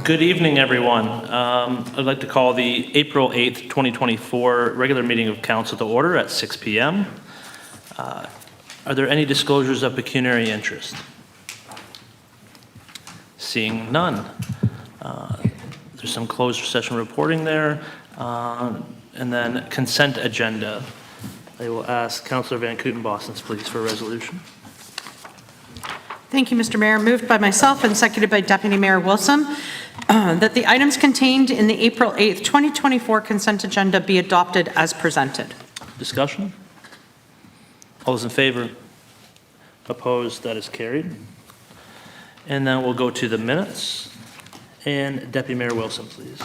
Good evening, everyone. I'd like to call the April 8th, 2024 regular meeting of council to order at 6 p.m. Are there any disclosures of pecuniary interest? Seeing none. There's some closed session reporting there. And then consent agenda. I will ask Councillor Van Kooten-Bosens, please, for a resolution. Thank you, Mr. Mayor. Moved by myself and seconded by Deputy Mayor Wilson that the items contained in the April 8th, 2024 consent agenda be adopted as presented. Discussion? All those in favor? Opposed? That is carried. And then we'll go to the minutes. And Deputy Mayor Wilson, please.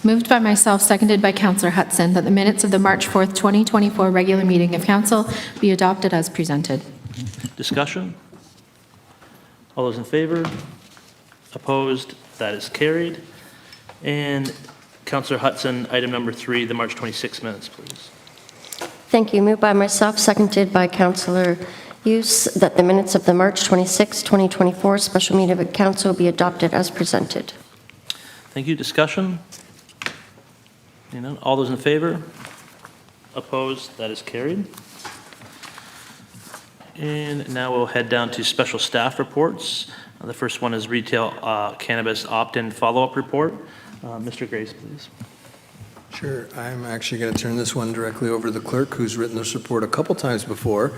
Moved by myself, seconded by Councillor Hudson, that the minutes of the March 4th, 2024 regular meeting of council be adopted as presented. Discussion? All those in favor? Opposed? That is carried. And Councillor Hudson, item number 3, the March 26 minutes, please. Thank you. Moved by myself, seconded by Councillor Hughes, that the minutes of the March 26, 2024 special meeting of council be adopted as presented. Thank you. Discussion? All those in favor? Opposed? That is carried. And now we'll head down to special staff reports. The first one is retail cannabis opt-in follow-up report. Mr. Grace, please. Sure. I'm actually going to turn this one directly over to the clerk, who's written this report a couple times before.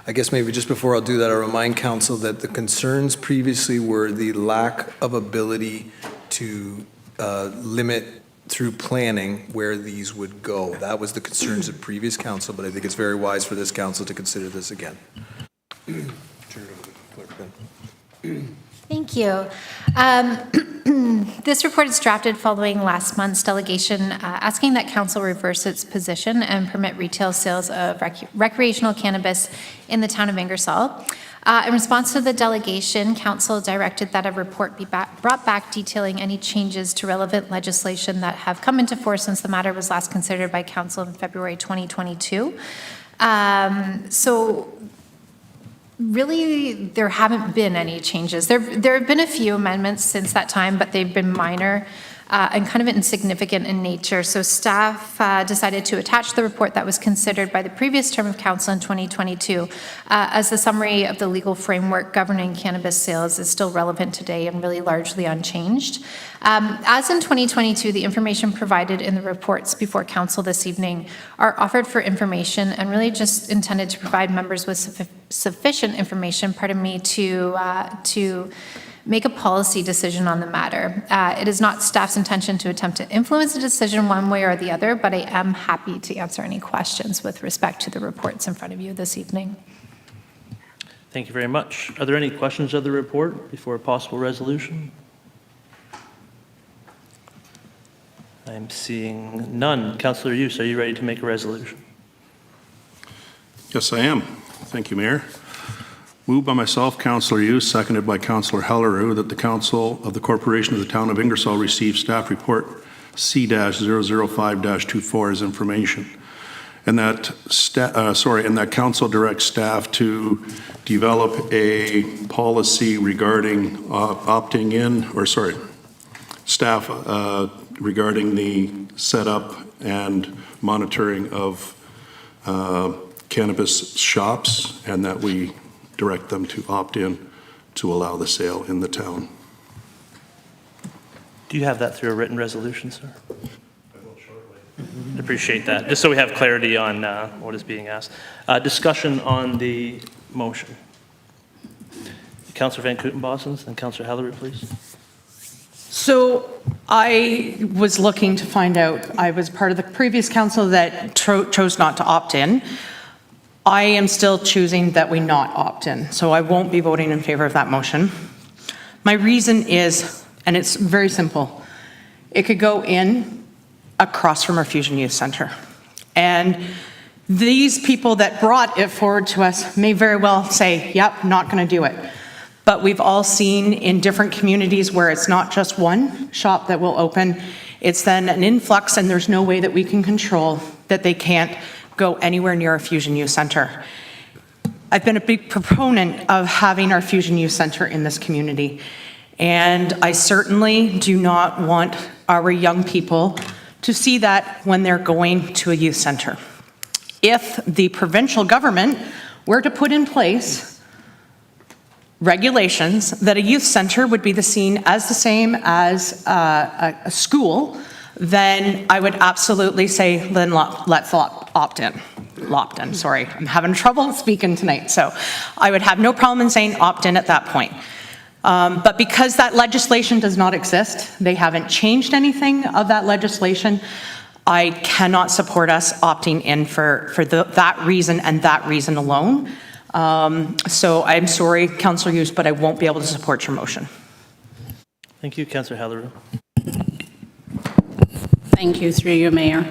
I guess maybe just before I'll do that, I'll remind council that the concerns previously were the lack of ability to limit through planning where these would go. That was the concerns of previous council, but I think it's very wise for this council to consider this again. Turn it over to the clerk then. Thank you. This report is drafted following last month's delegation asking that council reverse its position and permit retail sales of recreational cannabis in the town of Ingersoll. In response to the delegation, council directed that a report be brought back detailing any changes to relevant legislation that have come into force since the matter was last considered by council in February 2022. Really, there haven't been any changes. There have been a few amendments since that time, but they've been minor and kind of insignificant in nature. So staff decided to attach the report that was considered by the previous term of council in 2022 as the summary of the legal framework governing cannabis sales is still relevant today and really largely unchanged. As in 2022, the information provided in the reports before council this evening are offered for information and really just intended to provide members with sufficient information, to make a policy decision on the matter. It is not staff's intention to attempt to influence a decision one way or the other, but I am happy to answer any questions with respect to the reports in front of you this evening. Thank you very much. Are there any questions of the report before a possible resolution? I'm seeing none. Councillor Hughes, are you ready to make a resolution? Yes, I am. Thank you, Mayor. Moved by myself, Councillor Hughes, seconded by Councillor Hellerou, that the Council of the Corporation of the Town of Ingersoll receive staff report C-005-24 as information, and that Council directs staff to develop a policy regarding opting in, staff regarding the setup and monitoring of cannabis shops, and that we direct them to opt in to allow the sale in the town. Do you have that through a written resolution, sir? I will shortly. I appreciate that, just so we have clarity on what is being asked. Discussion on the motion. Councillor Van Kooten-Bosens and Councillor Hellerou, please. So I was looking to find out, I was part of the previous council that chose not to opt in. I am still choosing that we not opt in, so I won't be voting in favor of that motion. My reason is, and it's very simple, it could go in across from our Fusion Youth Center. And these people that brought it forward to us may very well say, yep, not going to do it. But we've all seen in different communities where it's not just one shop that will open, it's then an influx, and there's no way that we can control that they can't go anywhere near a Fusion Youth Center. I've been a big proponent of having our Fusion Youth Center in this community. And I certainly do not want our young people to see that when they're going to a youth center. If the provincial government were to put in place regulations that a youth center would be seen as the same as a school, then I would absolutely say, then let's opt in. Sorry, I'm having trouble speaking tonight. So I would have no problem in saying opt in at that point. But because that legislation does not exist, they haven't changed anything of that legislation, I cannot support us opting in for that reason and that reason alone. So I'm sorry, Councillor Hughes, but I won't be able to support your motion. Thank you, Councillor Halleru. Thank you, through you, Mayor.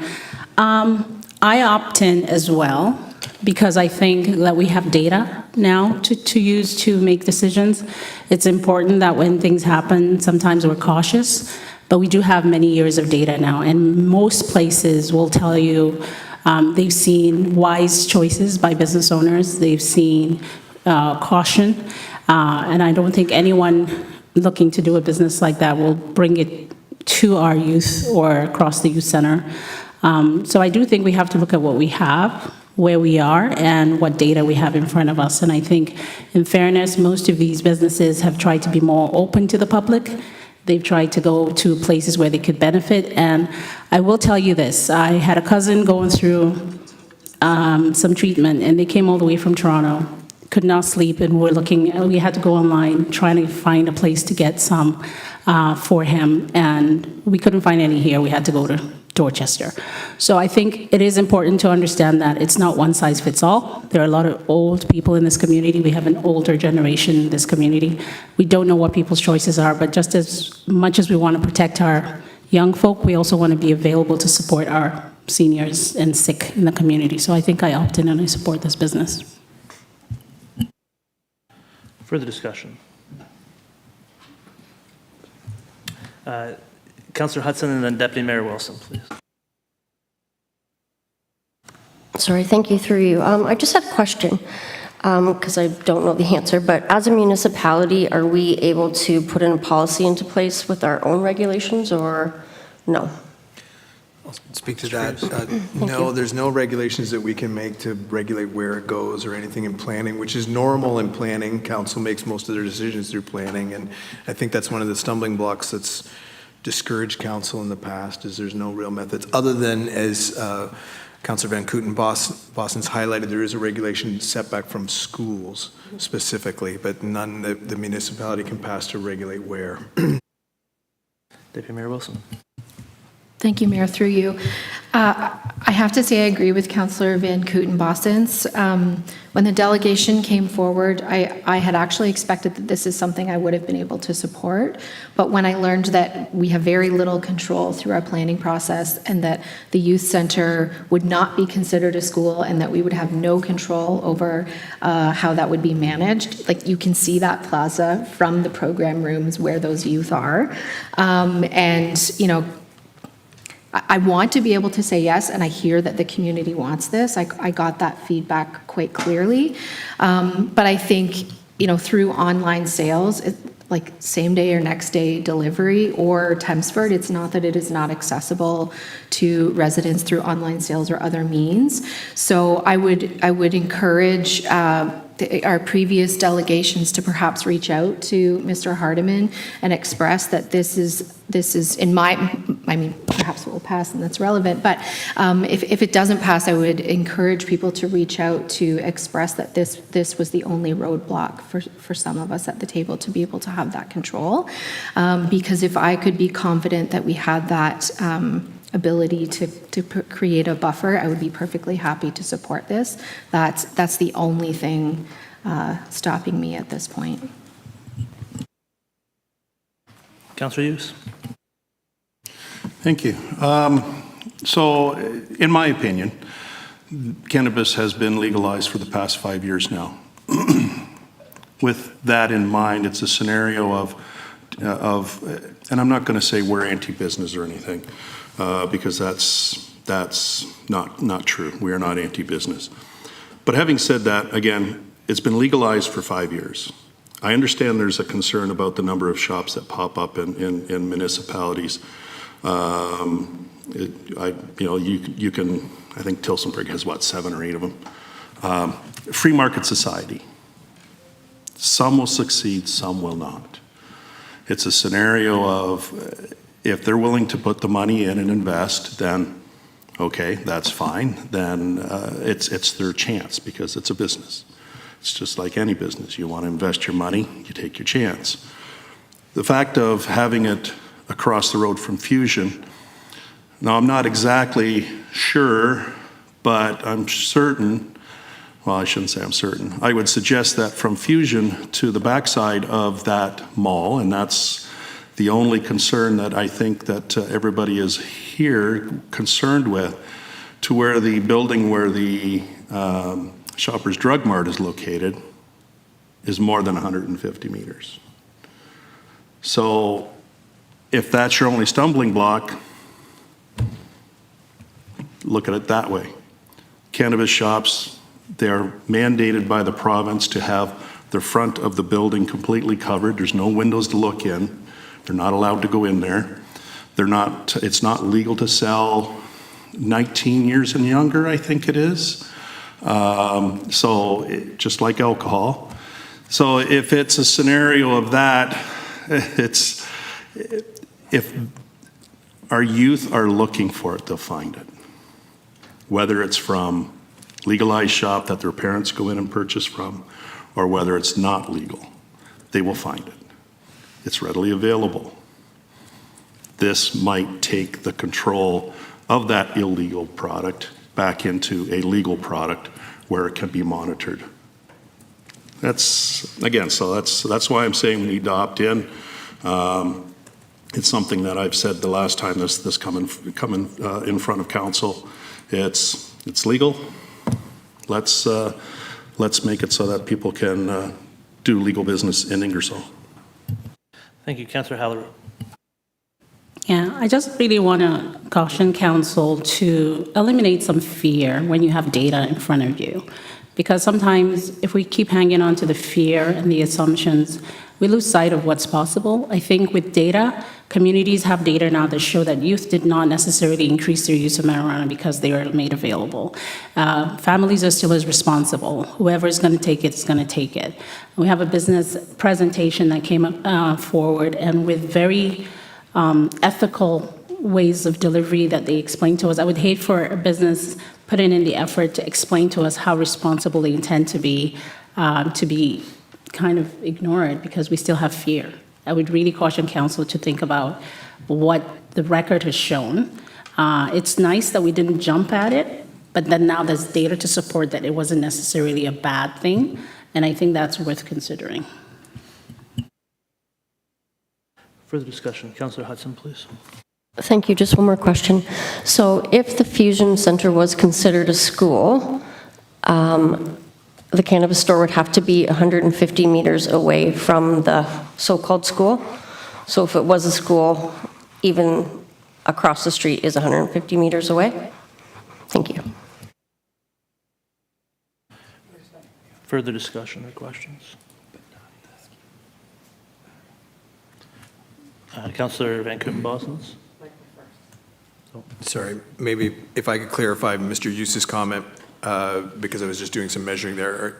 I opt in as well because I think that we have data now to use to make decisions. It's important that when things happen, sometimes we're cautious, but we do have many years of data now, and most places will tell you they've seen wise choices by business owners, they've seen caution, and I don't think anyone looking to do a business like that will bring it to our youth or across the youth center. So I do think we have to look at what we have, where we are, and what data we have in front of us. And I think, in fairness, most of these businesses have tried to be more open to the public. They've tried to go to places where they could benefit. And I will tell you this, I had a cousin going through some treatment, and they came all the way from Toronto, could not sleep, and we had to go online trying to find a place to get some for him, and we couldn't find any here. We had to go to Dorchester. So I think it is important to understand that it's not one size fits all. There are a lot of old people in this community. We have an older generation in this community. We don't know what people's choices are, but just as much as we want to protect our young folk, we also want to be available to support our seniors and sick in the community. So I think I opt in and I support this business. Further discussion? Councillor Hudson and then Deputy Mayor Wilson, please. Sorry, thank you, through you. I just had a question, because I don't know the answer, but as a municipality, are we able to put in a policy into place with our own regulations, or no? I'll speak to that. No, there's no regulations that we can make to regulate where it goes or anything in planning, which is normal in planning. Council makes most of their decisions through planning, and I think that's one of the stumbling blocks that's discouraged council in the past, is there's no real methods, other than, as Councillor Van Kooten-Bossen's highlighted, there is a regulation setback from schools specifically, but none that the municipality can pass to regulate where. Deputy Mayor Wilson. Thank you, Mayor, through you. I have to say I agree with Councillor Van Kooten-Bossen's. When the delegation came forward, I had actually expected that this is something I would have been able to support, but when I learned that we have very little control through our planning process and that the youth center would not be considered a school and that we would have no control over how that would be managed, like you can see that plaza from the program rooms where those youth are, and you know, I want to be able to say yes, and I hear that the community wants this. I got that feedback quite clearly. But I think, you know, through online sales, like same day or next day delivery or Thamesford, it's not that it is not accessible to residents through online sales or other means. So I would encourage our previous delegations to perhaps reach out to Mr. Hardiman and express that this is in my, I mean, perhaps it will pass and that's relevant, but if it doesn't pass, I would encourage people to reach out to express that this was the only roadblock for some of us at the table to be able to have that control. Because if I could be confident that we had that ability to create a buffer, I would be perfectly happy to support this. That's the only thing stopping me at this point. Councillor Hughes. Thank you. So, in my opinion, cannabis has been legalized for the past 5 years now. With that in mind, it's a scenario of, and I'm not going to say we're anti-business or anything, because that's not true. We are not anti-business. But having said that, again, it's been legalized for 5 years. I understand there's a concern about the number of shops that pop up in municipalities. You can, I think Tillsonburg has, what, 7 or 8 of them. Free market society. Some will succeed, some will not. It's a scenario of if they're willing to put the money in and invest, then okay, that's fine. Then it's their chance because it's a business. It's just like any business. You want to invest your money, you take your chance. The fact of having it across the road from Fusion, now I'm not exactly sure, but I'm certain, well, I shouldn't say I'm certain. I would suggest that from Fusion to the backside of that mall, and that's the only concern that I think that everybody is here concerned with, to where the building where the Shoppers Drug Mart is located is more than 150 meters. So if that's your only stumbling block, look at it that way. Cannabis shops, they're mandated by the province to have the front of the building completely covered. There's no windows to look in. They're not allowed to go in there. It's not legal to sell 19 years and younger, I think it is. Just like alcohol. So if it's a scenario of that, if our youth are looking for it, they'll find it. Whether it's from legalized shop that their parents go in and purchase from, or whether it's not legal, they will find it. It's readily available. This might take the control of that illegal product back into a legal product where it can be monitored. That's why I'm saying we need to opt in. It's something that I've said the last time this come in front of council. It's legal. Let's make it so that people can do legal business in Ingersoll. Thank you, Councillor Hallerow. Yeah, I just really want to caution council to eliminate some fear when you have data in front of you. Because sometimes if we keep hanging on to the fear and the assumptions, we lose sight of what's possible. I think with data, communities have data now that show that youth did not necessarily increase their use of marijuana because they were made available. Families are still as responsible. Whoever is going to take it is going to take it. We have a business presentation that came forward, and with very ethical ways of delivery that they explained to us. I would hate for a business putting in the effort to explain to us how responsible they intend to be kind of ignored because we still have fear. I would really caution council to think about what the record has shown. It's nice that we didn't jump at it, but then now there's data to support that it wasn't necessarily a bad thing, and I think that's worth considering. Further discussion. Councillor Hudson, please. Thank you. Just one more question. So if the Fusion Center was considered a school, the cannabis store would have to be 150 meters away from the so-called school. So if it was a school, even across the street is 150 meters away? Thank you. Further discussion or questions? Councillor Van Kooten-Bosens? Sorry, maybe if I could clarify Mr. Youss's comment, because I was just doing some measuring there.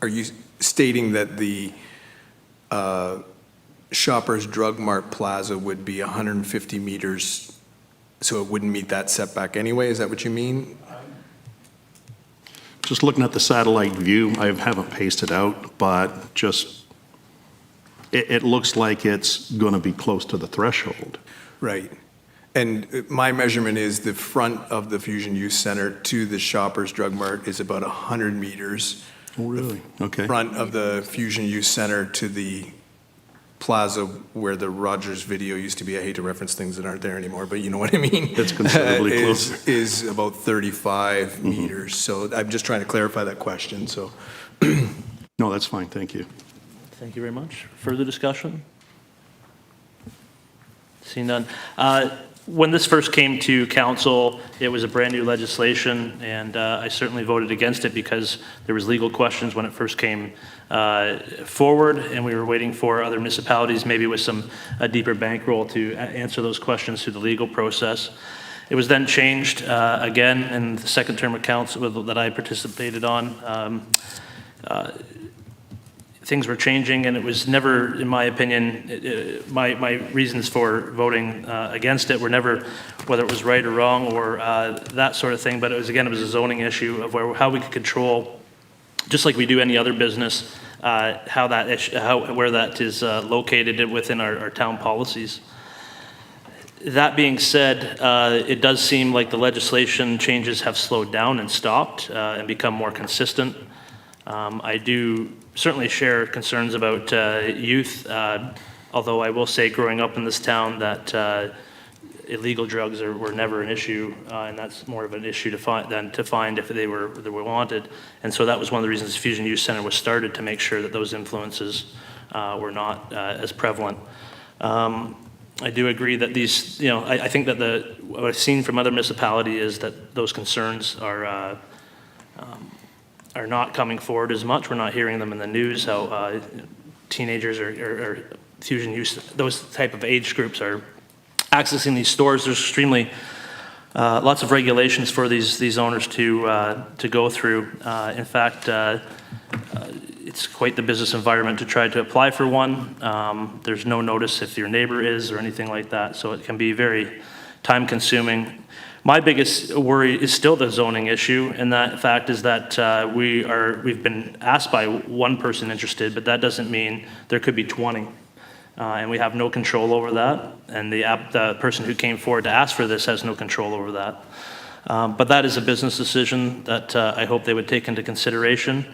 Are you stating that the Shoppers Drug Mart Plaza would be 150 meters, so it wouldn't meet that setback anyway? Is that what you mean? Just looking at the satellite view, I haven't pasted out, but just it looks like it's going to be close to the threshold. Right. And my measurement is the front of the Fusion Youth Center to the Shoppers Drug Mart is about 100 meters. Oh, really? Okay. Front of the Fusion Youth Center to the plaza where the Rogers video used to be. I hate to reference things that aren't there anymore, but you know what I mean. It's considerably close. Is about 35 meters. So I'm just trying to clarify that question. So. No, that's fine. Thank you. Thank you very much. Further discussion? Seeing none. When this first came to council, it was a brand-new legislation, and I certainly voted against it because there was legal questions when it first came forward, and we were waiting for other municipalities, maybe with a deeper bankroll, to answer those questions through the legal process. It was then changed again in the second term of council that I participated on. Things were changing, and it was never, in my opinion, my reasons for voting against it were never whether it was right or wrong or that sort of thing, but it was a zoning issue of how we could control, just like we do any other business, where that is located within our town policies. That being said, it does seem like the legislation changes have slowed down and stopped and become more consistent. I do certainly share concerns about youth, although I will say growing up in this town that illegal drugs were never an issue, and that's more of an issue to find if they were wanted. And so that was one of the reasons the Fusion Youth Center was started, to make sure that those influences were not as prevalent. I do agree that these, I think that what I've seen from other municipalities is that those concerns are not coming forward as much. We're not hearing them in the news, how teenagers or fusion use, those type of age groups are accessing these stores. There's extremely lots of regulations for these owners to go through. In fact, it's quite the business environment to try to apply for one. There's no notice if your neighbor is or anything like that, so it can be very time consuming. My biggest worry is still the zoning issue, and that fact is that we've been asked by one person interested, but that doesn't mean there could be 20. And we have no control over that, and the person who came forward to ask for this has no control over that. But that is a business decision that I hope they would take into consideration.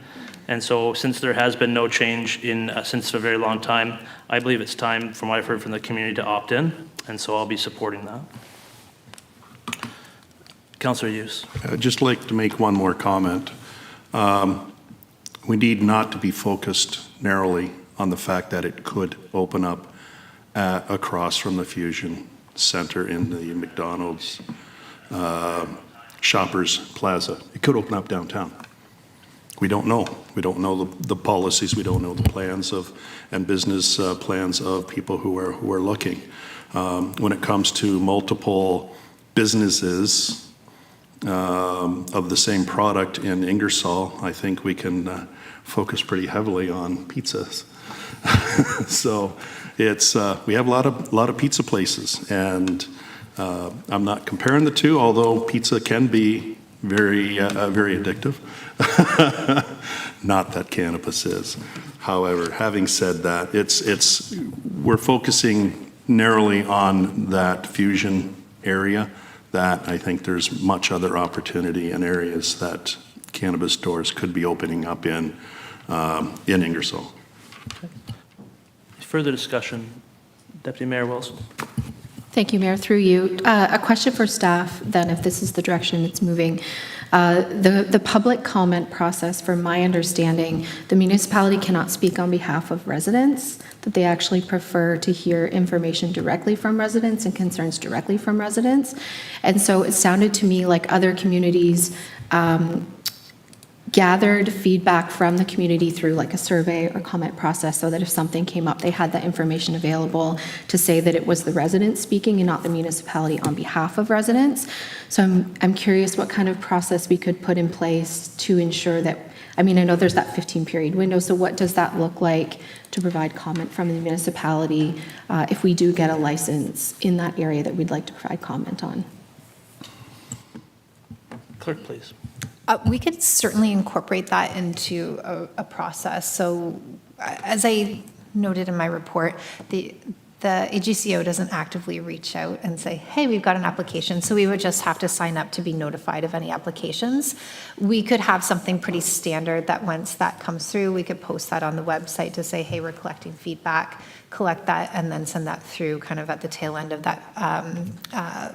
And so since there has been no change since a very long time, I believe it's time, from what I've heard from the community, to opt in, and so I'll be supporting that. Councillor Hughes. I'd just like to make one more comment. We need not to be focused narrowly on the fact that it could open up across from the Fusion Center in the McDonald's Shoppers Plaza. It could open up downtown. We don't know. We don't know the policies. We don't know the plans and business plans of people who are looking. When it comes to multiple businesses of the same product in Ingersoll, I think we can focus pretty heavily on pizzas. So we have a lot of pizza places, and I'm not comparing the two, although pizza can be very addictive. Not that cannabis is. However, having said that, we're focusing narrowly on that Fusion area. That I think there's much other opportunity in areas that cannabis stores could be opening up in Ingersoll. Okay. Further discussion, Deputy Mayor Wilson. Thank you, Mayor. Through you, a question for staff, then, if this is the direction it's moving. The public comment process, from my understanding, the municipality cannot speak on behalf of residents, that they actually prefer to hear information directly from residents and concerns directly from residents. And so it sounded to me like other communities gathered feedback from the community through like a survey or comment process, so that if something came up, they had that information available to say that it was the residents speaking and not the municipality on behalf of residents. So I'm curious what kind of process we could put in place to ensure that, I mean, I know there's that 15-period window, so what does that look like to provide comment from the municipality if we do get a license in that area that we'd like to provide comment on? Clerk, please. We could certainly incorporate that into a process. So as I noted in my report, the AGCO doesn't actively reach out and say, hey, we've got an application. So we would just have to sign up to be notified of any applications. We could have something pretty standard that once that comes through, we could post that on the website to say, hey, we're collecting feedback, collect that, and then send that through kind of at the tail end of that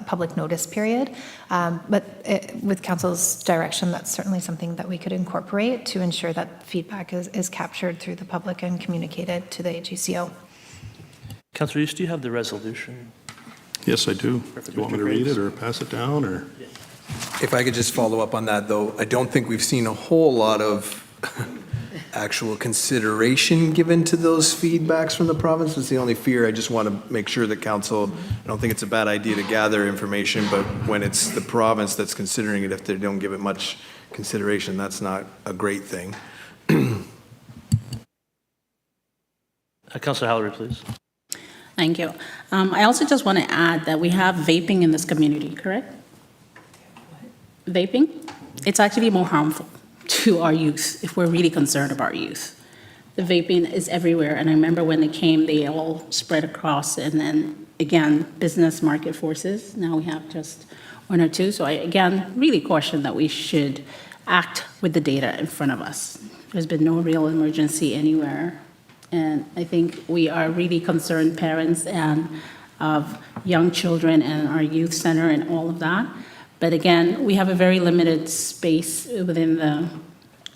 public notice period. But with council's direction, that's certainly something that we could incorporate to ensure that feedback is captured through the public and communicated to the AGCO. Councillor Hughes, do you have the resolution? Yes, I do. You want me to read it or pass it down, or? If I could just follow up on that, though, I don't think we've seen a whole lot of actual consideration given to those feedbacks from the province. It's the only fear. I just want to make sure that council, I don't think it's a bad idea to gather information, but when it's the province that's considering it, if they don't give it much consideration, that's not a great thing. Councillor Hallery, please. Thank you. I also just want to add that we have vaping in this community, correct? Vaping? It's actually more harmful to our youth if we're really concerned about our youth. The vaping is everywhere, and I remember when they came, they all spread across, and then, again, business market forces. Now we have just one or two. So I, again, really caution that we should act with the data in front of us. There's been no real emergency anywhere. And I think we are really concerned parents and of young children and our youth center and all of that. But again, we have a very limited space within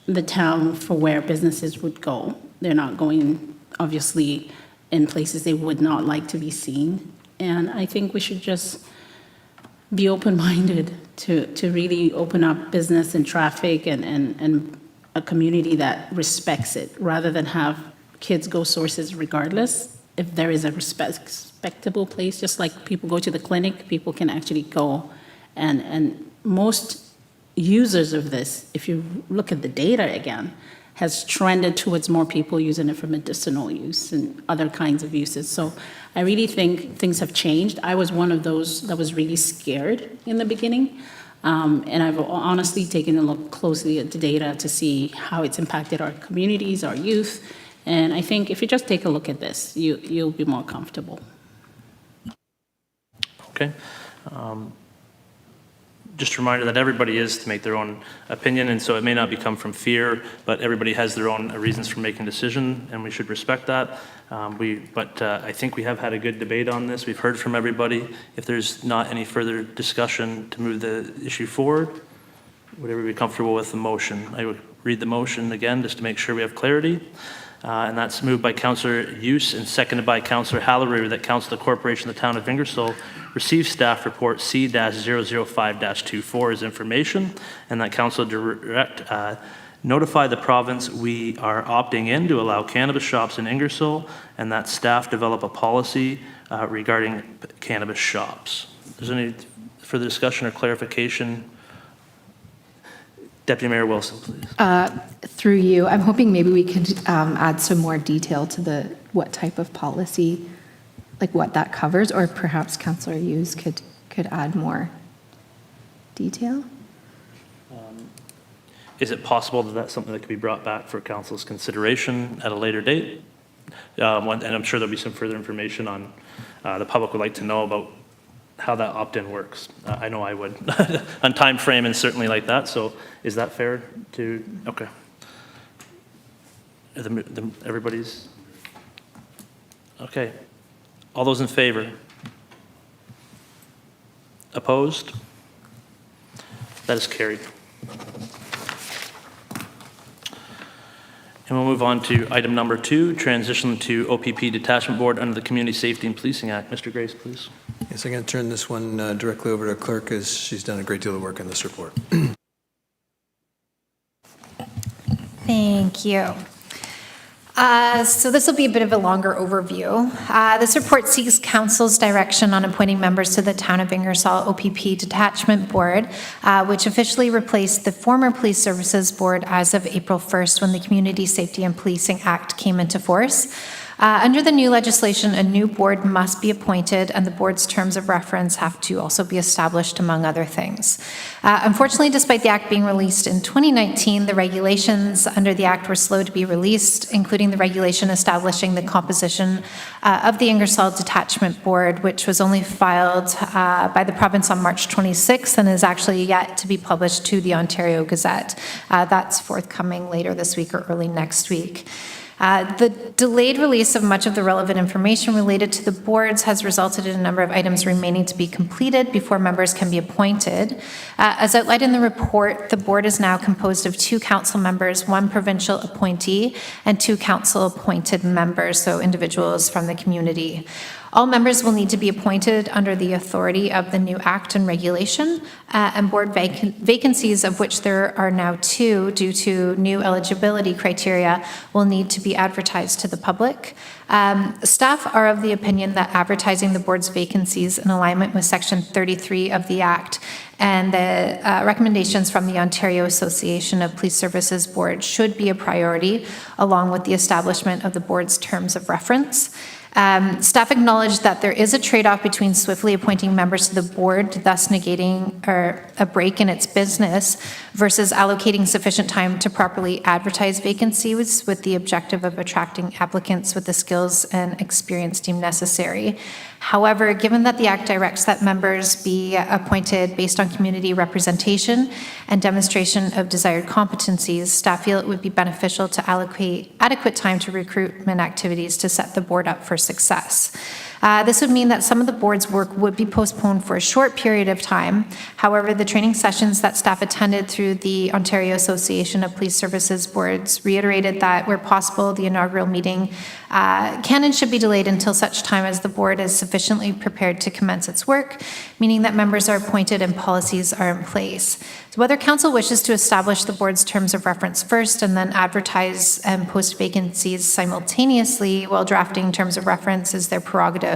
the town for where businesses would go. They're not going, obviously, in places they would not like to be seen. And I think we should just be open-minded to really open up business and traffic and a community that respects it, rather than have kids go sources regardless. If there is a respectable place, just like people go to the clinic, people can actually go. And most users of this, if you look at the data again, has trended towards more people using it for medicinal use and other kinds of uses. So I really think things have changed. I was one of those that was really scared in the beginning. And I've honestly taken a look closely at the data to see how it's impacted our communities, our youth. And I think if you just take a look at this, you'll be more comfortable. Okay. Just a reminder that everybody is to make their own opinion, and so it may not become from fear, but everybody has their own reasons for making a decision, and we should respect that. I think we have had a good debate on this. We've heard from everybody. If there's not any further discussion to move the issue forward, would everybody be comfortable with the motion? I would read the motion again just to make sure we have clarity. And that's moved by Councillor Hughes and seconded by Councillor Hallery that Council of the Corporation of the Town of Ingersoll receive staff report C-005-24 as information, and that Council direct notify the province we are opting in to allow cannabis shops in Ingersoll, and that staff develop a policy regarding cannabis shops. Is there any further discussion or clarification? Deputy Mayor Wilson, please. Through you, I'm hoping maybe we could add some more detail to what type of policy, like what that covers, or perhaps Councillor Hughes could add more detail. Is it possible that that's something that could be brought back for council's consideration at a later date? And I'm sure there'll be some further information on, the public would like to know about how that opt-in works. I know I would, on time frame and certainly like that. So is that fair to, okay. Everybody's, okay. All those in favor? Opposed? That is carried. And we'll move on to item number 2, transition to OPP Detachment Board under the Community Safety and Policing Act. Mr. Grace, please. Yes, I'm going to turn this one directly over to Clerk, as she's done a great deal of work on this report. Thank you. So this will be a bit of a longer overview. This report seeks Council's direction on appointing members to the Town of Ingersoll OPP Detachment Board, which officially replaced the former Police Services Board as of April 1st when the Community Safety and Policing Act came into force. Under the new legislation, a new board must be appointed, and the board's terms of reference have to also be established, among other things. Unfortunately, despite the act being released in 2019, the regulations under the act were slow to be released, including the regulation establishing the composition of the Ingersoll Detachment Board, which was only filed by the province on March 26th and is actually yet to be published to the Ontario Gazette. That's forthcoming later this week or early next week. The delayed release of much of the relevant information related to the boards has resulted in a number of items remaining to be completed before members can be appointed. As outlined in the report, the board is now composed of 2 council members, 1 provincial appointee, and 2 council-appointed members, so individuals from the community. All members will need to be appointed under the authority of the new act and regulation, and board vacancies, of which there are now 2 due to new eligibility criteria, will need to be advertised to the public. Staff are of the opinion that advertising the board's vacancies in alignment with Section 33 of the Act and the recommendations from the Ontario Association of Police Services Board should be a priority, along with the establishment of the board's terms of reference. Staff acknowledge that there is a trade-off between swiftly appointing members to the board, thus negating a break in its business, versus allocating sufficient time to properly advertise vacancies with the objective of attracting applicants with the skills and experience deemed necessary. However, given that the Act directs that members be appointed based on community representation and demonstration of desired competencies, staff feel it would be beneficial to allocate adequate time to recruitment activities to set the board up for success. This would mean that some of the board's work would be postponed for a short period of time. However, the training sessions that staff attended through the Ontario Association of Police Services Boards reiterated that where possible, the inaugural meeting can and should be delayed until such time as the board is sufficiently prepared to commence its work, meaning that members are appointed and policies are in place. So whether council wishes to establish the board's terms of reference first and then advertise and post vacancies simultaneously while drafting terms of reference is their prerogative.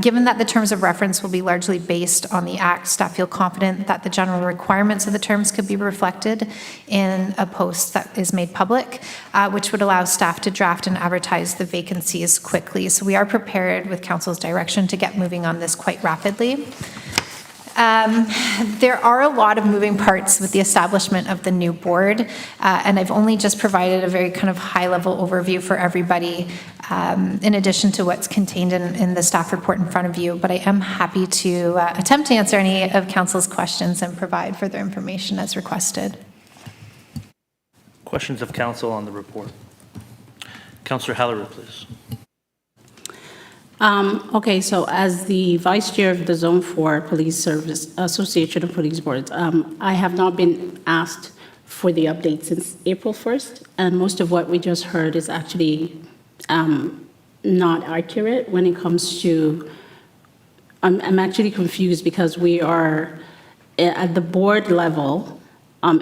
Given that the terms of reference will be largely based on the Act, staff feel confident that the general requirements of the terms could be reflected in a post that is made public, which would allow staff to draft and advertise the vacancies quickly. So we are prepared with council's direction to get moving on this quite rapidly. There are a lot of moving parts with the establishment of the new board, and I've only just provided a very kind of high-level overview for everybody, in addition to what's contained in the staff report in front of you, but I am happy to attempt to answer any of council's questions and provide further information as requested. Questions of council on the report? Councillor Hallerow, please. Okay, so as the Vice Chair of the Zone 4 Police Service Association of Police Boards, I have not been asked for the update since April 1st, and most of what we just heard is actually not accurate when it comes to, I'm actually confused because we are, at the board level,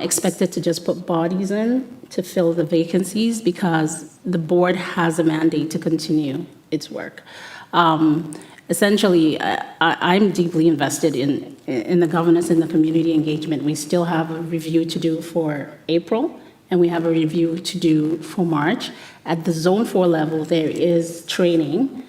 expected to just put bodies in to fill the vacancies because the board has a mandate to continue its work. Essentially, I'm deeply invested in the governance and the community engagement. We still have a review to do for April, and we have a review to do for March. At the Zone 4 level, there is training.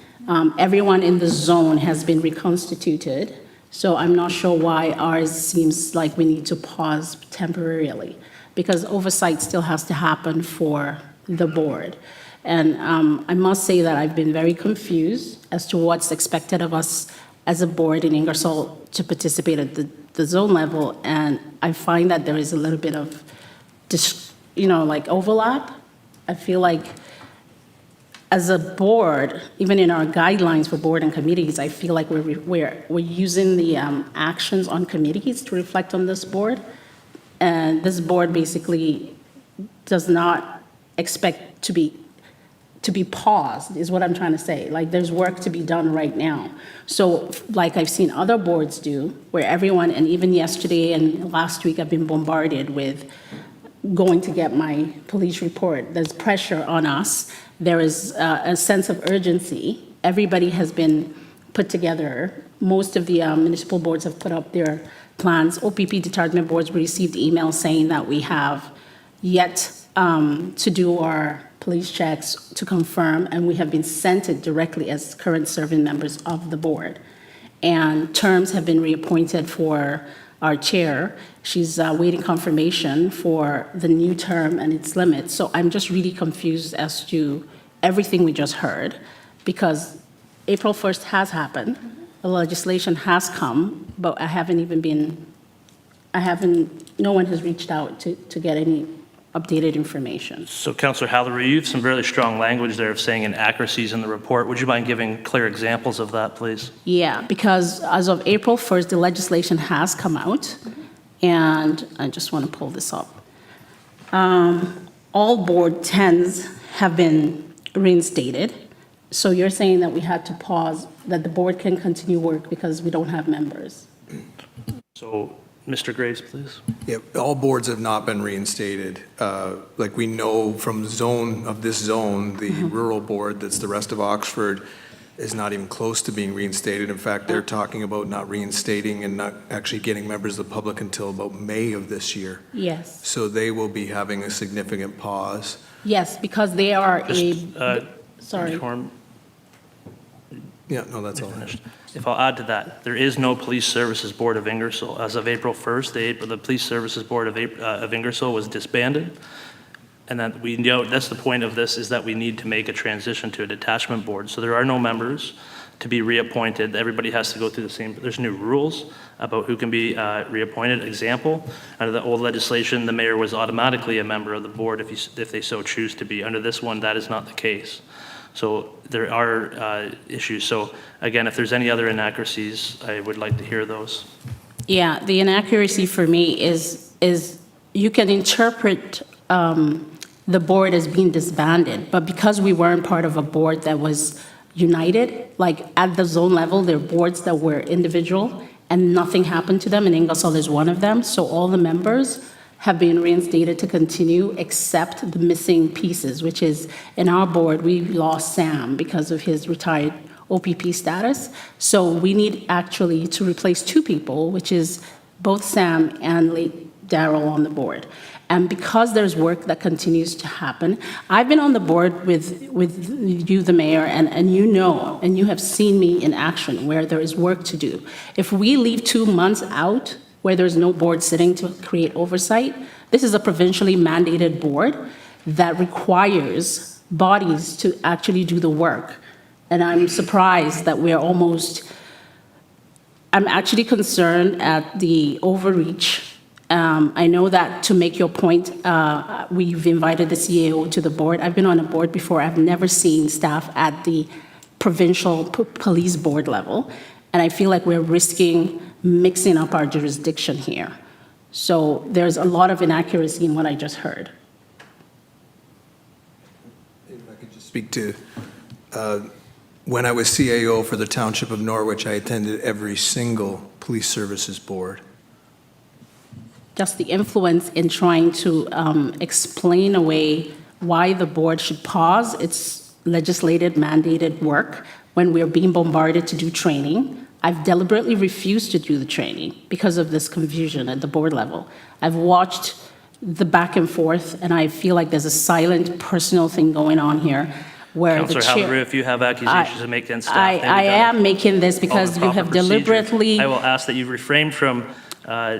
Everyone in the zone has been reconstituted, so I'm not sure why ours seems like we need to pause temporarily, because oversight still has to happen for the board. And I must say that I've been very confused as to what's expected of us as a board in Ingersoll to participate at the zone level. And I find that there is a little bit of, like overlap. I feel like as a board, even in our guidelines for board and committees, I feel like we're using the actions on committees to reflect on this board. And this board basically does not expect to be paused, is what I'm trying to say. Like, there's work to be done right now. So, like I've seen other boards do, where everyone, and even yesterday and last week, I've been bombarded with going to get my police report. There's pressure on us. There is a sense of urgency. Everybody has been put together. Most of the municipal boards have put up their plans. OPP detachment boards received emails saying that we have yet to do our police checks to confirm, and we have been sent it directly as current serving members of the board. And terms have been reappointed for our chair. She's waiting confirmation for the new term and its limits. So I'm just really confused as to everything we just heard, because April 1st has happened, the legislation has come, but no one has reached out to get any updated information. So Councillor Hallerow, you have some really strong language there of saying inaccuracies in the report. Would you mind giving clear examples of that, please? Yeah, because as of April 1st, the legislation has come out, and I just want to pull this up. All board 10s have been reinstated. So you're saying that we had to pause that the board can continue work because we don't have members. So, Mr. Graves, please. Yeah, all boards have not been reinstated. Like we know from this zone, the rural board, that's the rest of Oxford, is not even close to being reinstated. In fact, they're talking about not reinstating and not actually getting members of the public until about May of this year. Yes. So they will be having a significant pause. Yes, because they are sorry. Before Yeah, no, that's all. finished. If I'll add to that, there is no Police Services Board of Ingersoll. As of April 1st, the Police Services Board of Ingersoll was disbanded. And that we know, that's the point of this, is that we need to make a transition to a detachment board. So there are no members to be reappointed. Everybody has to go through the same, there's new rules about who can be reappointed. Example, under the old legislation, the mayor was automatically a member of the board if they so choose to be. Under this one, that is not the case. So there are issues. So again, if there's any other inaccuracies, I would like to hear those. Yeah, the inaccuracy for me is you can interpret the board as being disbanded, but because we weren't part of a board that was united, like at the zone level, there are boards that were individual and nothing happened to them, and Ingersoll is one of them. So all the members have been reinstated to continue except the missing pieces, which is in our board, we lost Sam because of his retired OPP status. So we need actually to replace two people, which is both Sam and late Daryl on the board. And because there's work that continues to happen, I've been on the board with you, the mayor, and you know, and you have seen me in action where there is work to do. If we leave 2 months out where there's no board sitting to create oversight, this is a provincially mandated board that requires bodies to actually do the work. And I'm surprised that I'm actually concerned at the overreach. I know that to make your point, we've invited the CAO to the board. I've been on a board before. I've never seen staff at the provincial police board level. And I feel like we're risking mixing up our jurisdiction here. So there's a lot of inaccuracy in what I just heard. If I could just speak to, when I was CAO for the Township of Norwich, I attended every single police services board. Just the influence in trying to explain away why the board should pause its legislated mandated work when we're being bombarded to do training. I've deliberately refused to do the training because of this confusion at the board level. I've watched the back and forth, and I feel like there's a silent personal thing going on here where Councillor the chair... Hallery, if you have accusations to make against staff, I am making this because you have deliberately... I will ask that you refrain from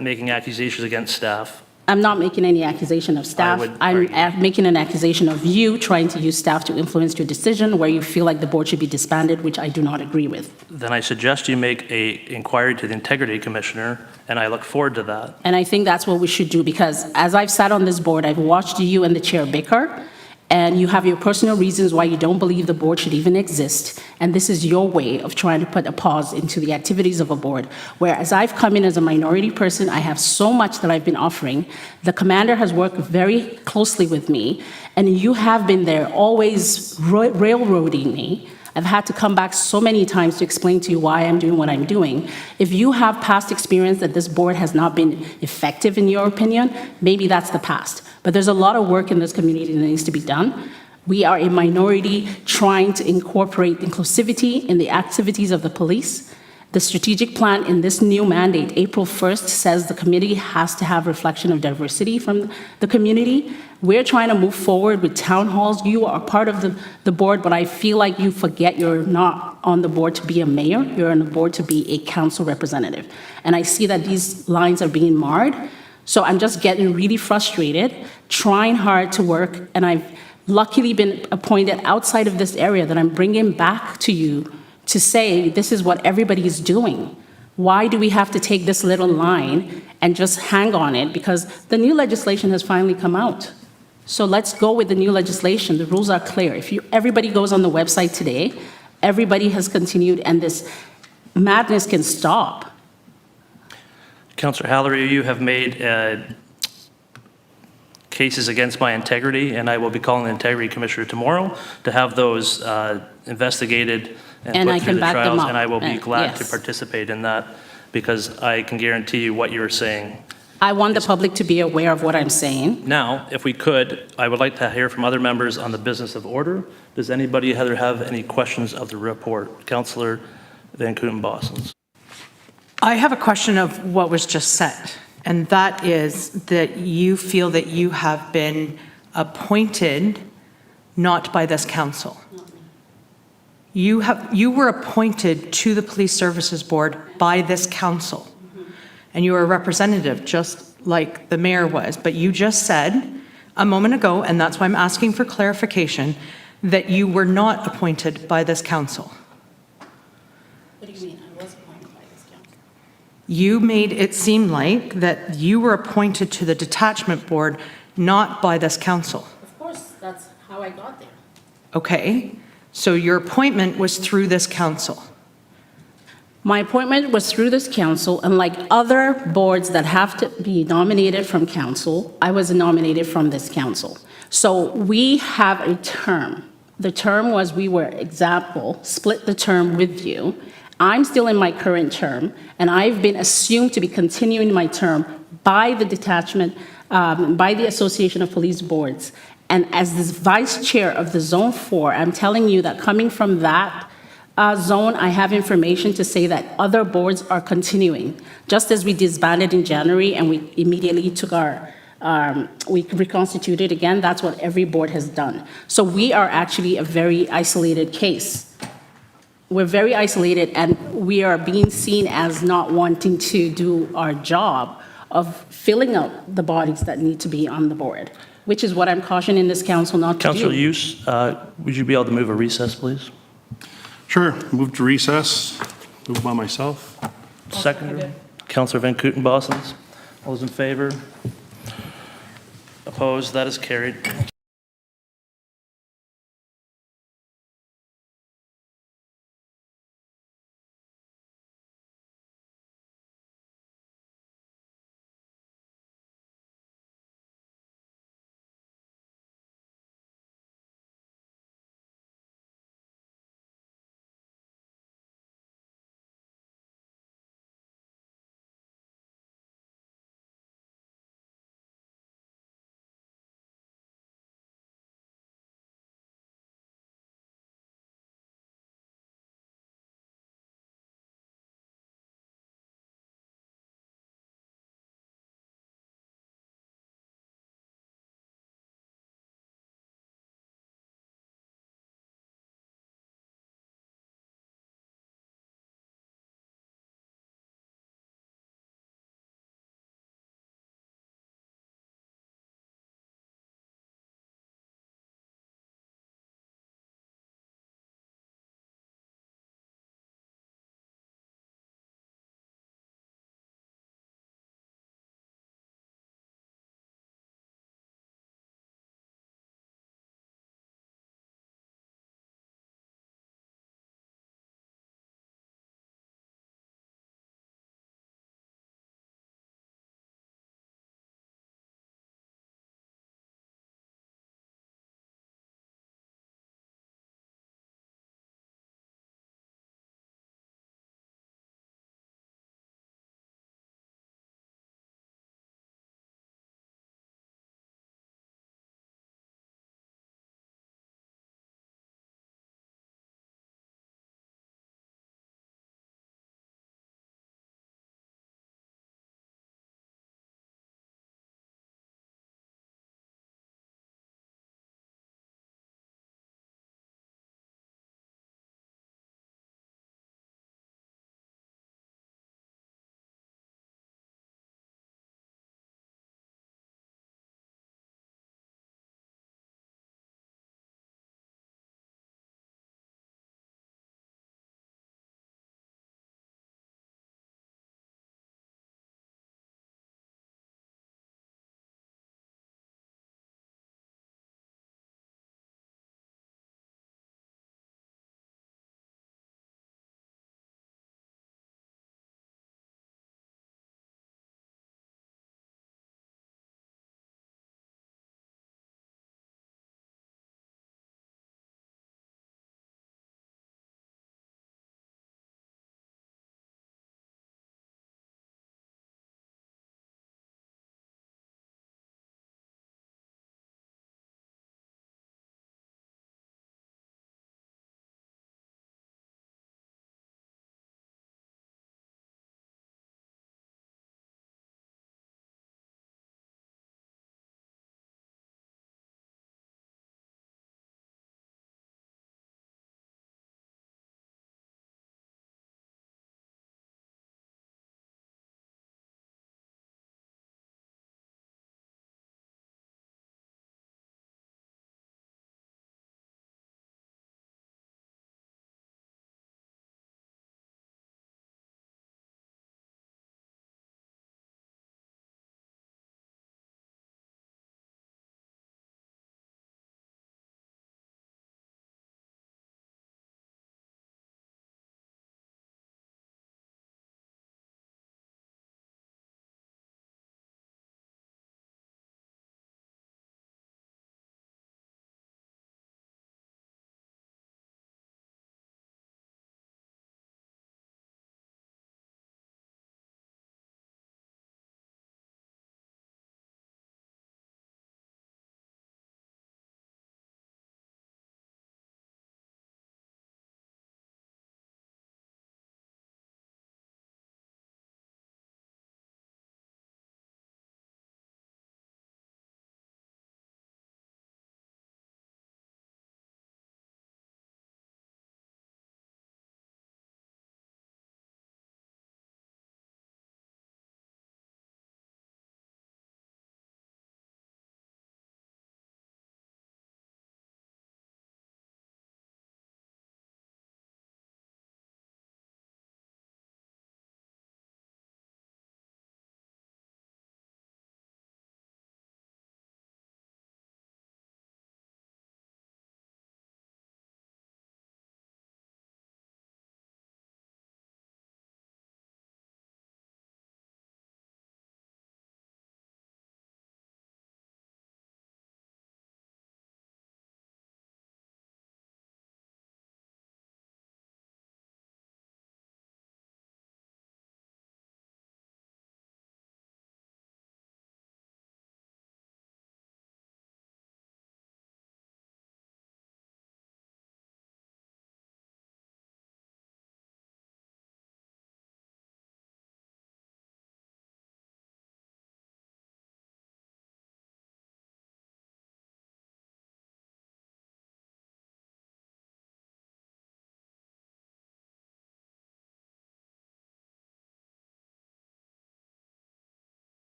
making accusations against staff. I'm not making any accusation of staff. I'm making an accusation of you trying to use staff to influence your decision where you feel like the board should be disbanded, which I do not agree with. Then I suggest you make an inquiry to the Integrity Commissioner, and I look forward to that. And I think that's what we should do because as I've sat on this board, I've watched you and the chair bicker, and you have your personal reasons why you don't believe the board should even exist. And this is your way of trying to put a pause into the activities of a board. Whereas I've come in as a minority person, I have so much that I've been offering. The commander has worked very closely with me, and you have been there always railroading me. I've had to come back so many times to explain to you why I'm doing what I'm doing. If you have past experience that this board has not been effective in your opinion, maybe that's the past. But there's a lot of work in this community that needs to be done. We are a minority trying to incorporate inclusivity in the activities of the police. The strategic plan in this new mandate, April 1st, says the committee has to have reflection of diversity from the community. We're trying to move forward with town halls. You are part of the board, but I feel like you forget you're not on the board to be a mayor. You're on the board to be a council representative. And I see that these lines are being marred. So I'm just getting really frustrated, trying hard to work, and I've luckily been appointed outside of this area that I'm bringing back to you to say this is what everybody is doing. Why do we have to take this little line and just hang on it? Because the new legislation has finally come out. So let's go with the new legislation. The rules are clear. If everybody goes on the website today, everybody has continued, and this madness can stop. Councillor Hallery, you have made cases against my integrity, and I will be calling the Integrity Commissioner tomorrow to have those investigated And put I through can the back them trials, up. and I will be And- glad to yes. participate in that, because I can guarantee you what you're saying. I want the public to be aware of what I'm saying. Now, if we could, I would like to hear from other members on the business of order. Does anybody have any questions of the report? Councillor Van Kooten-Bosens. I have a question of what was just said, and that is that you feel that you have been appointed not by this council. You were appointed to the Police Services Board by this council, and you were a representative, just like the mayor was. But you just said a moment ago, and that's why I'm asking for clarification, that you were not appointed by this council. What do you mean? I was appointed by this council. You made it seem like that you were appointed to the Detachment Board not by this council. Of course, that's how I got there. Okay, so your appointment was through this council. My appointment was through this council, and like other boards that have to be nominated from council, I was nominated from this council. So we have a term. The term was, we were, example, split the term with you. I'm still in my current term, and I've been assumed to be continuing my term by the detachment, by the Association of Police Boards. And as this vice chair of the Zone 4, I'm telling you that coming from that zone, I have information to say that other boards are continuing. Just as we disbanded in January and we immediately took we reconstituted again, that's what every board has done. So we are actually a very isolated case. We're very isolated, and we are being seen as not wanting to do our job of filling out the bodies that need to be on the board, which is what I'm cautioning this council not to do. Councillor Hughes, would you be able to move a recess, please? Sure, move to recess, move by myself. Seconder, Councillor Van Kooten-Bosens. All those in favor? Opposed? That is carried.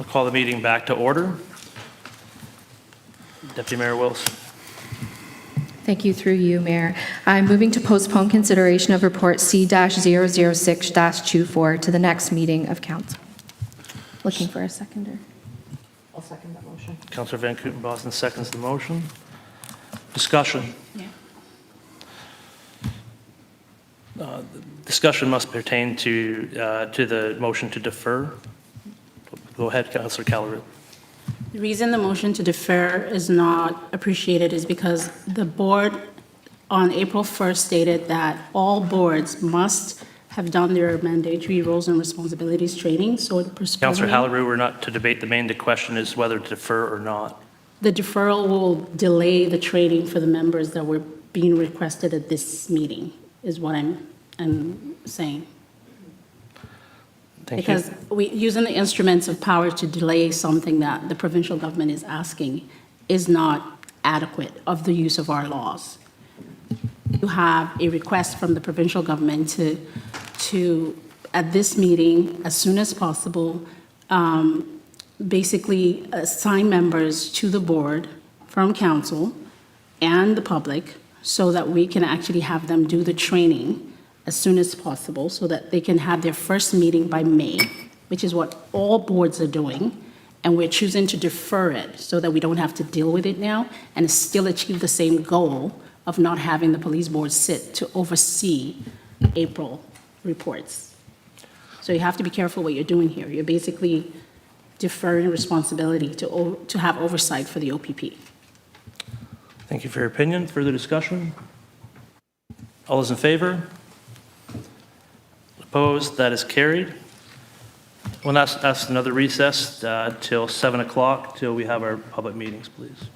I'll call the meeting back to order. Deputy Mayor Wilson. Thank you, through you, Mayor. I'm moving to postpone consideration of report C-006-24 to the next meeting of council. Looking for a seconder. I'll second that motion. Councillor Van Kooten-Boston seconds the motion. Discussion. Discussion must pertain to the motion to defer. Go ahead, Councillor Callery. The reason the motion to defer is not appreciated is because the board on April 1st stated that all boards must have done their mandatory roles and responsibilities training, so the Councillor Halleru, we're not to debate the main. The question is whether to defer or not. The deferral will delay the training for the members that were being requested at this meeting, is what I'm saying. Thank you. Because using the instruments of power to delay something that the provincial government is asking is not adequate of the use of our laws. You have a request from the provincial government to at this meeting, as soon as possible, basically assign members to the board from council and the public so that we can actually have them do the training as soon as possible so that they can have their first meeting by May, which is what all boards are doing, and we're choosing to defer it so that we don't have to deal with it now and still achieve the same goal of not having the police board sit to oversee April reports. So you have to be careful what you're doing here. You're basically deferring responsibility to have oversight for the OPP. Thank you for your opinion. Further discussion? All those in favor? Opposed? That is carried. We'll now ask another recess till 7 o'clock till we have our public meetings, please.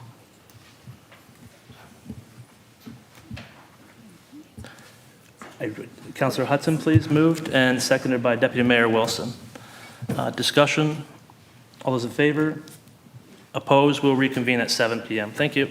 Councillor Hudson, please, moved and seconded by Deputy Mayor Wilson. Discussion? All those in favor? Opposed? We'll reconvene at 7 p.m. Thank you.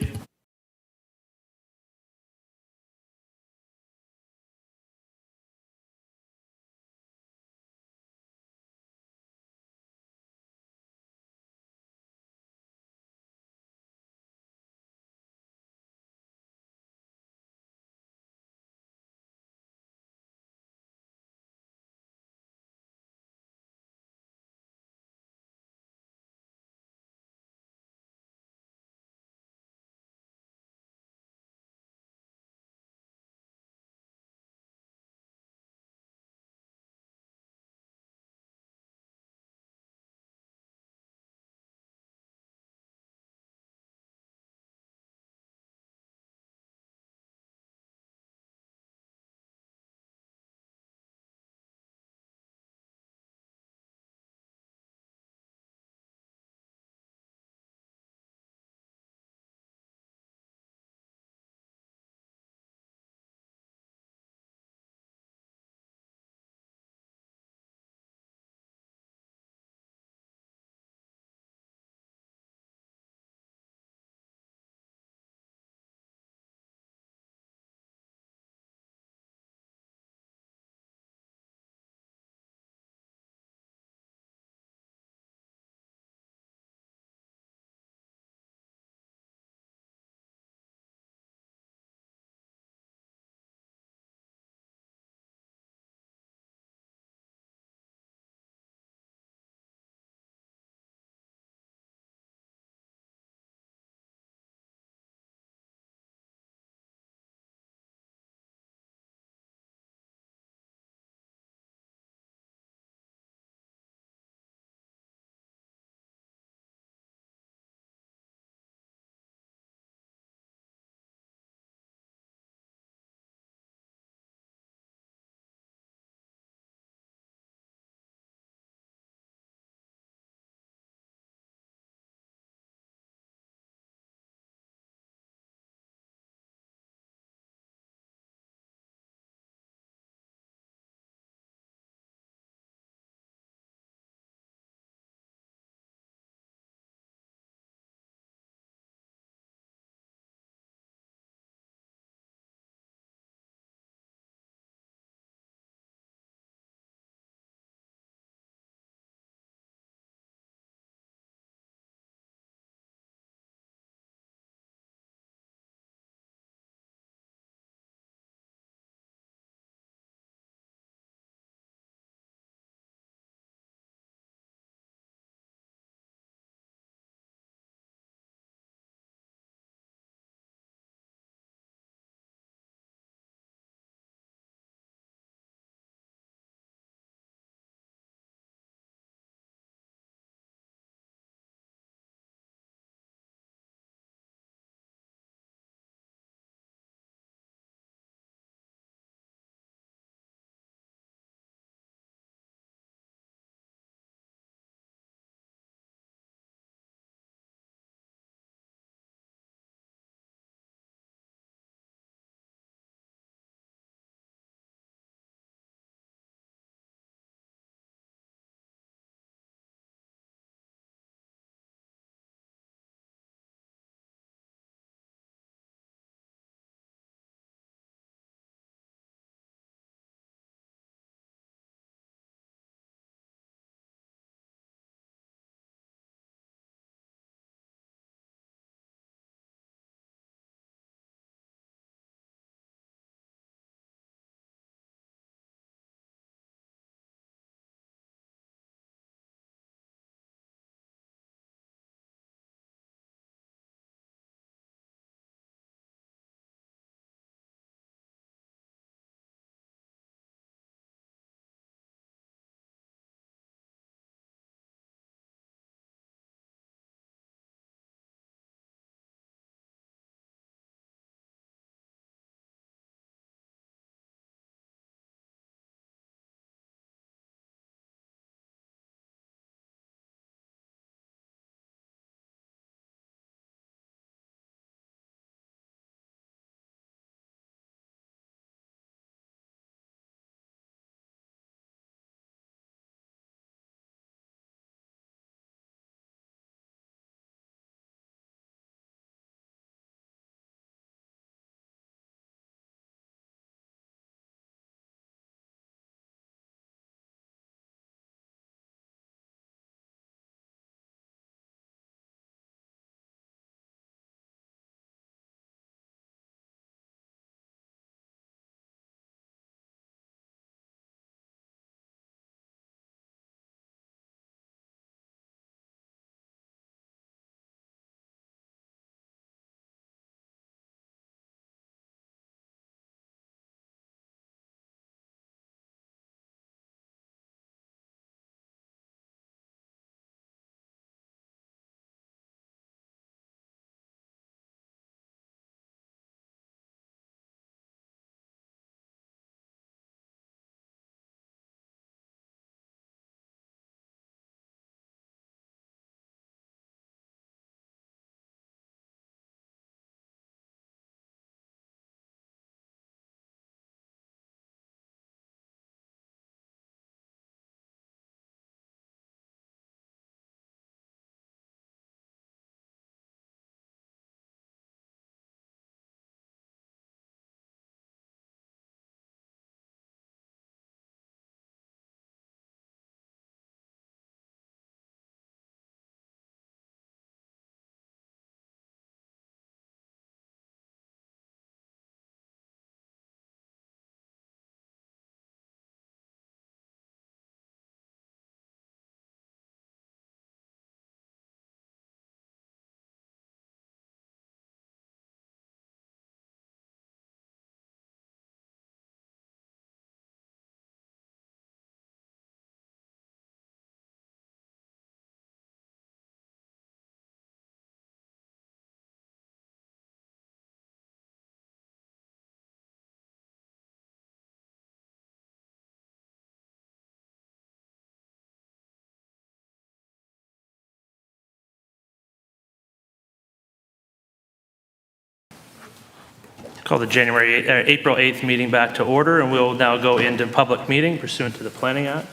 Call the April 8th meeting back to order, and we'll now go into public meeting pursuant to the Planning Act.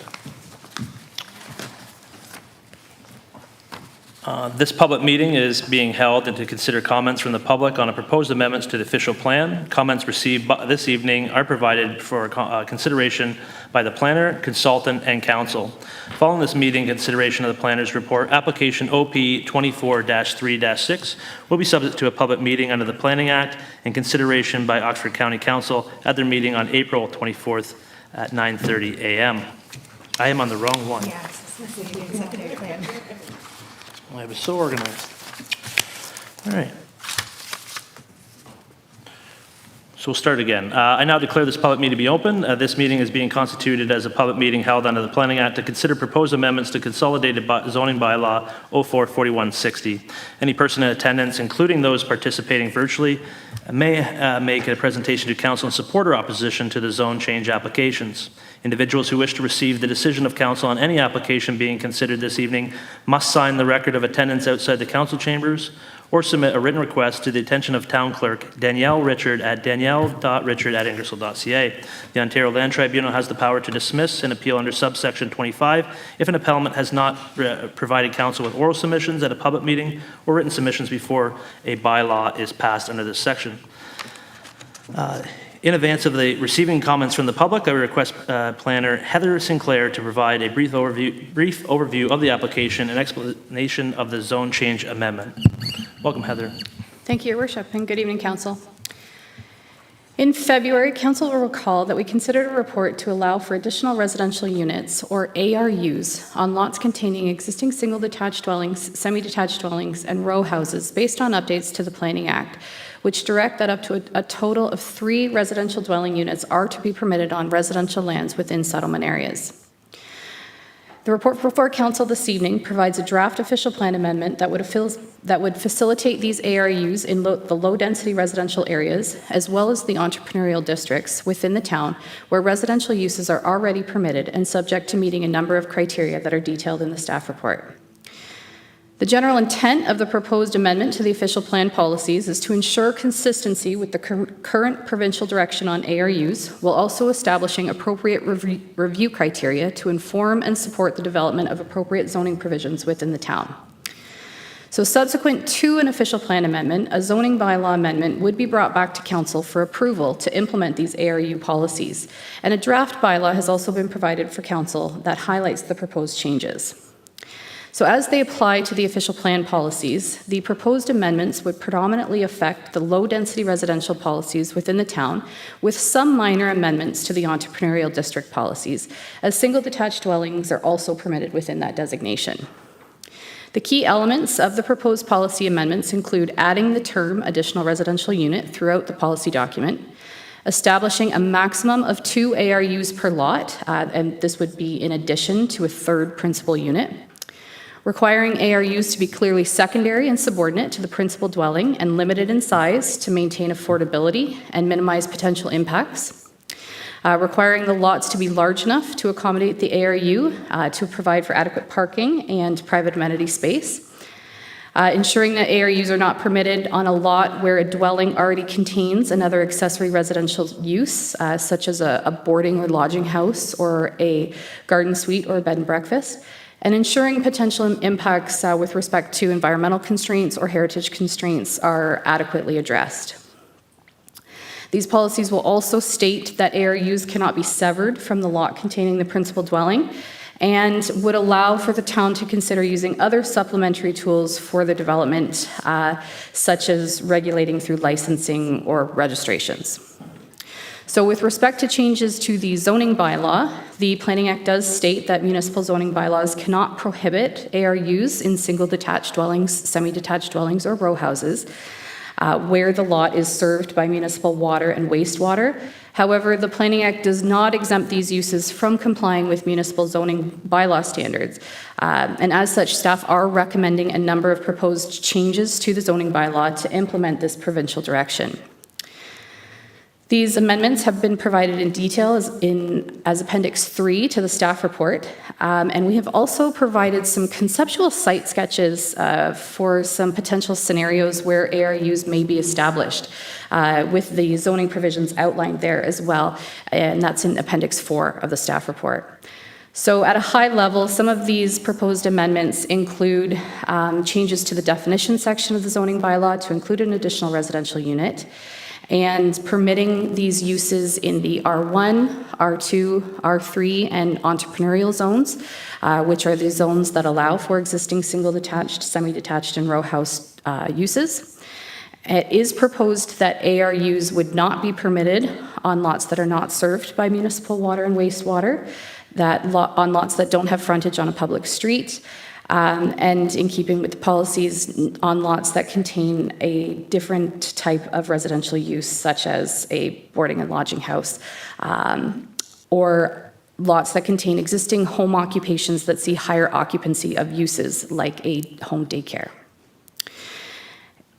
This public meeting is being held to consider comments from the public on a proposed amendments to the official plan. Comments received this evening are provided for consideration by the planner, consultant, and council. Following this meeting, consideration of the planner's report, application OP 24-3-6 will be subject to a public meeting under the Planning Act and consideration by Oxford County Council at their meeting on April 24th at 9:30 a.m. I am on the wrong one. I was so organized. All right. So we'll start again. I now declare this public meeting to be open. This meeting is being constituted as a public meeting held under the Planning Act to consider proposed amendments to Consolidated Zoning Bylaw 044160. Any person in attendance, including those participating virtually, may make a presentation to council in support or opposition to the zone change applications. Individuals who wish to receive the decision of council on any application being considered this evening must sign the record of attendance outside the council chambers or submit a written request to the attention of Town Clerk Danielle Richard at danielle.richard@ingersoll.ca. The Ontario Land Tribunal has the power to dismiss an appeal under subsection 25 if an appellant has not provided council with oral submissions at a public meeting or written submissions before a bylaw is passed under this section. In advance of the receiving comments from the public, I would request planner Heather Sinclair to provide a brief overview of the application and explanation of the zone change amendment. Welcome, Heather. Thank you, Your Worship, and good evening, Council. In February, Council will recall that we considered a report to allow for additional residential units, or ARUs, on lots containing existing single detached dwellings, semi-detached dwellings, and row houses based on updates to the Planning Act, which direct that up to a total of 3 residential dwelling units are to be permitted on residential lands within settlement areas. The report before Council this evening provides a draft official plan amendment that would facilitate these ARUs in the low-density residential areas, as well as the entrepreneurial districts within the town, where residential uses are already permitted and subject to meeting a number of criteria that are detailed in the staff report. The general intent of the proposed amendment to the official plan policies is to ensure consistency with the current provincial direction on ARUs, while also establishing appropriate review criteria to inform and support the development of appropriate zoning provisions within the town. So subsequent to an official plan amendment, a zoning bylaw amendment would be brought back to council for approval to implement these ARU policies. And a draft bylaw has also been provided for council that highlights the proposed changes. So as they apply to the official plan policies, the proposed amendments would predominantly affect the low-density residential policies within the town, with some minor amendments to the entrepreneurial district policies, as single detached dwellings are also permitted within that designation. The key elements of the proposed policy amendments include adding the term additional residential unit throughout the policy document, establishing a maximum of 2 ARUs per lot, and this would be in addition to a 3rd principal unit, requiring ARUs to be clearly secondary and subordinate to the principal dwelling and limited in size to maintain affordability and minimize potential impacts, requiring the lots to be large enough to accommodate the ARU to provide for adequate parking and private amenity space, ensuring that ARUs are not permitted on a lot where a dwelling already contains another accessory residential use, such as a boarding or lodging house or a garden suite or a bed and breakfast, and ensuring potential impacts with respect to environmental constraints or heritage constraints are adequately addressed. These policies will also state that ARUs cannot be severed from the lot containing the principal dwelling and would allow for the town to consider using other supplementary tools for the development, such as regulating through licensing or registrations. So with respect to changes to the zoning bylaw, the Planning Act does state that municipal zoning bylaws cannot prohibit ARUs in single detached dwellings, semi-detached dwellings, or row houses where the lot is served by municipal water and wastewater. However, the Planning Act does not exempt these uses from complying with municipal zoning bylaw standards. And as such, staff are recommending a number of proposed changes to the zoning bylaw to implement this provincial direction. These amendments have been provided in detail as Appendix 3 to the staff report, and we have also provided some conceptual site sketches for some potential scenarios where ARUs may be established, with the zoning provisions outlined there as well, and that's in Appendix 4 of the staff report. So at a high level, some of these proposed amendments include changes to the definition section of the zoning bylaw to include an additional residential unit, and permitting these uses in the R1, R2, R3, and entrepreneurial zones, which are the zones that allow for existing single-detached, semi-detached, and row house uses. It is proposed that ARUs would not be permitted on lots that are not served by municipal water and wastewater, on lots that don't have frontage on a public street, and in keeping with the policies, on lots that contain a different type of residential use, such as a boarding and lodging house, or lots that contain existing home occupations that see higher occupancy of uses, like a home daycare.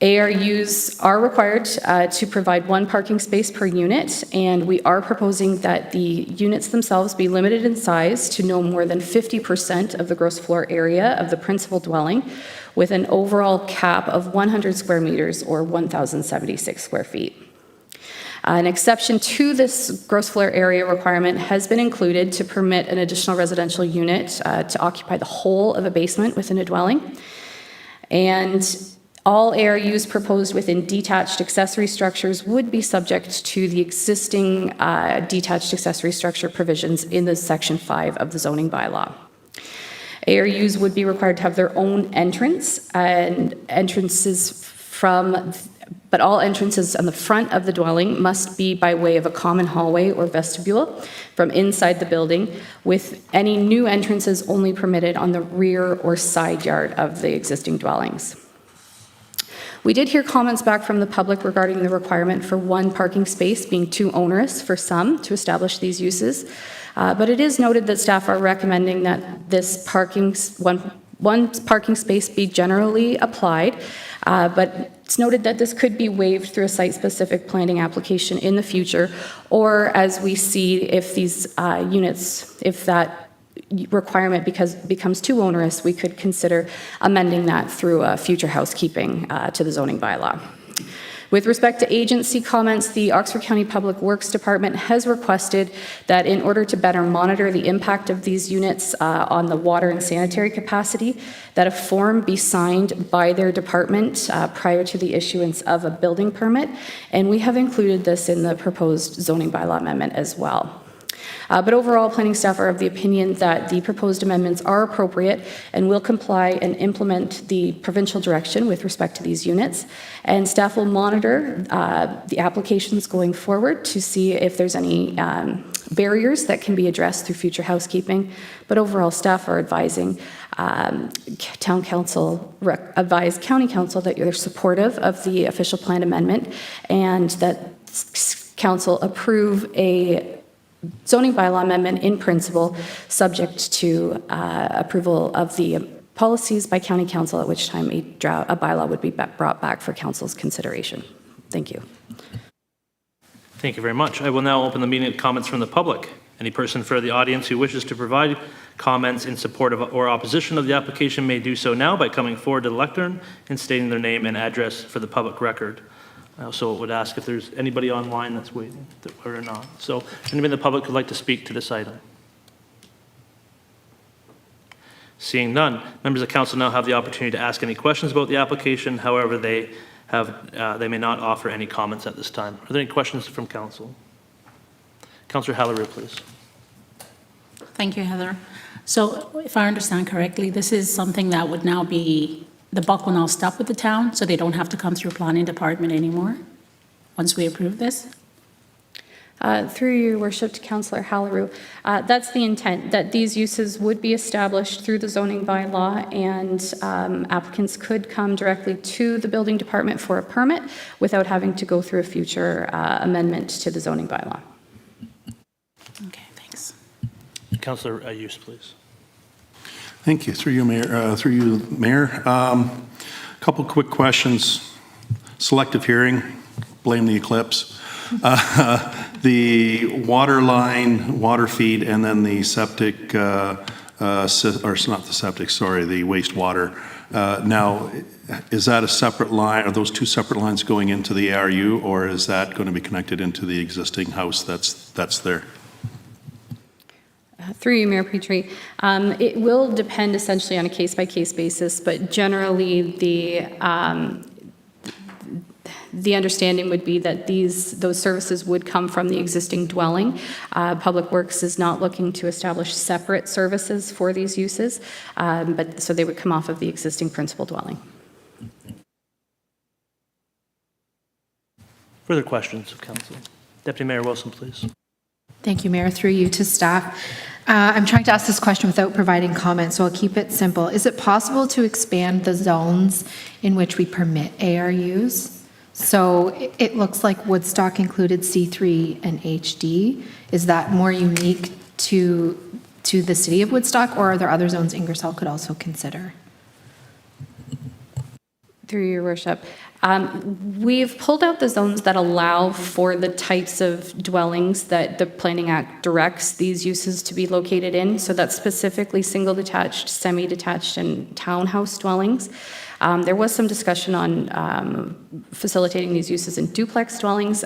ARUs are required to provide 1 parking space per unit, and we are proposing that the units themselves be limited in size to no more than 50% of the gross floor area of the principal dwelling, with an overall cap of 100 square meters or 1,076 square feet. An exception to this gross floor area requirement has been included to permit an additional residential unit to occupy the whole of a basement within a dwelling. And all ARUs proposed within detached accessory structures would be subject to the existing detached accessory structure provisions in the Section 5 of the zoning bylaw. ARUs would be required to have their own entrance and but all entrances on the front of the dwelling must be by way of a common hallway or vestibule from inside the building, with any new entrances only permitted on the rear or side yard of the existing dwellings. We did hear comments back from the public regarding the requirement for 1 parking space being too onerous for some to establish these uses, but it is noted that staff are recommending that this one parking space be generally applied, but it's noted that this could be waived through a site-specific planning application in the future, or as we see if these units, if that requirement becomes too onerous, we could consider amending that through a future housekeeping to the zoning bylaw. With respect to agency comments, the Oxford County Public Works Department has requested that in order to better monitor the impact of these units on the water and sanitary capacity, that a form be signed by their department prior to the issuance of a building permit, and we have included this in the proposed zoning bylaw amendment as well. But overall, planning staff are of the opinion that the proposed amendments are appropriate and will comply and implement the provincial direction with respect to these units. And staff will monitor the applications going forward to see if there's any barriers that can be addressed through future housekeeping. But overall, staff are advising county council that you're supportive of the official plan amendment and that council approve a zoning bylaw amendment in principle, subject to approval of the policies by county council, at which time a bylaw would be brought back for council's consideration. Thank you. Thank you very much. I will now open the meeting to comments from the public. Any person for the audience who wishes to provide comments in support of or opposition of the application may do so now by coming forward to the lectern and stating their name and address for the public record. I also would ask if there's anybody online that's waiting or not. So anybody in the public would like to speak to this item? Seeing none, members of council now have the opportunity to ask any questions about the application. However, they may not offer any comments at this time. Are there any questions from council? Councillor Halleru, please. Thank you, Heather. So if I understand correctly, this is something that would now be, the buck will now stop with the town, so they don't have to come through planning department anymore, once we approve this? Through your worship to Councillor Halleru, that's the intent, that these uses would be established through the zoning bylaw, and applicants could come directly to the building department for a permit without having to go through a future amendment to the zoning bylaw. Okay, thanks. Councillor Ayus, please. Thank you. Through you, Mayor. Couple quick questions. Selective hearing, blame the eclipse. The water line, water feed, and then the septic, or not the septic, sorry, the wastewater. Now, is that a separate line? Are those two separate lines going into the ARU, or is that going to be connected into the existing house that's there? Through you, Mayor Petrie. It will depend essentially on a case-by-case basis, but generally the understanding would be that those services would come from the existing dwelling. Public Works is not looking to establish separate services for these uses, but so they would come off of the existing principal dwelling. Further questions of council? Deputy Mayor Wilson, please. Thank you, Mayor. Through you to staff. I'm trying to ask this question without providing comment, so I'll keep it simple. Is it possible to expand the zones in which we permit ARUs? So it looks like Woodstock included C3 and HD. Is that more unique to the city of Woodstock, or are there other zones Ingersoll could also consider? Through your worship. We've pulled out the zones that allow for the types of dwellings that the Planning Act directs these uses to be located in. So that's specifically single detached, semi-detached, and townhouse dwellings. There was some discussion on facilitating these uses in duplex dwellings,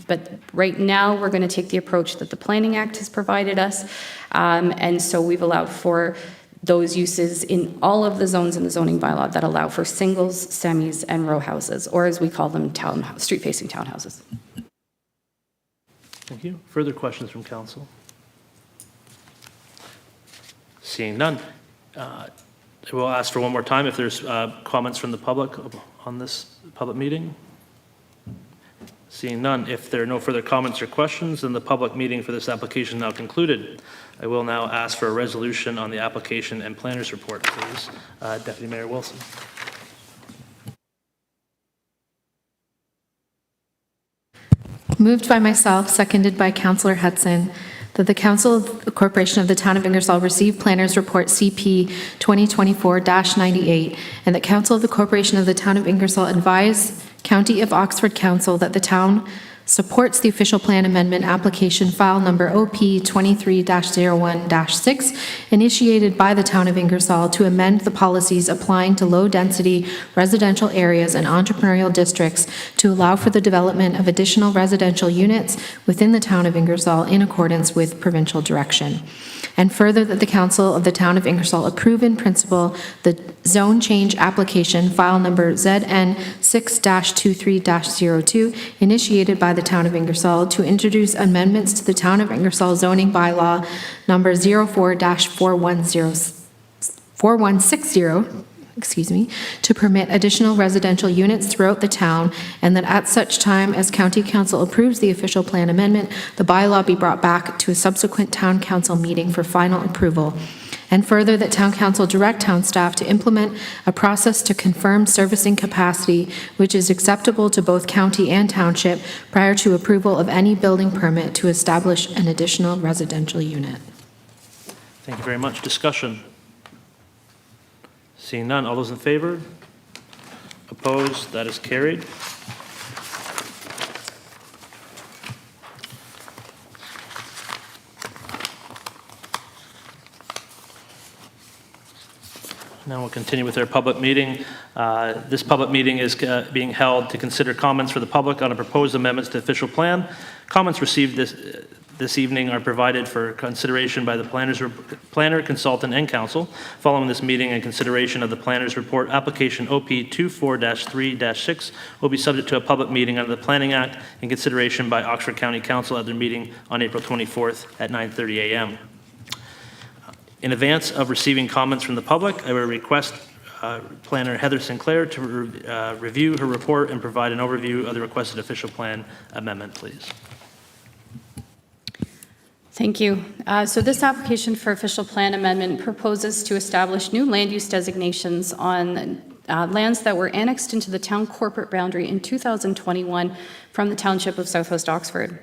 but right now we're going to take the approach that the Planning Act has provided us. And so we've allowed for those uses in all of the zones in the zoning bylaw that allow for singles, semis, and row houses, or as we call them, street-facing townhouses. Thank you. Further questions from council? Seeing none. I will ask for one more time if there's comments from the public on this public meeting. Seeing none, if there are no further comments or questions, then the public meeting for this application is now concluded. I will now ask for a resolution on the application and planners report, please. Deputy Mayor Wilson. Moved by myself, seconded by Councillor Hudson, that the Council of the Corporation of the Town of Ingersoll receive Planners Report CP 2024-98, and that Council of the Corporation of the Town of Ingersoll advise County of Oxford Council that the town supports the official plan amendment application file number OP 23-01-6 initiated by the Town of Ingersoll to amend the policies applying to low-density residential areas and entrepreneurial districts to allow for the development of additional residential units within the Town of Ingersoll in accordance with provincial direction. And further, that the Council of the Town of Ingersoll approve in principle the zone change application file number ZN 6-23-02 initiated by the Town of Ingersoll to introduce amendments to the Town of Ingersoll zoning bylaw number 4160, to permit additional residential units throughout the town, and that at such time as County Council approves the official plan amendment, the bylaw be brought back to a subsequent Town Council meeting for final approval. And further, that Town Council direct town staff to implement a process to confirm servicing capacity which is acceptable to both county and township prior to approval of any building permit to establish an additional residential unit. Thank you very much. Discussion? Seeing none, all those in favor? Opposed? That is carried. Now we'll continue with our public meeting. This public meeting is being held to consider comments for the public on a proposed amendments to the official plan. Comments received this evening are provided for consideration by the planner, consultant, and council. Following this meeting and consideration of the planner's report, application OP 24-3-6 will be subject to a public meeting under the Planning Act and consideration by Oxford County Council at their meeting on April 24th at 9:30 a.m. In advance of receiving comments from the public, I will request Planner Heather Sinclair to review her report and provide an overview of the requested official plan amendment, please. Thank you. So this application for official plan amendment proposes to establish new land use designations on lands that were annexed into the town corporate boundary in 2021 from the Township of Southwest Oxford.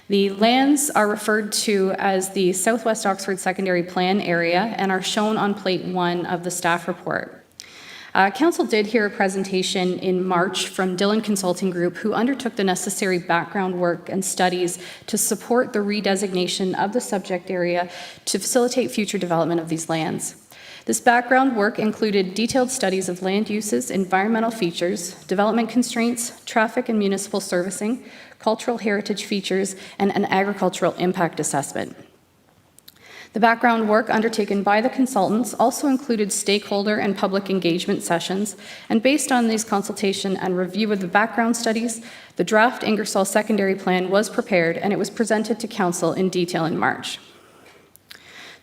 The lands are referred to as the Southwest Oxford Secondary Plan Area and are shown on Plate 1 of the staff report. Council did hear a presentation in March from Dillon Consulting Group, who undertook the necessary background work and studies to support the redesignation of the subject area to facilitate future development of these lands. This background work included detailed studies of land uses, environmental features, development constraints, traffic and municipal servicing, cultural heritage features, and an agricultural impact assessment. The background work undertaken by the consultants also included stakeholder and public engagement sessions, and based on these consultation and review of the background studies, the draft Ingersoll secondary plan was prepared and it was presented to Council in detail in March.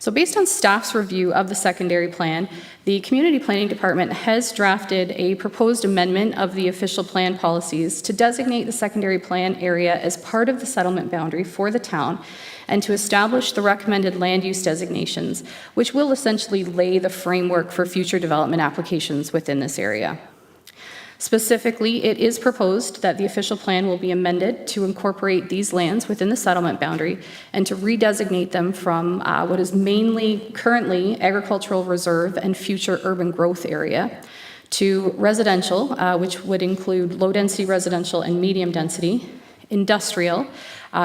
So based on staff's review of the secondary plan, the Community Planning Department has drafted a proposed amendment of the official plan policies to designate the secondary plan area as part of the settlement boundary for the town and to establish the recommended land use designations, which will essentially lay the framework for future development applications within this area. Specifically, it is proposed that the official plan will be amended to incorporate these lands within the settlement boundary and to redesignate them from what is mainly currently agricultural reserve and future urban growth area to residential, which would include low-density residential and medium-density, industrial,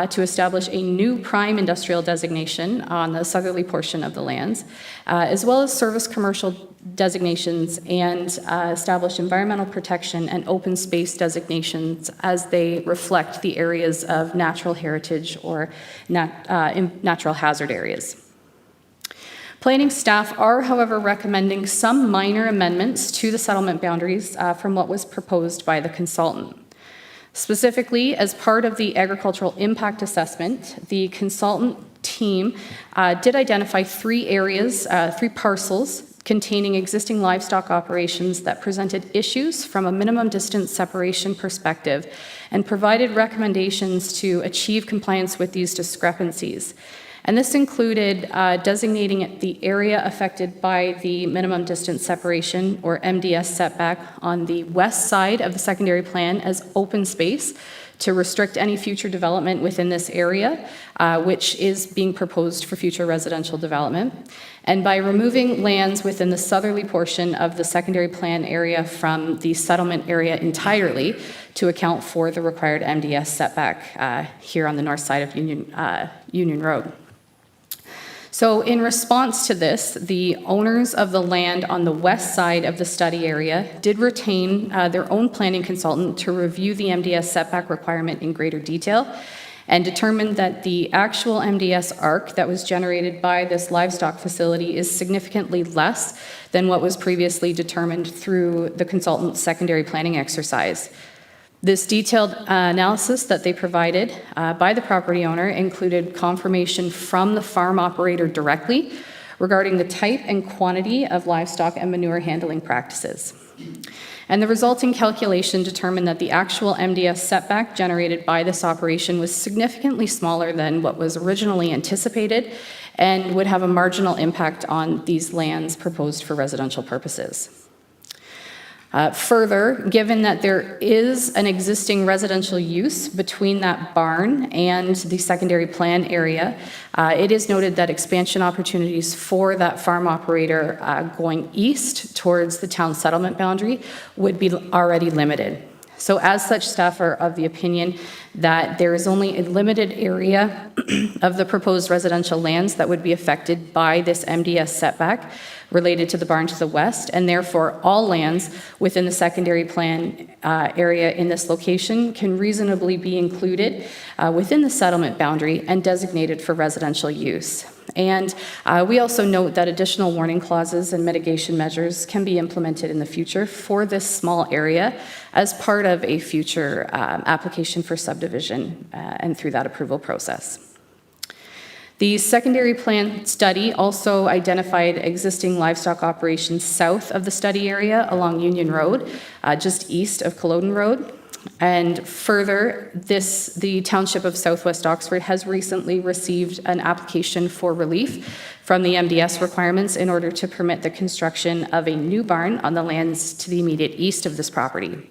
to establish a new prime industrial designation on the southerly portion of the lands, as well as service commercial designations and establish environmental protection and open space designations as they reflect the areas of natural heritage or natural hazard areas. Planning staff are, however, recommending some minor amendments to the settlement boundaries from what was proposed by the consultant. Specifically, as part of the agricultural impact assessment, the consultant team did identify three areas, three parcels containing existing livestock operations that presented issues from a minimum distance separation perspective and provided recommendations to achieve compliance with these discrepancies. And this included designating the area affected by the minimum distance separation, or MDS setback, on the west side of the secondary plan as open space to restrict any future development within this area, which is being proposed for future residential development. And by removing lands within the southerly portion of the secondary plan area from the settlement area entirely to account for the required MDS setback here on the north side of Union Road. So in response to this, the owners of the land on the west side of the study area did retain their own planning consultant to review the MDS setback requirement in greater detail and determined that the actual MDS arc that was generated by this livestock facility is significantly less than what was previously determined through the consultant's secondary planning exercise. This detailed analysis that they provided by the property owner included confirmation from the farm operator directly regarding the type and quantity of livestock and manure handling practices. And the resulting calculation determined that the actual MDS setback generated by this operation was significantly smaller than what was originally anticipated and would have a marginal impact on these lands proposed for residential purposes. Further, given that there is an existing residential use between that barn and the secondary plan area, it is noted that expansion opportunities for that farm operator going east towards the town settlement boundary would be already limited. So as such, staff are of the opinion that there is only a limited area of the proposed residential lands that would be affected by this MDS setback related to the barn to the west, and therefore all lands within the secondary plan area in this location can reasonably be included within the settlement boundary and designated for residential use. And we also note that additional warning clauses and mitigation measures can be implemented in the future for this small area as part of a future application for subdivision and through that approval process. The secondary plan study also identified existing livestock operations south of the study area along Union Road, just east of Culloden Road. And further, the Township of Southwest Oxford has recently received an application for relief from the MDS requirements in order to permit the construction of a new barn on the lands to the immediate east of this property.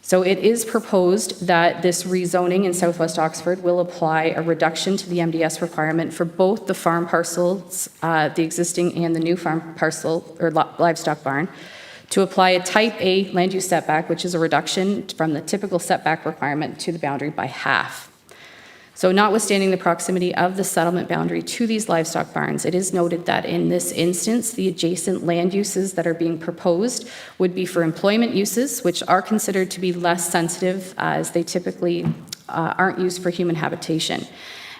So it is proposed that this rezoning in Southwest Oxford will apply a reduction to the MDS requirement for both the farm parcels, the existing and the new farm parcel or livestock barn, to apply a type A land use setback, which is a reduction from the typical setback requirement to the boundary by half. So notwithstanding the proximity of the settlement boundary to these livestock barns, it is noted that in this instance, the adjacent land uses that are being proposed would be for employment uses, which are considered to be less sensitive as they typically aren't used for human habitation.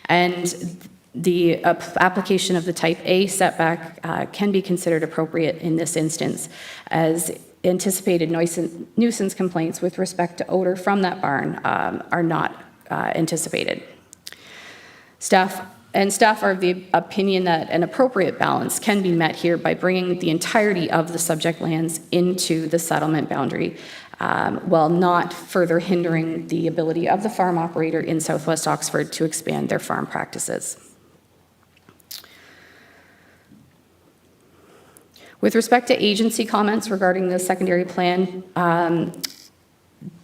And the application of the type A setback can be considered appropriate in this instance, as anticipated nuisance complaints with respect to odor from that barn are not anticipated. Staff are of the opinion that an appropriate balance can be met here by bringing the entirety of the subject lands into the settlement boundary, while not further hindering the ability of the farm operator in Southwest Oxford to expand their farm practices. With respect to agency comments regarding the secondary plan,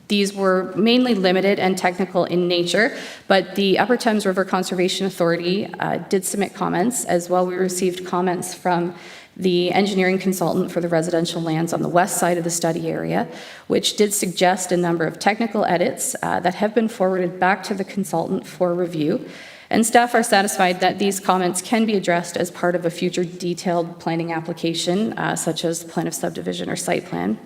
these were mainly limited and technical in nature, but the Upper Thames River Conservation Authority did submit comments. As well, we received comments from the engineering consultant for the residential lands on the west side of the study area, which did suggest a number of technical edits that have been forwarded back to the consultant for review. And staff are satisfied that these comments can be addressed as part of a future detailed planning application, such as the plan of subdivision or site plan.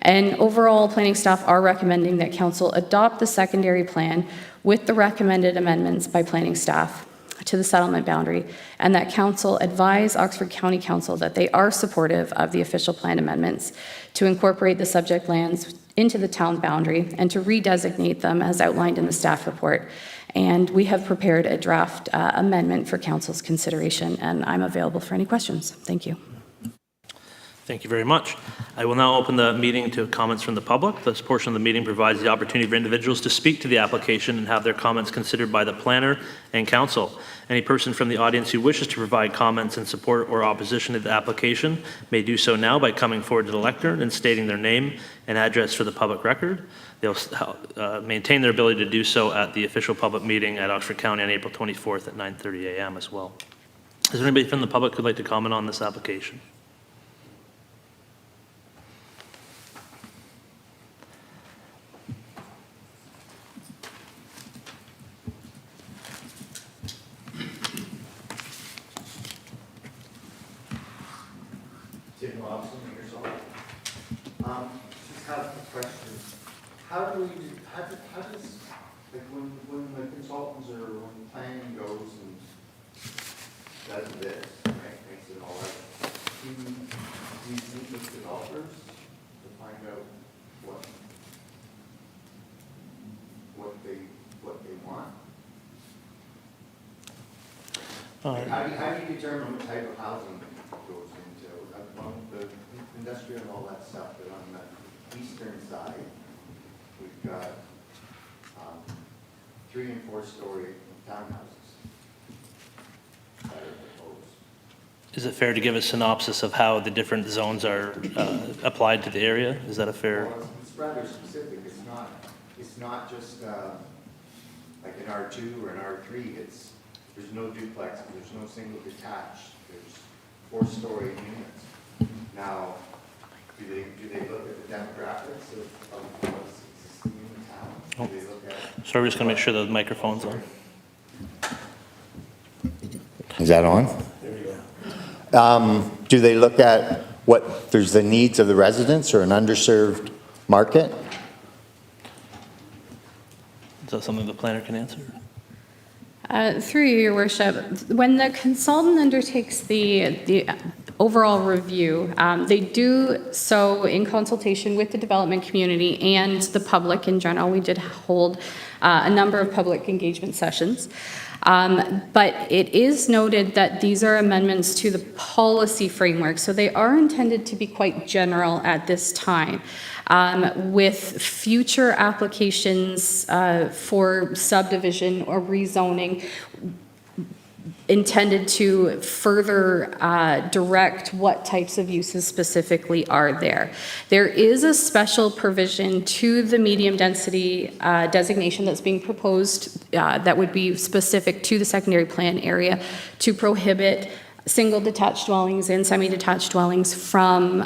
And overall, planning staff are recommending that council adopt the secondary plan with the recommended amendments by planning staff to the settlement boundary, and that council advise Oxford County Council that they are supportive of the official plan amendments to incorporate the subject lands into the town boundary and to redesignate them as outlined in the staff report. And we have prepared a draft amendment for council's consideration, and I'm available for any questions. Thank you. Thank you very much. I will now open the meeting to comments from the public. This portion of the meeting provides the opportunity for individuals to speak to the application and have their comments considered by the planner and council. Any person from the audience who wishes to provide comments in support or opposition to the application may do so now by coming forward to the lectern and stating their name and address for the public record. They'll maintain their ability to do so at the official public meeting at Oxford County on April 24th at 9:30 a.m. as well. Is there anybody from the public who'd like to comment on this application? Just have a question. How does, like when the consultants or when planning goes and does this, right, makes it all right, do you meet with developers to find out what they want? How do you determine what type of housing goes into the industrial and all that stuff? That on the eastern side, we've got 3- and 4-story townhouses that are proposed. Is it fair to give a synopsis of how the different zones are applied to the area? Is that a fair? Well, it's rather specific. It's not just like an R2 or an R3. There's no duplex, there's no single detached. There's 4-story units. Now, do they look at the demographics of what's existing in the town? Do they look at? So we're just going to make sure the microphone's on. Is that on? There you go. Do they look at what there's the needs of the residents or an underserved market? Is that something the planner can answer? Through you, Your Worship, when the consultant undertakes the overall review, they do so in consultation with the development community and the public in general. We did hold a number of public engagement sessions. But it is noted that these are amendments to the policy framework, so they are intended to be quite general at this time. With future applications for subdivision or rezoning intended to further direct what types of uses specifically are there. There is a special provision to the medium density designation that's being proposed that would be specific to the secondary plan area to prohibit single detached dwellings and semi-detached dwellings from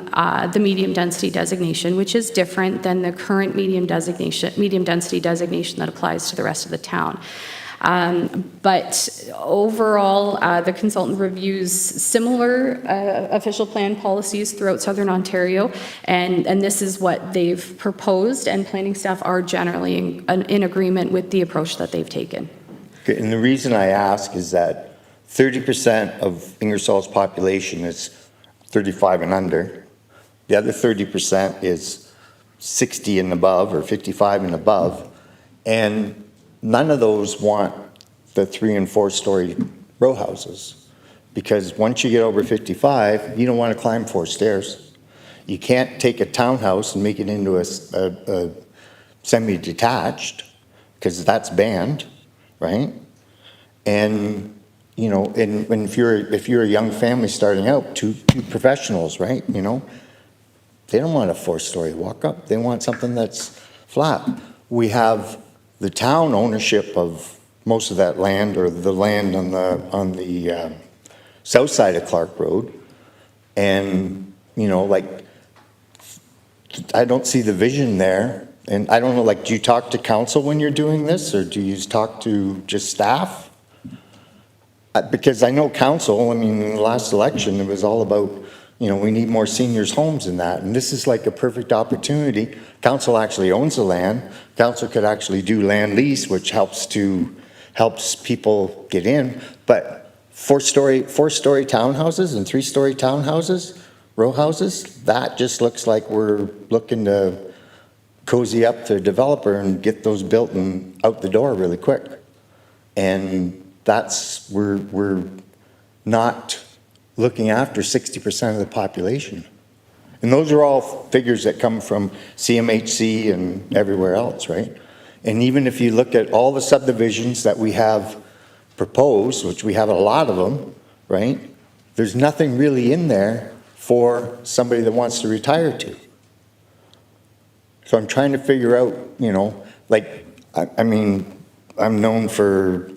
the medium density designation, which is different than the current medium density designation that applies to the rest of the town. But overall, the consultant reviews similar official plan policies throughout Southern Ontario, and this is what they've proposed, and planning staff are generally in agreement with the approach that they've taken. Okay, and the reason I ask is that 30% of Ingersoll's population is 35 and under. The other 30% is 60 and above or 55 and above, and none of those want the 3- and 4-story row houses, because once you get over 55, you don't want to climb 4 stairs. You can't take a townhouse and make it into a semi-detached, because that's banned, right? And you know, and if you're a young family starting out, two professionals, right? You know, they don't want a 4-story walk-up. They want something that's flat. We have the town ownership of most of that land, or the land on the south side of Clark Road, and you know, like, I don't see the vision there. And I don't know, like, do you talk to council when you're doing this, or do you talk to just staff? Because I know council, I mean, in the last election, it was all about, you know, we need more seniors' homes in that. And this is like a perfect opportunity. Council actually owns the land. Council could actually do land lease, which helps people get in. But 4-story townhouses and 3-story townhouses, row houses, that just looks like we're looking to cozy up the developer and get those built and out the door really quick. And that's, we're not looking after 60% of the population. And those are all figures that come from CMHC and everywhere else, right? And even if you look at all the subdivisions that we have proposed, which we have a lot of them, right? There's nothing really in there for somebody that wants to retire to. So I'm trying to figure out, you know, like, I mean, I'm known for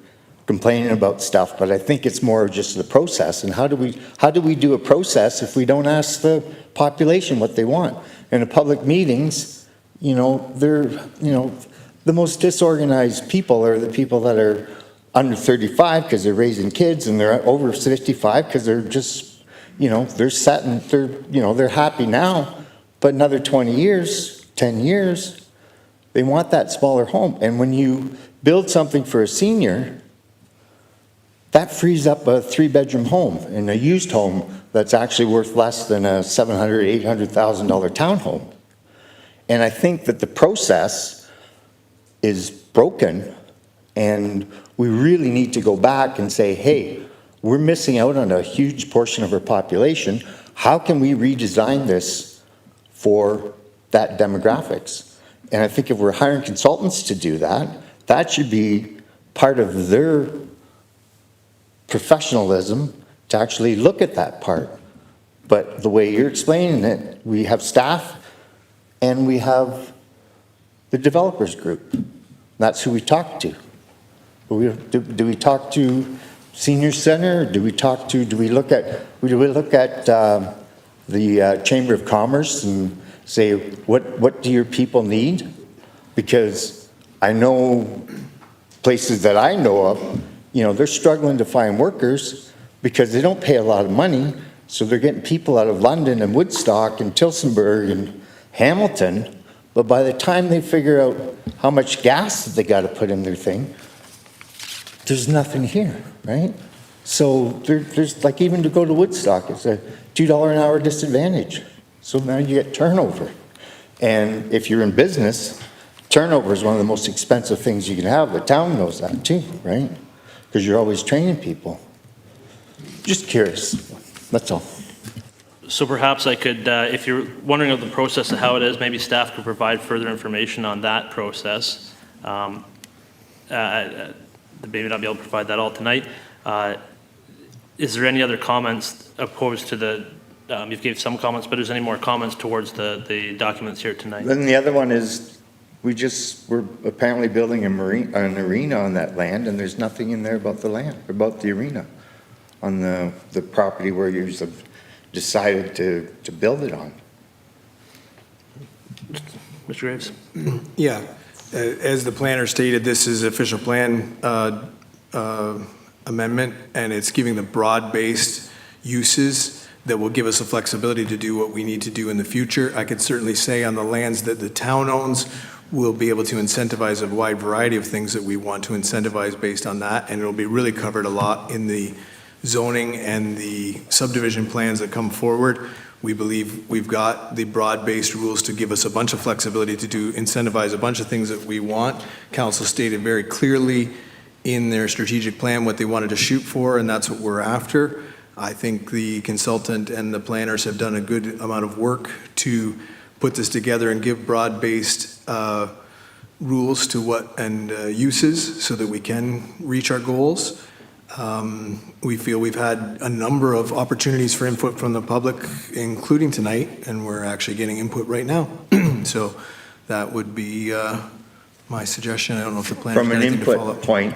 complaining about stuff, but I think it's more just the process. And how do we do a process if we don't ask the population what they want? In the public meetings, you know, the most disorganized people are the people that are under 35 because they're raising kids, and they're over 55 because they're just, you know, they're set and they're happy now, but another 20 years, 10 years, they want that smaller home. And when you build something for a senior, that frees up a 3-bedroom home and a used home that's actually worth less than a $700,000, $800,000 townhome. And I think that the process is broken, and we really need to go back and say, hey, we're missing out on a huge portion of our population. How can we redesign this for that demographics? And I think if we're hiring consultants to do that, that should be part of their professionalism to actually look at that part. But the way you're explaining it, we have staff and we have the developers group. That's who we talk to. Do we talk to senior center? Do we look at the Chamber of Commerce and say, what do your people need? Because I know places that I know of, you know, they're struggling to find workers because they don't pay a lot of money, so they're getting people out of London and Woodstock and Tillsonburg and Hamilton, but by the time they figure out how much gas that they got to put in their thing, there's nothing here, right? So there's like, even to go to Woodstock, it's a $2 an hour disadvantage. So now you get turnover. And if you're in business, turnover is one of the most expensive things you can have. The town knows that too, right? Because you're always training people. Just curious, that's all. So perhaps I could, if you're wondering of the process of how it is, maybe staff could provide further information on that process. They may not be able to provide that all tonight. Is there any other comments opposed to the, you've gave some comments, but is there any more comments towards the documents here tonight? Then the other one is, we're apparently building an arena on that land, and there's nothing in there about the land, about the arena. on the property where you have decided to build it on. Mr. Graves? Yeah, as the planner stated, this is official plan amendment, and it's giving the broad-based uses that will give us the flexibility to do what we need to do in the future. I could certainly say on the lands that the town owns, we'll be able to incentivize a wide variety of things that we want to incentivize based on that, and it'll be really covered a lot in the zoning and the subdivision plans that come forward. We believe we've got the broad-based rules to give us a bunch of flexibility to incentivize a bunch of things that we want. Council stated very clearly in their strategic plan what they wanted to shoot for, and that's what we're after. I think the consultant and the planners have done a good amount of work to put this together and give broad-based rules to what and uses so that we can reach our goals. We feel we've had a number of opportunities for input from the public, including tonight, and we're actually getting input right now. So that would be my suggestion. I don't know if the planner's From got an anything to follow input up. point,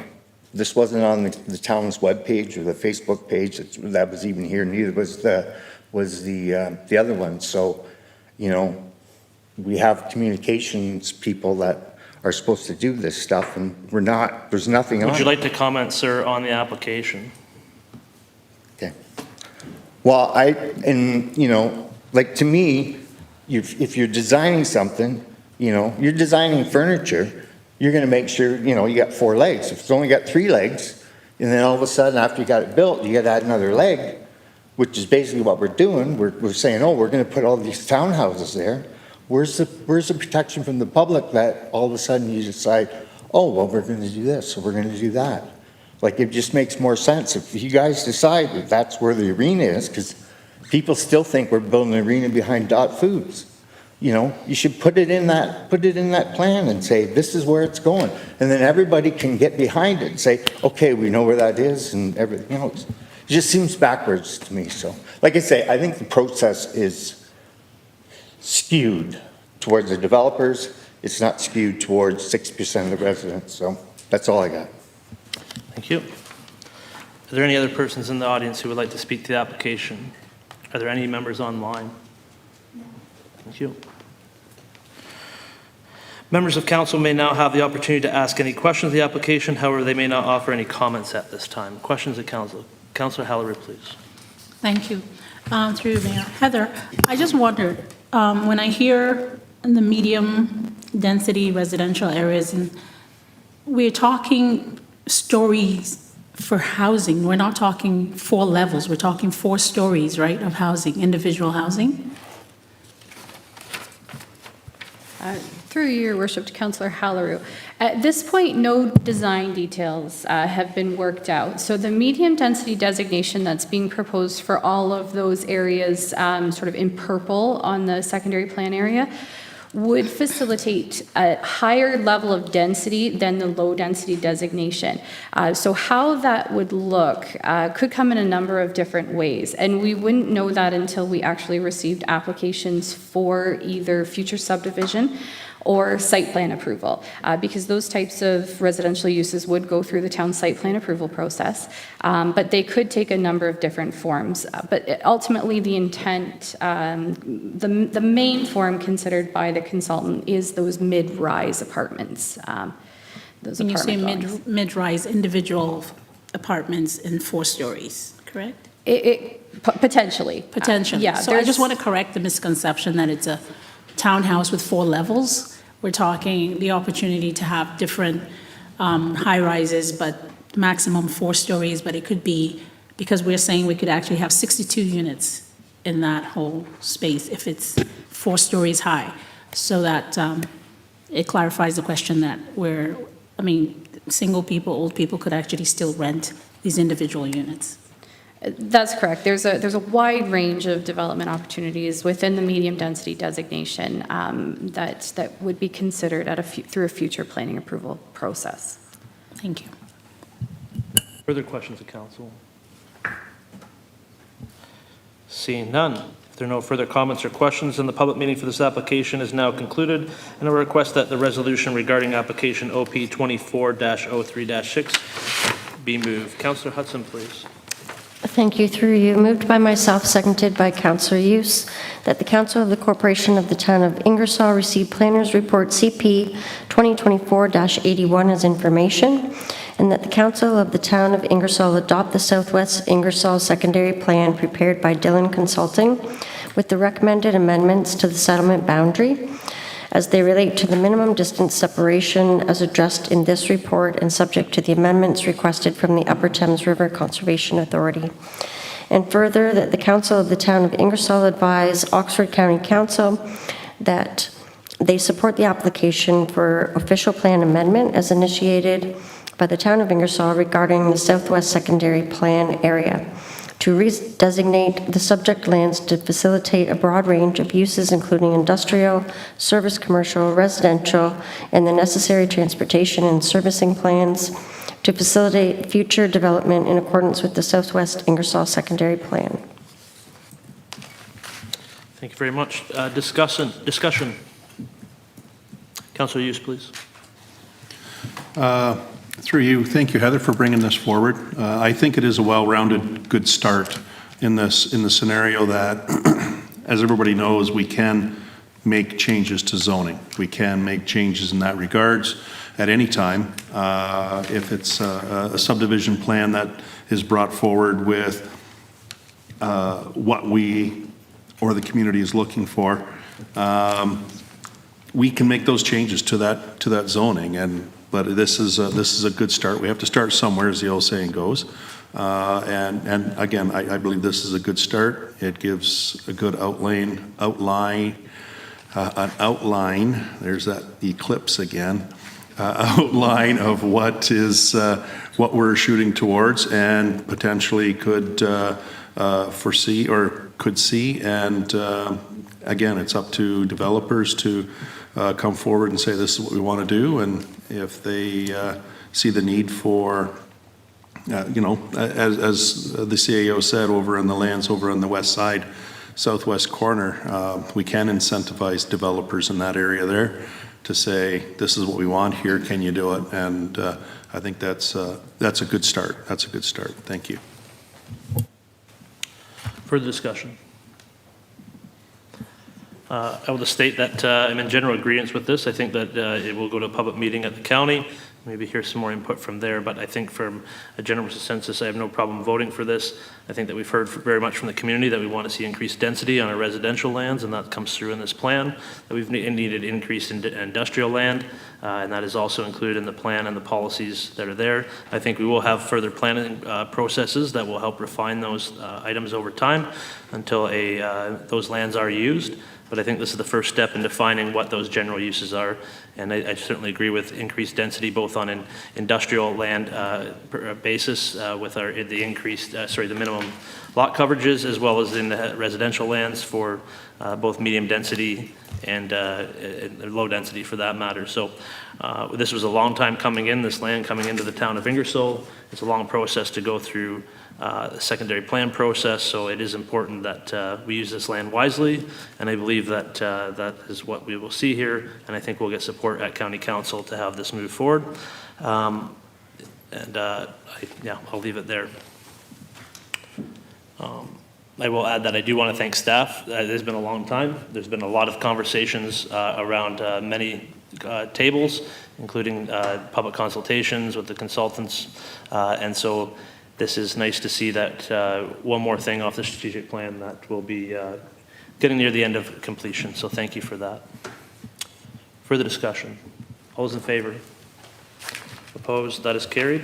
this wasn't on the town's webpage or the Facebook page that was even here, neither was the other one. So, you know, we have communications people that are supposed to do this stuff, and there's nothing on it. Would you like to comment, sir, on the application? Okay. Well, you know, like to me, if you're designing something, you know, you're designing furniture, you're going to make sure, you know, you got 4 legs. If it's only got 3 legs, and then all of a sudden after you got it built, you got to add another leg, which is basically what we're doing. We're saying, oh, we're going to put all these townhouses there. Where's the protection from the public that all of a sudden you decide, oh, well, we're going to do this, or we're going to do that? Like, it just makes more sense if you guys decide that that's where the arena is, because people still think we're building an arena behind Dot Foods. You know, you should put it in that plan and say, this is where it's going. And then everybody can get behind it and say, okay, we know where that is and everything else. It just seems backwards to me. So, like I say, I think the process is skewed towards the developers. It's not skewed towards 60% of the residents. So that's all I got. Thank you. Are there any other persons in the audience who would like to speak to the application? Are there any members online? Thank you. Members of council may now have the opportunity to ask any questions of the application. However, they may not offer any comments at this time. Questions of council. Councilor Hallery, please. Thank you. Through you, Mayor. Heather, I just wondered, when I hear in the medium density residential areas, and we're talking stories for housing. We're not talking 4 levels. We're talking 4 stories, right, of housing, individual housing? Through your worship to Councillor Halleru. At this point, no design details have been worked out. So the medium density designation that's being proposed for all of those areas sort of in purple on the secondary plan area would facilitate a higher level of density than the low density designation. So how that would look could come in a number of different ways. And we wouldn't know that until we actually received applications for either future subdivision or site plan approval, because those types of residential uses would go through the town site plan approval process, but they could take a number of different forms. But ultimately, the intent, the main form considered by the consultant is those mid-rise apartments. When you say mid-rise individual apartments in 4 stories, correct? Potentially. Potentially. Yeah. So I just want to correct the misconception that it's a townhouse with 4 levels. We're talking the opportunity to have different high-rises, but maximum 4 stories, but it could be, because we're saying we could actually have 62 units in that whole space if it's 4 stories high. So that it clarifies the question that single people, old people could actually still rent these individual units. That's correct. There's a wide range of development opportunities within the medium density designation that would be considered through a future planning approval process. Thank you. Further questions of council? Seeing none. If there are no further comments or questions, then the public meeting for this application is now concluded, and I request that the resolution regarding application OP 24-03-6 be moved. Councillor Hudson, please. Thank you. Through you. Moved by myself, seconded by Councillor Hughes, that the Council of the Corporation of the Town of Ingersoll receive Planner's Report CP 2024-81 as information, and that the Council of the Town of Ingersoll adopt the Southwest Ingersoll Secondary Plan prepared by Dillon Consulting with the recommended amendments to the settlement boundary as they relate to the minimum distance separation as addressed in this report and subject to the amendments requested from the Upper Thames River Conservation Authority. And further, that the Council of the Town of Ingersoll advise Oxford County Council that they support the application for official plan amendment as initiated by the Town of Ingersoll regarding the Southwest Secondary Plan area to redesignate the subject lands to facilitate a broad range of uses including industrial, service commercial, residential, and the necessary transportation and servicing plans to facilitate future development in accordance with the Southwest Ingersoll Secondary Plan. Thank you very much. Discussion. Councillor Hughes, please. Through you, thank you, Heather, for bringing this forward. I think it is a well-rounded, good start in the scenario that, as everybody knows, we can make changes to zoning. We can make changes in that regards at any time. If it's a subdivision plan that is brought forward with what we or the community is looking for, we can make those changes to that zoning. But this is a good start. We have to start somewhere, as the old saying goes. And again, I believe this is a good start. It gives a good outline. There's that eclipse again. Outline of what we're shooting towards and potentially could foresee or could see. And again, it's up to developers to come forward and say this is what we want to do, and if they see the need for, as the CAO said, over in the lands over on the west side, southwest corner, we can incentivize developers in that area there to say this is what we want here. Can you do it? And I think that's a good start. That's a good start. Thank you. Further discussion. I will just state that I'm in general agreement with this. I think that it will go to a public meeting at the county, maybe hear some more input from there, but I think from a general consensus, I have no problem voting for this. I think that we've heard very much from the community that we want to see increased density on our residential lands, and that comes through in this plan. That we've needed increase in industrial land, and that is also included in the plan and the policies that are there. I think we will have further planning processes that will help refine those items over time until those lands are used. But I think this is the first step in defining what those general uses are. And I certainly agree with increased density, both on an industrial land basis with the increased, the minimum lot coverages, as well as in the residential lands for both medium density and low density for that matter. So this was a long time coming in, this land coming into the town of Ingersoll. It's a long process to go through the secondary plan process, so it is important that we use this land wisely, and I believe that that is what we will see here, and I think we'll get support at County Council to have this move forward. I'll leave it there. I will add that I do want to thank staff. It has been a long time. There's been a lot of conversations around many tables, including public consultations with the consultants, and so this is nice to see that one more thing off the strategic plan that will be getting near the end of completion. So thank you for that. Further discussion. All those in favor? Opposed? That is carried.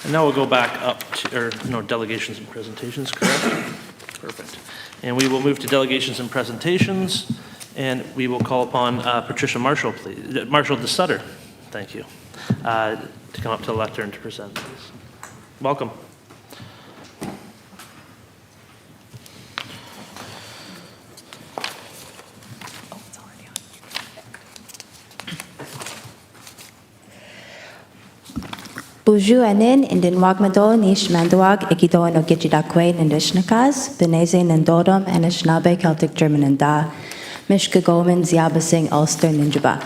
And now we'll go back up to, delegations and presentations, correct? Perfect. And we will move to delegations and presentations, and we will call upon Patricia Marshall, please. Marshall DeSutter, thank you, to come up to the lectern to present, please. Welcome. Buju anin indin wagmado nish manduag ikido no gijidakwe nindishnakas, beneze nindodom anishnabe Celtic German and da, mishkagoman ziabasing Ulster ninjaba.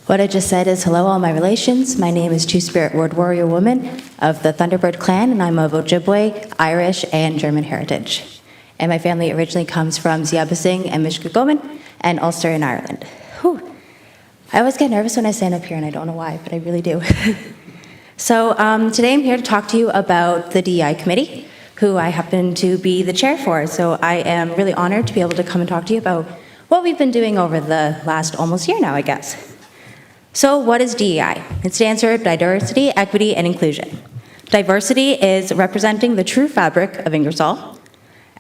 What I just said is hello, all my relations. My name is Two Spirit Word Warrior Woman of the Thunderbird clan, and I'm of Ojibwe, Irish, and German heritage. And my family originally comes from Ziabasing and Mishkegomen and Ulster in Ireland. Whew. I always get nervous when I stand up here, and I don't know why, but I really do. So today I'm here to talk to you about the DEI committee, who I happen to be the chair for. So I am really honored to be able to come and talk to you about what we've been doing over the last almost year now, I guess. So what is DEI? It stands for Diversity, Equity, and Inclusion. Diversity is representing the true fabric of Ingersoll.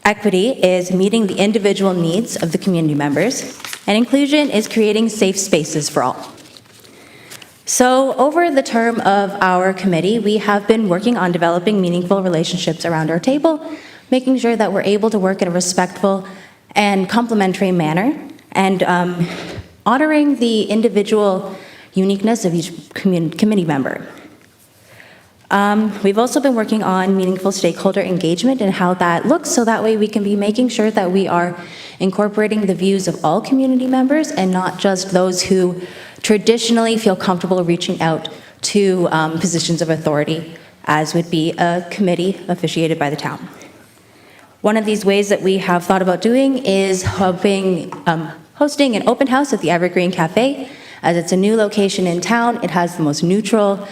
Equity is meeting the individual needs of the community members. And inclusion is creating safe spaces for all. So over the term of our committee, we have been working on developing meaningful relationships around our table, making sure that we're able to work in a respectful and complementary manner, and honoring the individual uniqueness of each committee member. We've also been working on meaningful stakeholder engagement and how that looks, so that way we can be making sure that we are incorporating the views of all community members and not just those who traditionally feel comfortable reaching out to positions of authority, as would be a committee officiated by the town. One of these ways that we have thought about doing is hosting an open house at the Evergreen Cafe. As it's a new location in town, it has the most neutral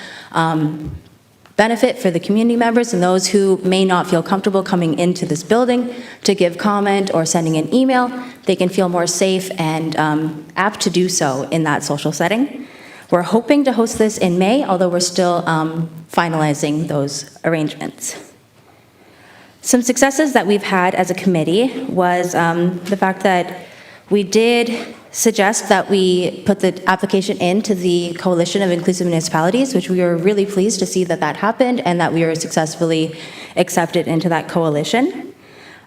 benefit for the community members and those who may not feel comfortable coming into this building to give comment or sending an email. They can feel more safe and apt to do so in that social setting. We're hoping to host this in May, although we're still finalizing those arrangements. Some successes that we've had as a committee was the fact that we did suggest that we put the application into the Coalition of Inclusive Municipalities, which we were really pleased to see that that happened and that we were successfully accepted into that coalition.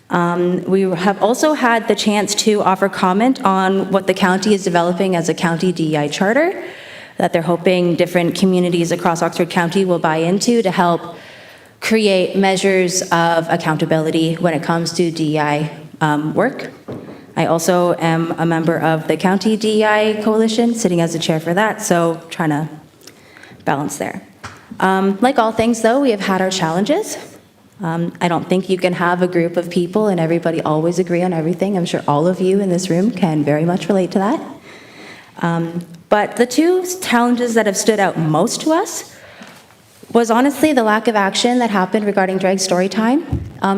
We have also had the chance to offer comment on what the county is developing as a county DEI charter that they're hoping different communities across Oxford County will buy into to help create measures of accountability when it comes to DEI work. I also am a member of the County DEI Coalition, sitting as the chair for that, so trying to balance there. Like all things, though, we have had our challenges. I don't think you can have a group of people and everybody always agree on everything. I'm sure all of you in this room can very much relate to that. But the two challenges that have stood out most to us was honestly the lack of action that happened regarding drag story time.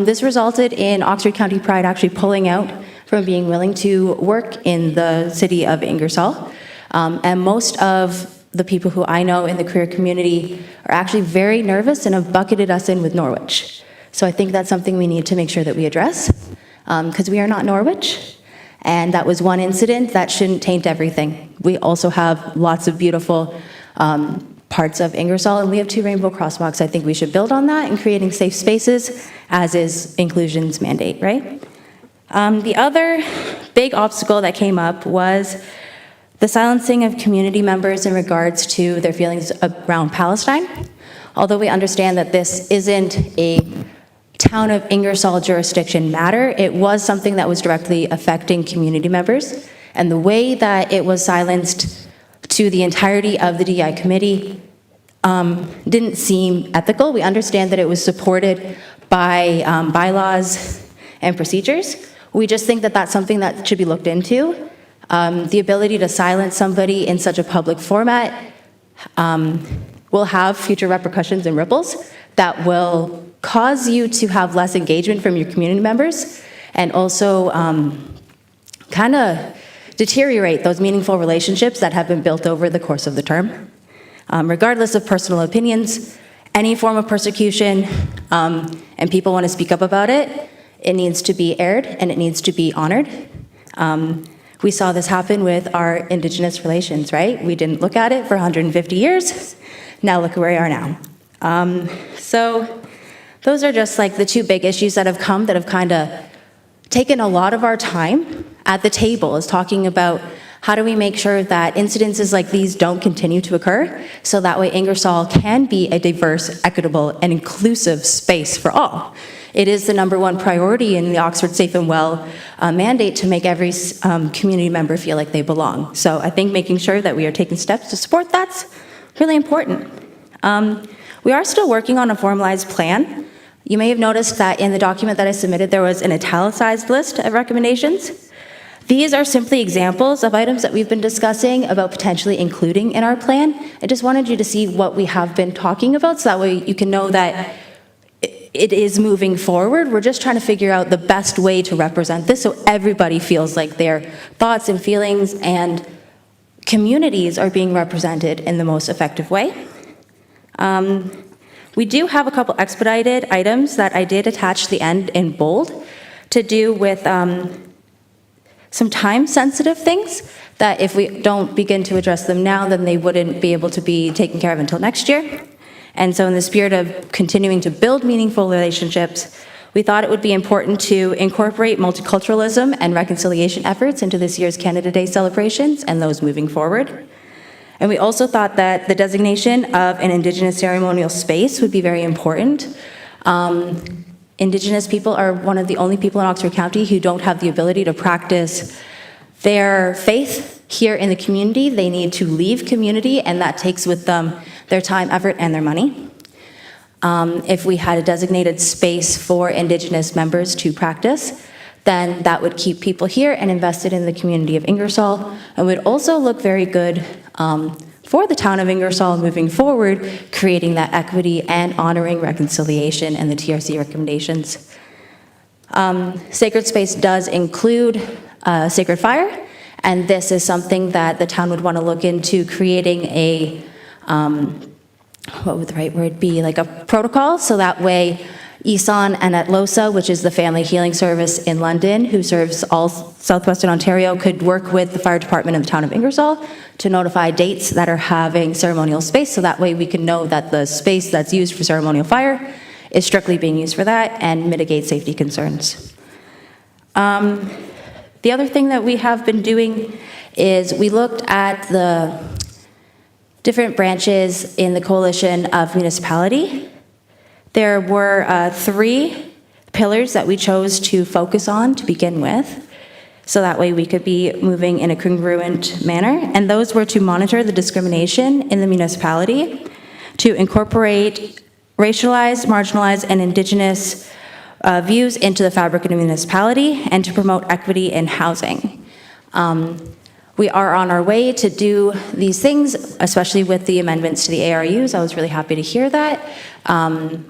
This resulted in Oxford County Pride actually pulling out from being willing to work in the city of Ingersoll. And most of the people who I know in the queer community are actually very nervous and have bucketed us in with Norwich. So I think that's something we need to make sure that we address, because we are not Norwich. And that was one incident that shouldn't taint everything. We also have lots of beautiful parts of Ingersoll, and we have 2 rainbow crosswalks. I think we should build on that and creating safe spaces, as is inclusion's mandate, right? The other big obstacle that came up was the silencing of community members in regards to their feelings around Palestine. Although we understand that this isn't a Town of Ingersoll jurisdiction matter, it was something that was directly affecting community members. And the way that it was silenced to the entirety of the DEI committee didn't seem ethical. We understand that it was supported by bylaws and procedures. We just think that that's something that should be looked into. The ability to silence somebody in such a public format will have future repercussions and ripples that will cause you to have less engagement from your community members and also kind of deteriorate those meaningful relationships that have been built over the course of the term. Regardless of personal opinions, any form of persecution, and people want to speak up about it, it needs to be aired and it needs to be honored. We saw this happen with our Indigenous relations, right? We didn't look at it for 150 years. Now look where we are now. So those are just like the 2 big issues that have kind of taken a lot of our time at the table, is talking about How do we make sure that incidences like these don't continue to occur, so that way Ingersoll can be a diverse, equitable, and inclusive space for all? It is the #1 priority in the Oxford Safe and Well mandate to make every community member feel like they belong. So I think making sure that we are taking steps to support that's really important. We are still working on a formalized plan. You may have noticed that in the document that I submitted, there was an italicized list of recommendations. These are simply examples of items that we've been discussing about potentially including in our plan. I just wanted you to see what we have been talking about, so that way you can know that it is moving forward. We're just trying to figure out the best way to represent this so everybody feels like their thoughts and feelings and communities are being represented in the most effective way. We do have a couple expedited items that I did attach to the end in bold to do with some time-sensitive things that if we don't begin to address them now, then they wouldn't be able to be taken care of until next year. And so in the spirit of continuing to build meaningful relationships, we thought it would be important to incorporate multiculturalism and reconciliation efforts into this year's Canada Day celebrations and those moving forward. And we also thought that the designation of an Indigenous ceremonial space would be very important. Indigenous people are one of the only people in Oxford County who don't have the ability to practice their faith here in the community. They need to leave community, and that takes with them their time, effort, and their money. If we had a designated space for Indigenous members to practice, then that would keep people here and invested in the community of Ingersoll, and would also look very good for the town of Ingersoll moving forward, creating that equity and honoring reconciliation and the TRC recommendations. Sacred space does include sacred fire, and this is something that the town would want to look into creating a, what would the right word be, like a protocol, so that way ESON and ATLOSA, which is the Family Healing Service in London, who serves all southwestern Ontario, could work with the fire department in the town of Ingersoll to notify dates that are having ceremonial space, so that way we can know that the space that's used for ceremonial fire is strictly being used for that and mitigate safety concerns. The other thing that we have been doing is we looked at the different branches in the coalition of municipality. There were 3 pillars that we chose to focus on to begin with, so that way we could be moving in a congruent manner. And those were to monitor the discrimination in the municipality, to incorporate racialized, marginalized, and Indigenous views into the fabric of the municipality, and to promote equity in housing. We are on our way to do these things, especially with the amendments to the ARUs. I was really happy to hear that.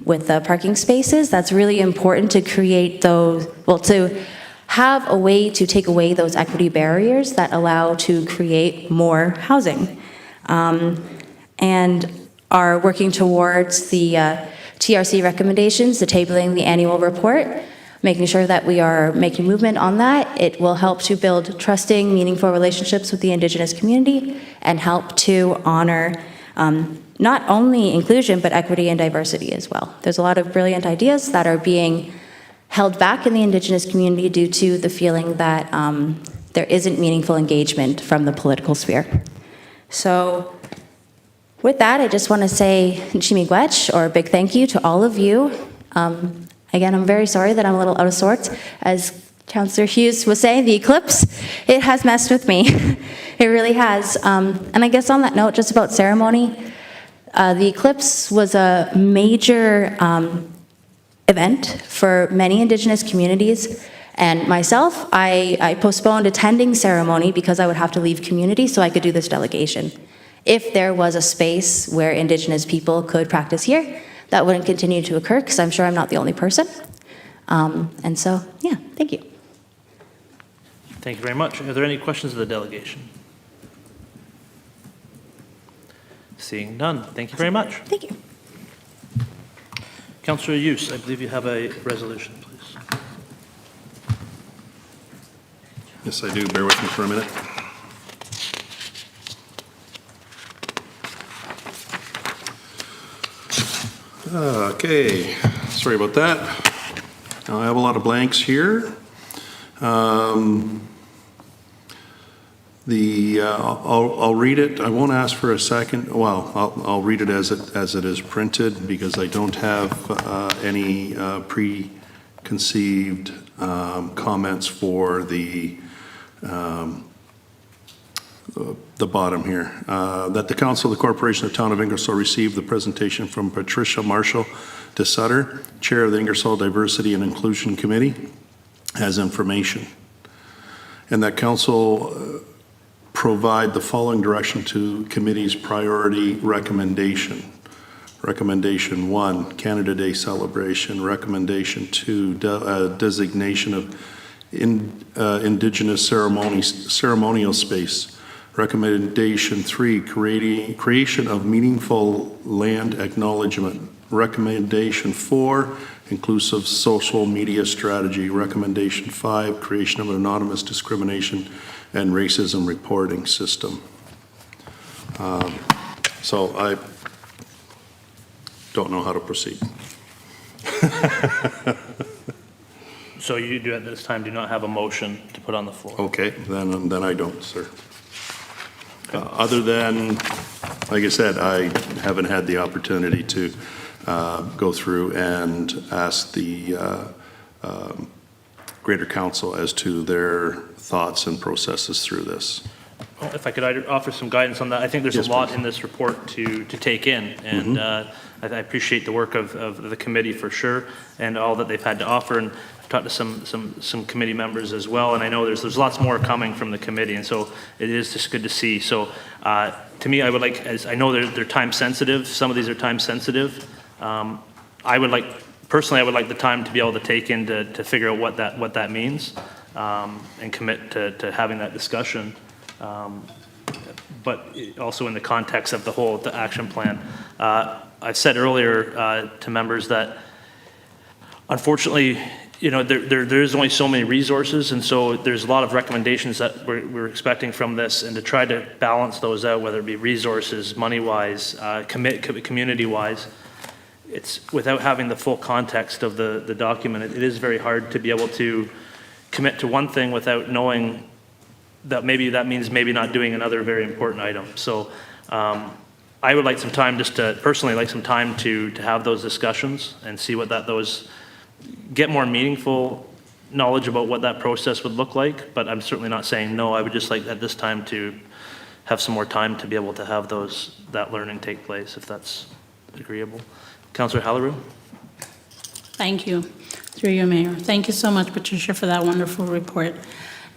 With the parking spaces, that's really important to create those, well, to have a way to take away those equity barriers that allow to create more housing. And are working towards the TRC recommendations, the tabling the annual report, making sure that we are making movement on that. It will help to build trusting, meaningful relationships with the Indigenous community and help to honor not only inclusion, but equity and diversity as well. There's a lot of brilliant ideas that are being held back in the Indigenous community due to the feeling that there isn't meaningful engagement from the political sphere. So with that, I just want to say Nchimigwech, or a big thank you to all of you. Again, I'm very sorry that I'm a little out of sorts. As Councillor Hughes was saying, the eclipse, it has messed with me. It really has. And I guess on that note, just about ceremony, the eclipse was a major event for many Indigenous communities. And myself, I postponed attending ceremony because I would have to leave community so I could do this delegation. If there was a space where Indigenous people could practice here, that wouldn't continue to occur, because I'm sure I'm not the only person. And so, yeah, thank you. Thank you very much. Are there any questions of the delegation? Seeing none, thank you very much. Thank you. Councillor Hughes, I believe you have a resolution, please. Yes, I do. Bear with me for a minute. Okay, sorry about that. I have a lot of blanks here. I'll read it. I won't ask for a second. Well, I'll read it as it is printed because I don't have any preconceived comments for the bottom here. That the Council of the Corporation of the Town of Ingersoll received the presentation from Patricia Marshall de Sutter, Chair of the Ingersoll Diversity and Inclusion Committee, as information. And that Council provide the following direction to committee's priority recommendation. Recommendation 1, Canada Day celebration. Recommendation 2, designation of Indigenous ceremonial space. Recommendation 3, creation of meaningful land acknowledgement. Recommendation 4, inclusive social media strategy. Recommendation 5, creation of an anonymous discrimination and racism reporting system. So I don't know how to proceed. So you do at this time do not have a motion to put on the floor? Okay, then I don't, sir. Other than, like I said, I haven't had the opportunity to go through and ask the Greater Council as to their thoughts and processes through this. Well, if I could offer some guidance on that, I think there's Yes, a lot please. in this report to take in, and I appreciate the work of the committee for sure, and all that they've had to offer. And I've talked to some committee members as well, and I know there's lots more coming from the committee, and so it is just good to see. So to me, I would like, as I know they're time sensitive. Some of these are time sensitive. Personally, I would like the time to be able to take in to figure out what that means, and commit to having that discussion. But also in the context of the action plan. I've said earlier to members that unfortunately, there's only so many resources, and so there's a lot of recommendations that we're expecting from this, and to try to balance those out, whether it be resources, money-wise, community-wise, it's without having the full context of the document, it is very hard to be able to commit to one thing without knowing that that means maybe not doing another very important item. So I would like some time personally like some time to have those discussions and see what those get more meaningful knowledge about what that process would look like. But I'm certainly not saying no. I would just like at this time to have some more time to be able to have that learning take place, if that's agreeable. Councillor Halleroom? Thank you. Through you, Mayor. Thank you so much, Patricia, for that wonderful report.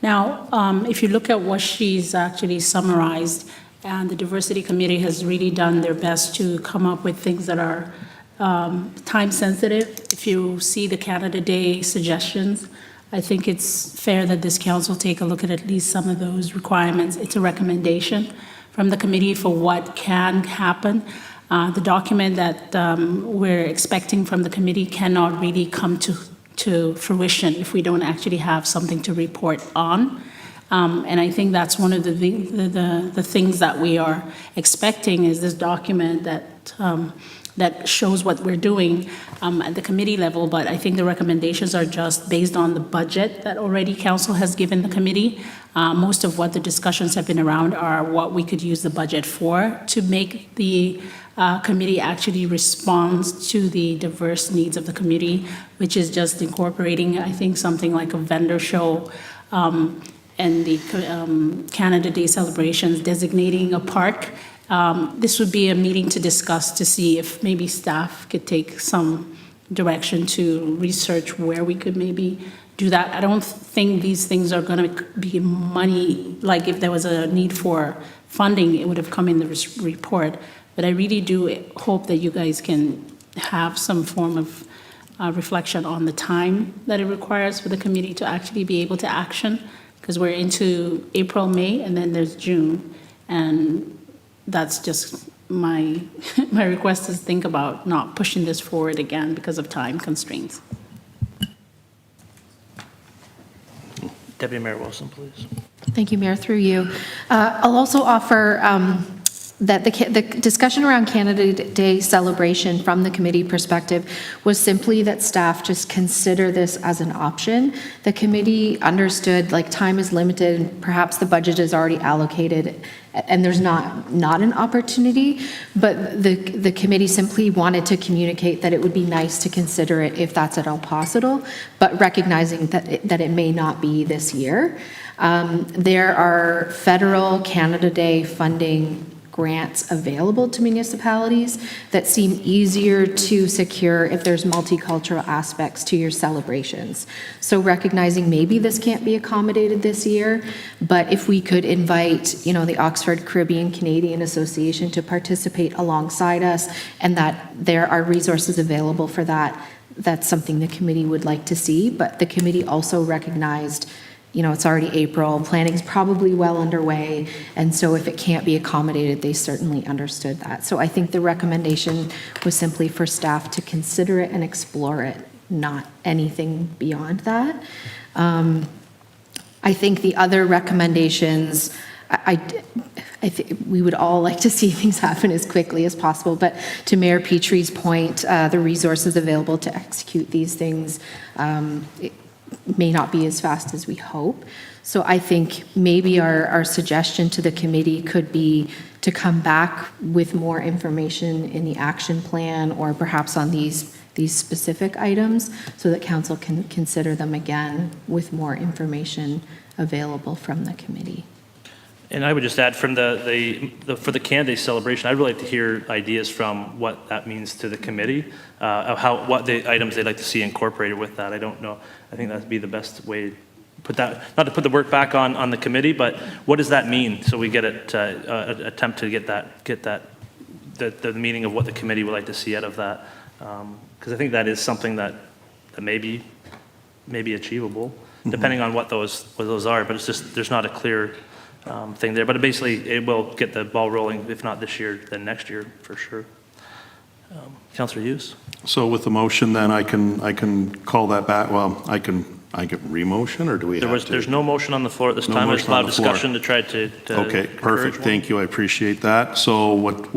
Now, if you look at what she's actually summarized, and the Diversity Committee has really done their best to come up with things that are time sensitive. If you see the Canada Day suggestions, I think it's fair that this council take a look at least some of those requirements. It's a recommendation from the committee for what can happen. The document that we're expecting from the committee cannot really come to fruition if we don't actually have something to report on. And I think that's one of the things that we are expecting is this document that shows what we're doing at the committee level. But I think the recommendations are just based on the budget that already council has given the committee. Most of what the discussions have been around are what we could use the budget for to make the committee actually responds to the diverse needs of the community, which is just incorporating, I think, something like a vendor show and the Canada Day celebrations, designating a park. This would be a meeting to discuss to see if maybe staff could take some direction to research where we could maybe do that. I don't think these things are going to be money, like if there was a need for funding, it would have come in the report. But I really do hope that you guys can have some form of reflection on the time that it requires for the committee to actually be able to action, because we're into April, May, and then there's June. And that's just my request is think about not pushing this forward again because of time constraints. Deputy Mayor Wilson, please. Thank you, Mayor, through you. I'll also offer that the discussion around Canada Day celebration from the committee perspective was simply that staff just consider this as an option. The committee understood like time is limited, perhaps the budget is already allocated, and there's not an opportunity, but the committee simply wanted to communicate that it would be nice to consider it if that's at all possible, but recognizing that it may not be this year. There are federal Canada Day funding grants available to municipalities that seem easier to secure if there's multicultural aspects to your celebrations. So recognizing maybe this can't be accommodated this year, but if we could invite, the Oxford Caribbean Canadian Association to participate alongside us, and that there are resources available for that, that's something the committee would like to see. But the committee also recognized it's already April, planning's probably well underway, and so if it can't be accommodated, they certainly understood that. So I think the recommendation was simply for staff to consider it and explore it, not anything beyond that. I think the other recommendations, I think we would all like to see things happen as quickly as possible, but to Mayor Petrie's point, the resources available to execute these things, may not be as fast as we hope. So I think maybe our suggestion to the committee could be to come back with more information in the action plan, or perhaps on these specific items, so that council can consider them again with more information available from the committee. And I would just add, from for the Canada Day celebration, I'd really like to hear ideas from what that means to the committee, of what the items they'd like to see incorporated with that. I don't know. I think that'd be the best way to put that, not to put the work back on the committee, but what does that mean? So we get it, attempt to get the meaning of what the committee would like to see out of that. Because I think that is something that may be achievable, depending on what those are. But it's just, there's not a clear thing there. But basically, it will get the ball rolling, if not this year, then next year for sure. Councillor Hughes? So with the motion, then I can call that back. Well, I can re-motion, or do we have to? There's no motion on the floor at this time. There's a lot of discussion to try to Okay, perfect. Thank you. I appreciate that. So what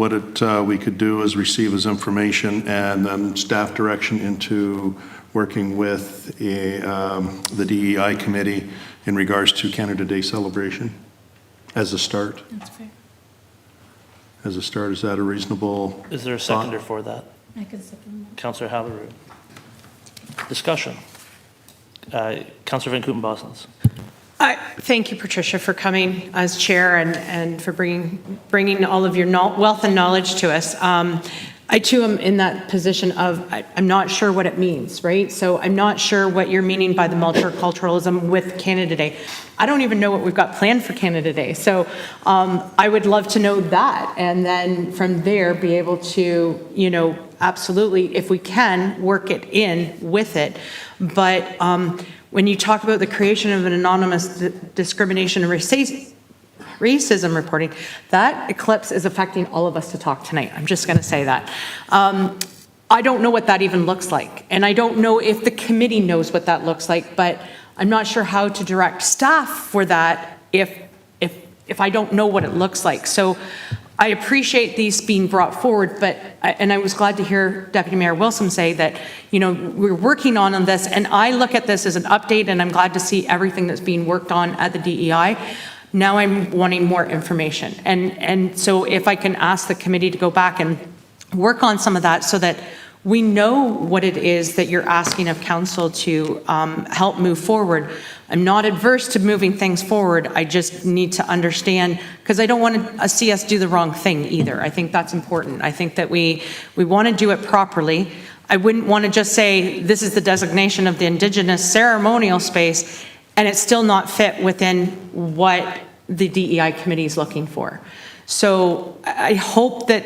we could do is receive as information and then staff direction into working with the DEI committee in regards to Canada Day celebration as a start. That's fair. As a start, is that a reasonable? Is there a seconder for that? I can second that. Councillor Hallaroot. Discussion. Councillor Van Kooten-Bosens. Thank you, Patricia, for coming as chair and for bringing all of your wealth and knowledge to us. I too am in that position of I'm not sure what it means, right? So I'm not sure what you're meaning by the multiculturalism with Canada Day. I don't even know what we've got planned for Canada Day. So I would love to know that, and then from there be able to, absolutely, if we can, work it in with it. But when you talk about the creation of an anonymous discrimination and racism reporting, that eclipse is affecting all of us to talk tonight. I'm just going to say that. I don't know what that even looks like, and I don't know if the committee knows what that looks like, but I'm not sure how to direct staff for that if I don't know what it looks like. So I appreciate these being brought forward, and I was glad to hear Deputy Mayor Wilson say that, we're working on this, and I look at this as an update, and I'm glad to see everything that's being worked on at the DEI. Now I'm wanting more information. And so if I can ask the committee to go back and work on some of that so that we know what it is that you're asking of council to help move forward. I'm not adverse to moving things forward. I just need to understand, because I don't want to see us do the wrong thing either. I think that's important. I think that we want to do it properly. I wouldn't want to just say this is the designation of the Indigenous ceremonial space and it's still not fit within what the DEI committee is looking for. So I hope that,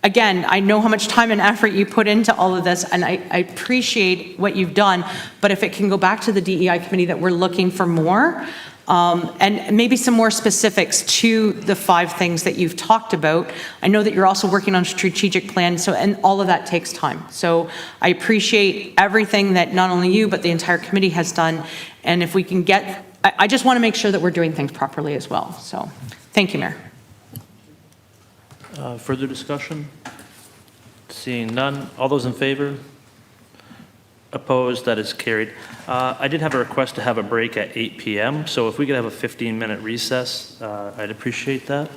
again, I know how much time and effort you put into all of this, and I appreciate what you've done, but if it can go back to the DEI committee that we're looking for more, and maybe some more specifics to the 5 things that you've talked about. I know that you're also working on a strategic plan, and all of that takes time. So I appreciate everything that not only you, but the entire committee has done, and if we can I just want to make sure that we're doing things properly as well. So thank you, Mayor. Further discussion? Seeing none. All those in favor? Opposed? That is carried. I did have a request to have a break at 8 p.m., so if we could have a 15-minute recess, I'd appreciate that.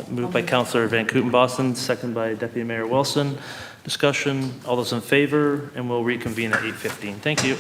Moved by Councillor Van Kooten-Boston, second by Deputy Mayor Wilson. Discussion. All those in favor? And we'll reconvene at 8:15. Thank you.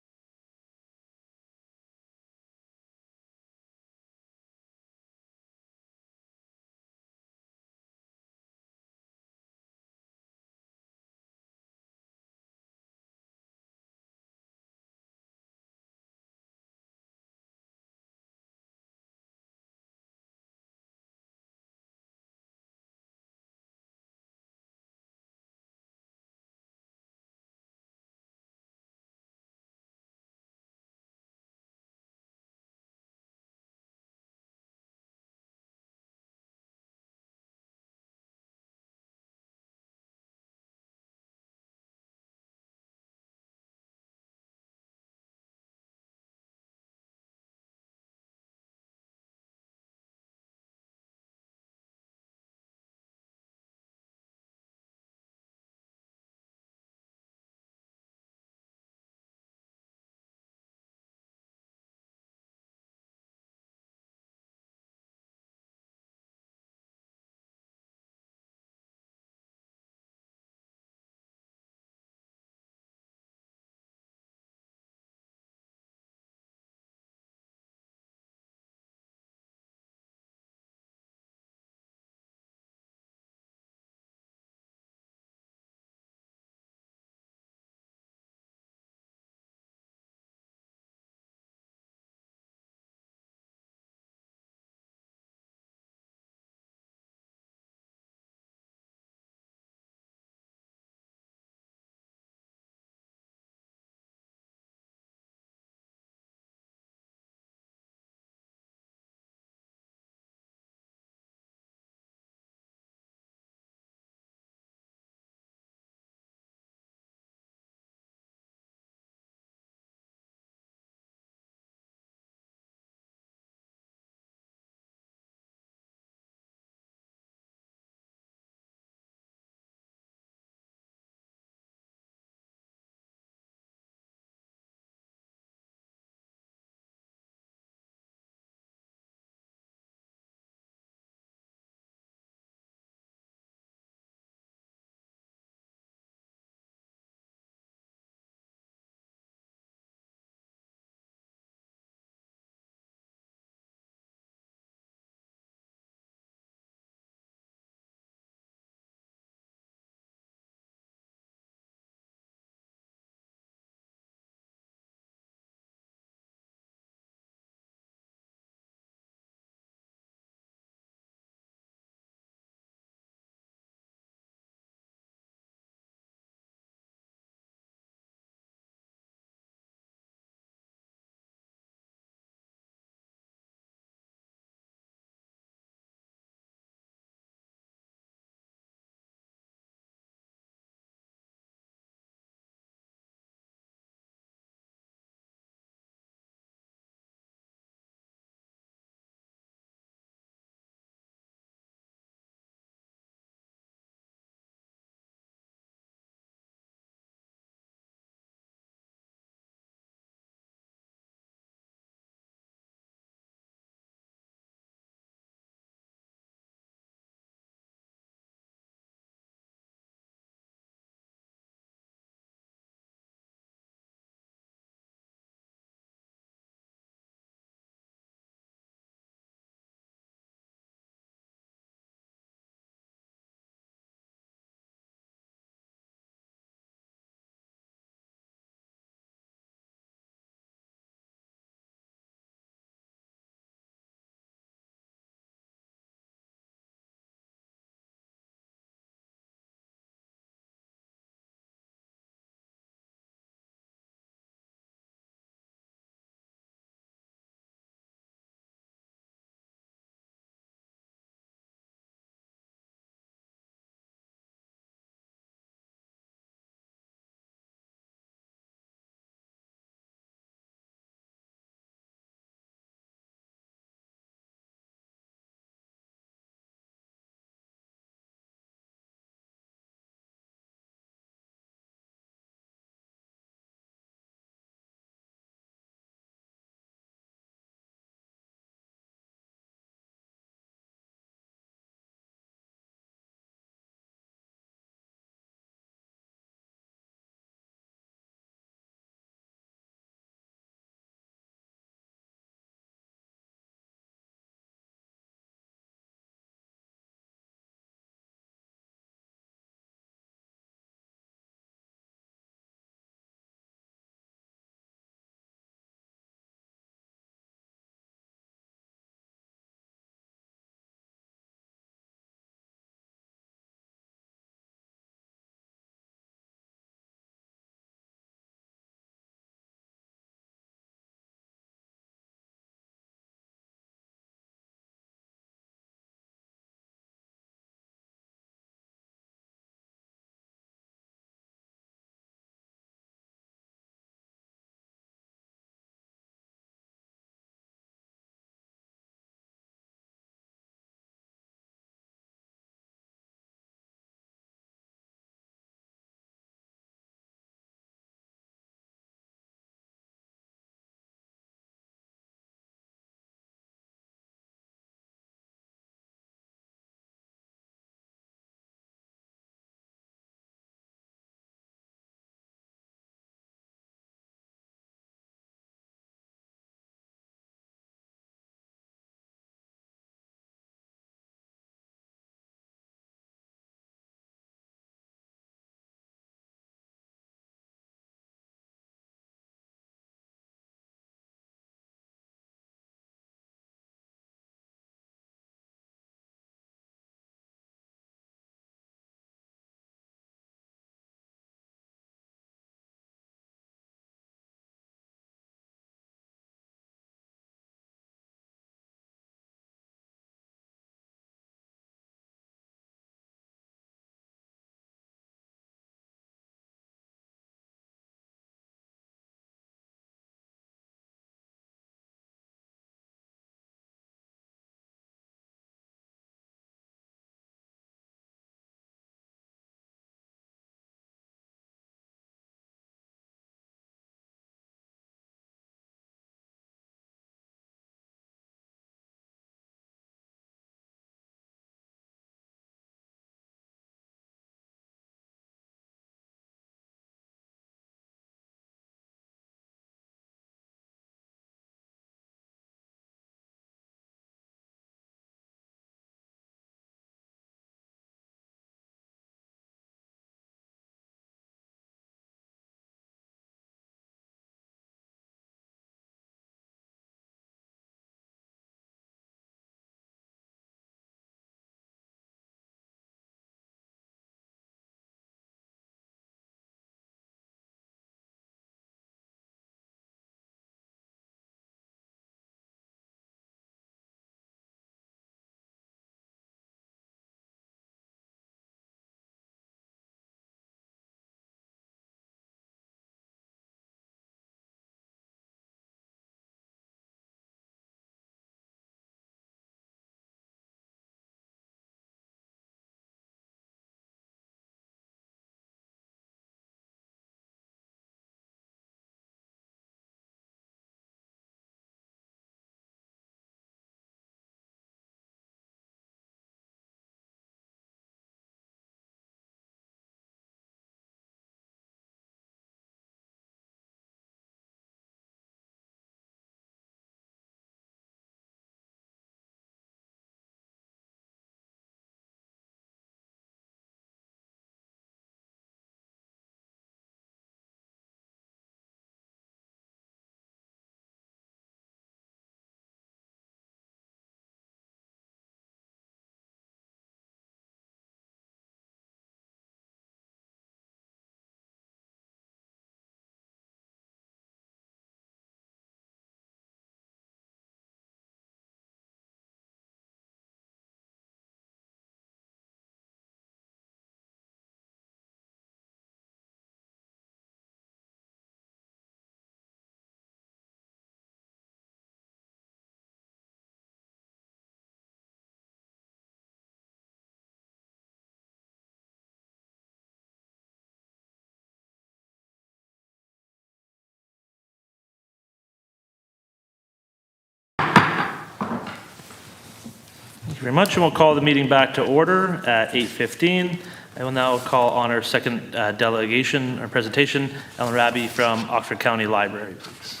you very much, and we'll call the meeting back to order at 8:15. I will now call on our second delegation or presentation, Ellen Raby from Oxford County Library, please.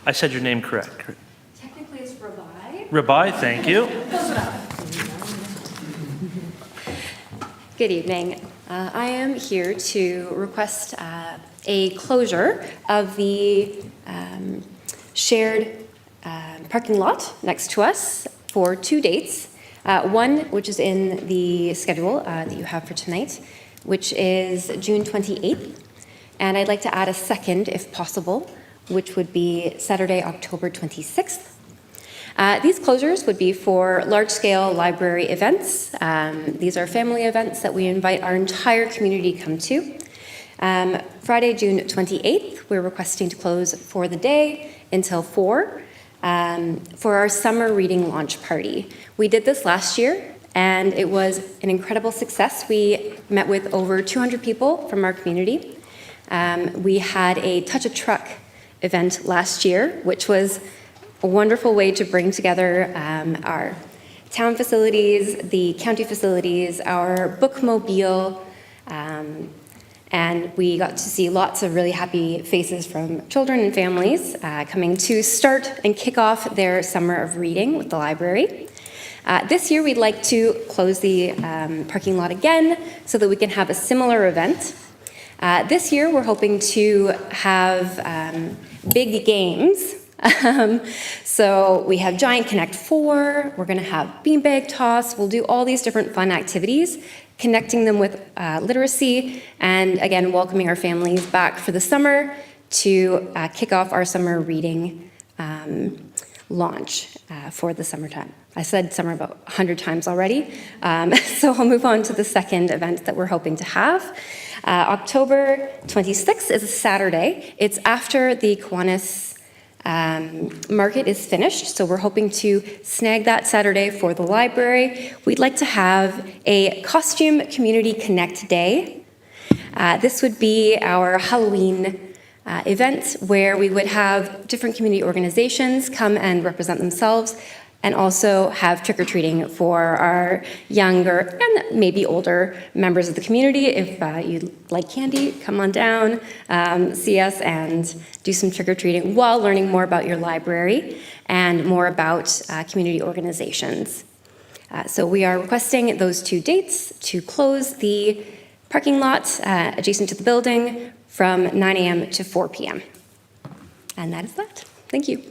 I said your name correct. Technically, it's Rabai. Rabai, thank you. Good evening. I am here to request a closure of the shared parking lot next to us for 2 dates. One, which is in the schedule that you have for tonight, which is June 28th. And I'd like to add a second, if possible, which would be Saturday, October 26th. These closures would be for large-scale library events. These are family events that we invite our entire community to come to. Friday, June 28th, we're requesting to close for the day until 4 for our summer reading launch party. We did this last year, and it was an incredible success. We met with over 200 people from our community. We had a Touch a Truck event last year, which was a wonderful way to bring together our town facilities, the county facilities, our bookmobile, and we got to see lots of really happy faces from children and families coming to start and kick off their summer of reading with the library. This year, we'd like to close the parking lot again so that we can have a similar event. This year, we're hoping to have big games. So we have Giant Connect 4, we're going to have beanbag toss, we'll do all these different fun activities, connecting them with literacy, and again, welcoming our families back for the summer to kick off our summer reading launch for the summertime. I said summer about 100 times already, so I'll move on to the second event that we're hoping to have. October 26th is a Saturday. It's after the Kiwanis market is finished, so we're hoping to snag that Saturday for the library. We'd like to have a costume community connect day. This would be our Halloween event where we would have different community organizations come and represent themselves, and also have trick-or-treating for our younger and maybe older members of the community. If you like candy, come on down, see us, and do some trick-or-treating while learning more about your library and more about community organizations. So we are requesting those 2 dates to close the parking lot adjacent to the building from 9 a.m. to 4 p.m. And that is that. Thank you.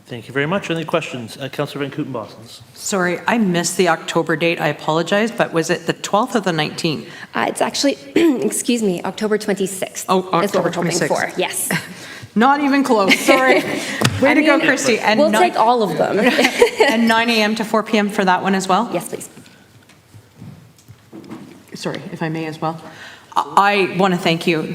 Thank you very much. Any questions? Councillor Van Kooten-Bosens. Sorry, I missed the October date. I apologize, but was it the 12th or the 19th? It's actually, excuse me, October 26th. Oh, is what we're October hoping 26th. for. Yes. Not even close, sorry. Way to go, Christy. And we'll take all of them. And 9 a.m. to 4 p.m. for that one as well? Yes, please. Sorry, if I may as well. I want to thank you.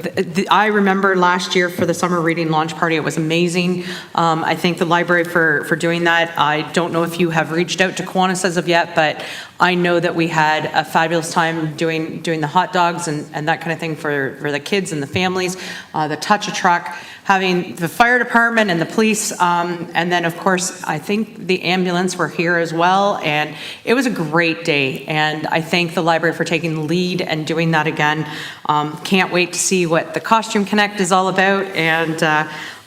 I remember last year for the summer reading launch party, it was amazing. I thank the library for doing that. I don't know if you have reached out to Kiwanis as of yet, but I know that we had a fabulous time doing the hot dogs and that kind of thing for the kids and the families, the Touch a Truck, having the fire department and the police, and then of course, I think the ambulance were here as well, and it was a great day, and I thank the library for taking the lead and doing that again. Can't wait to see what the Costume Connect is all about, and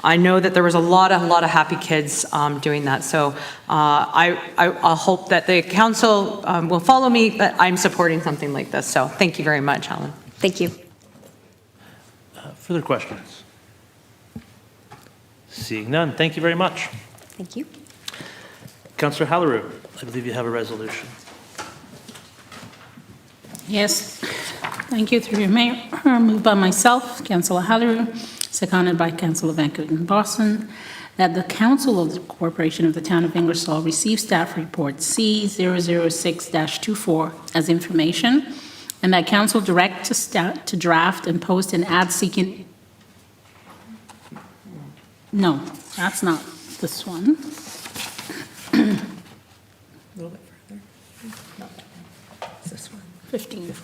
I know that there was a lot of happy kids doing that, so I hope that the council will follow me, but I'm supporting something like this, so thank you very much, Helen. Thank you. Further questions? Seeing none, thank you very much. Thank you. Councillor Halleru, I believe you have a resolution. Yes, thank you through your mayor. Moved by myself, Councillor Halleru, seconded by Councillor Van Kooten-Bosens, that the Council of the Corporation of the Town of Ingersoll receive staff report C006-24 as information, and that Council direct to draft and post an ad seeking. No, that's not this one. A little bit further. No, it's this one. 15.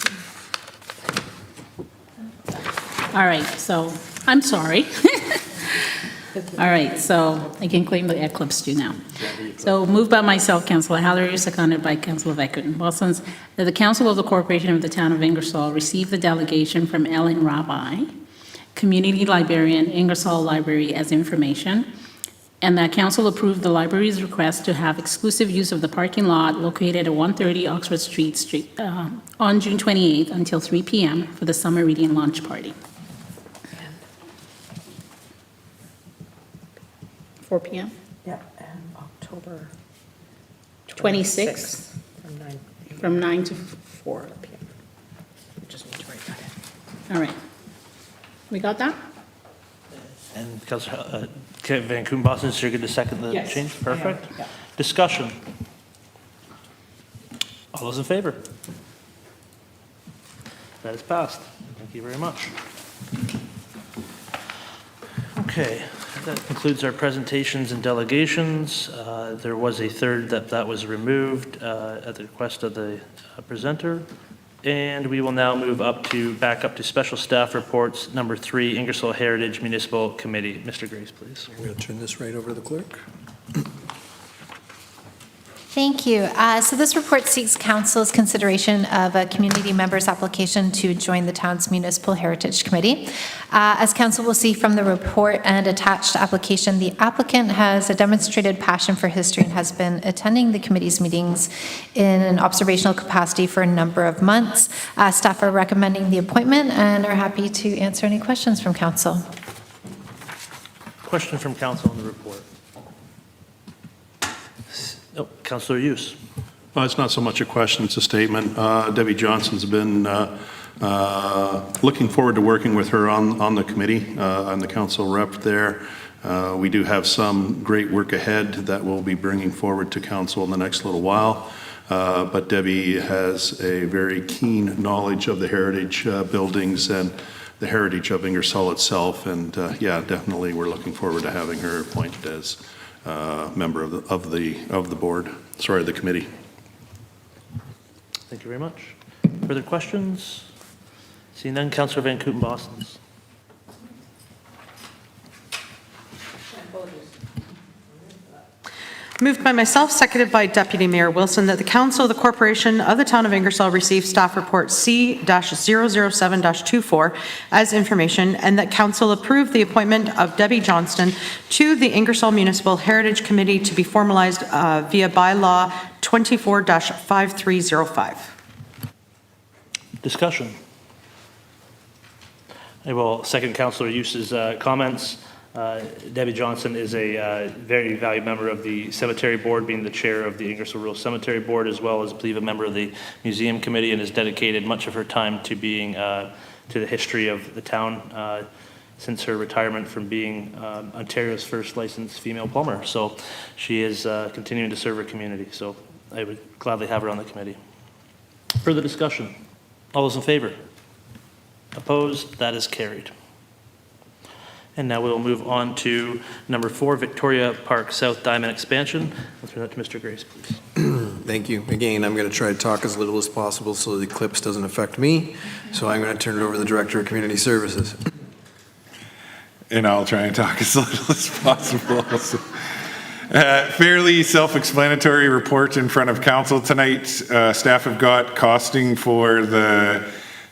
All right, so I'm sorry. All right, so I can claim the eclipse you now. So moved by myself, Councillor Hallery, seconded by Councillor Van Kooten-Bosens, that the Council of the Corporation of the Town of Ingersoll receive the delegation from Ellen Rabbi, Community Librarian, Ingersoll Library, as information, and that Council approve the library's request to have exclusive use of the parking lot located at 130 Oxford Street on June 28th until 3 p.m. for the summer reading launch party. 4 p.m.? Yeah, and October 26th, from 9 to 4 p.m. Just need to write that in. All right. We got that? And Councillor Van Kooten-Bosens, you're going to second the Yes, change? I am, Perfect. yeah. Discussion. All those in favor? That is passed. Thank you very much. Okay, that concludes our presentations and delegations. There was a third that was removed at the request of the presenter. And we will now move back up to special staff reports, number 3, Ingersoll Heritage Municipal Committee. Mr. Grace, please. I'm going to turn this right over to the clerk. Thank you. So this report seeks council's consideration of a community member's application to join the town's Municipal Heritage Committee. As council will see from the report and attached application, the applicant has a demonstrated passion for history and has been attending the committee's meetings in an observational capacity for a number of months. Staff are recommending the appointment and are happy to answer any questions from council. Question from council on the report. Oh, Councillor Hughes. It's not so much a question, it's a statement. Debbie Johnson's been looking forward to working with her on the committee. I'm the council rep there. We do have some great work ahead that we'll be bringing forward to council in the next little while. But Debbie has a very keen knowledge of the heritage buildings and the heritage of Ingersoll itself. And yeah, definitely we're looking forward to having her appointed as member of the board, sorry, the committee. Thank you very much. Further questions? Seeing none, Councillor Van Kooten-Bosens. Moved by myself, seconded by Deputy Mayor Wilson, that the Council of the Corporation of the Town of Ingersoll receive staff report C-007-24 as information, and that Council approve the appointment of Debbie Johnston to the Ingersoll Municipal Heritage Committee to be formalized via bylaw 24-5305. Discussion. I will second Councillor Hughes' comments. Debbie Johnson is a very valued member of the Cemetery Board, being the chair of the Ingersoll Rural Cemetery Board, as well as, I believe, a member of the Museum Committee, and has dedicated much of her time to being to the history of the town since her retirement from being Ontario's first licensed female plumber. So she is continuing to serve her community. So I would gladly have her on the committee. Further discussion? All those in favor? Opposed? That is carried. And now we'll move on to number 4, Victoria Park South Diamond Expansion. I'll turn that to Mr. Grace, please. Thank you. Again, I'm going to try to talk as little as possible so the eclipse doesn't affect me. So I'm going to turn it over to the Director of Community Services. And I'll try and talk as little as possible. Fairly self-explanatory report in front of council tonight. Staff have got costing for the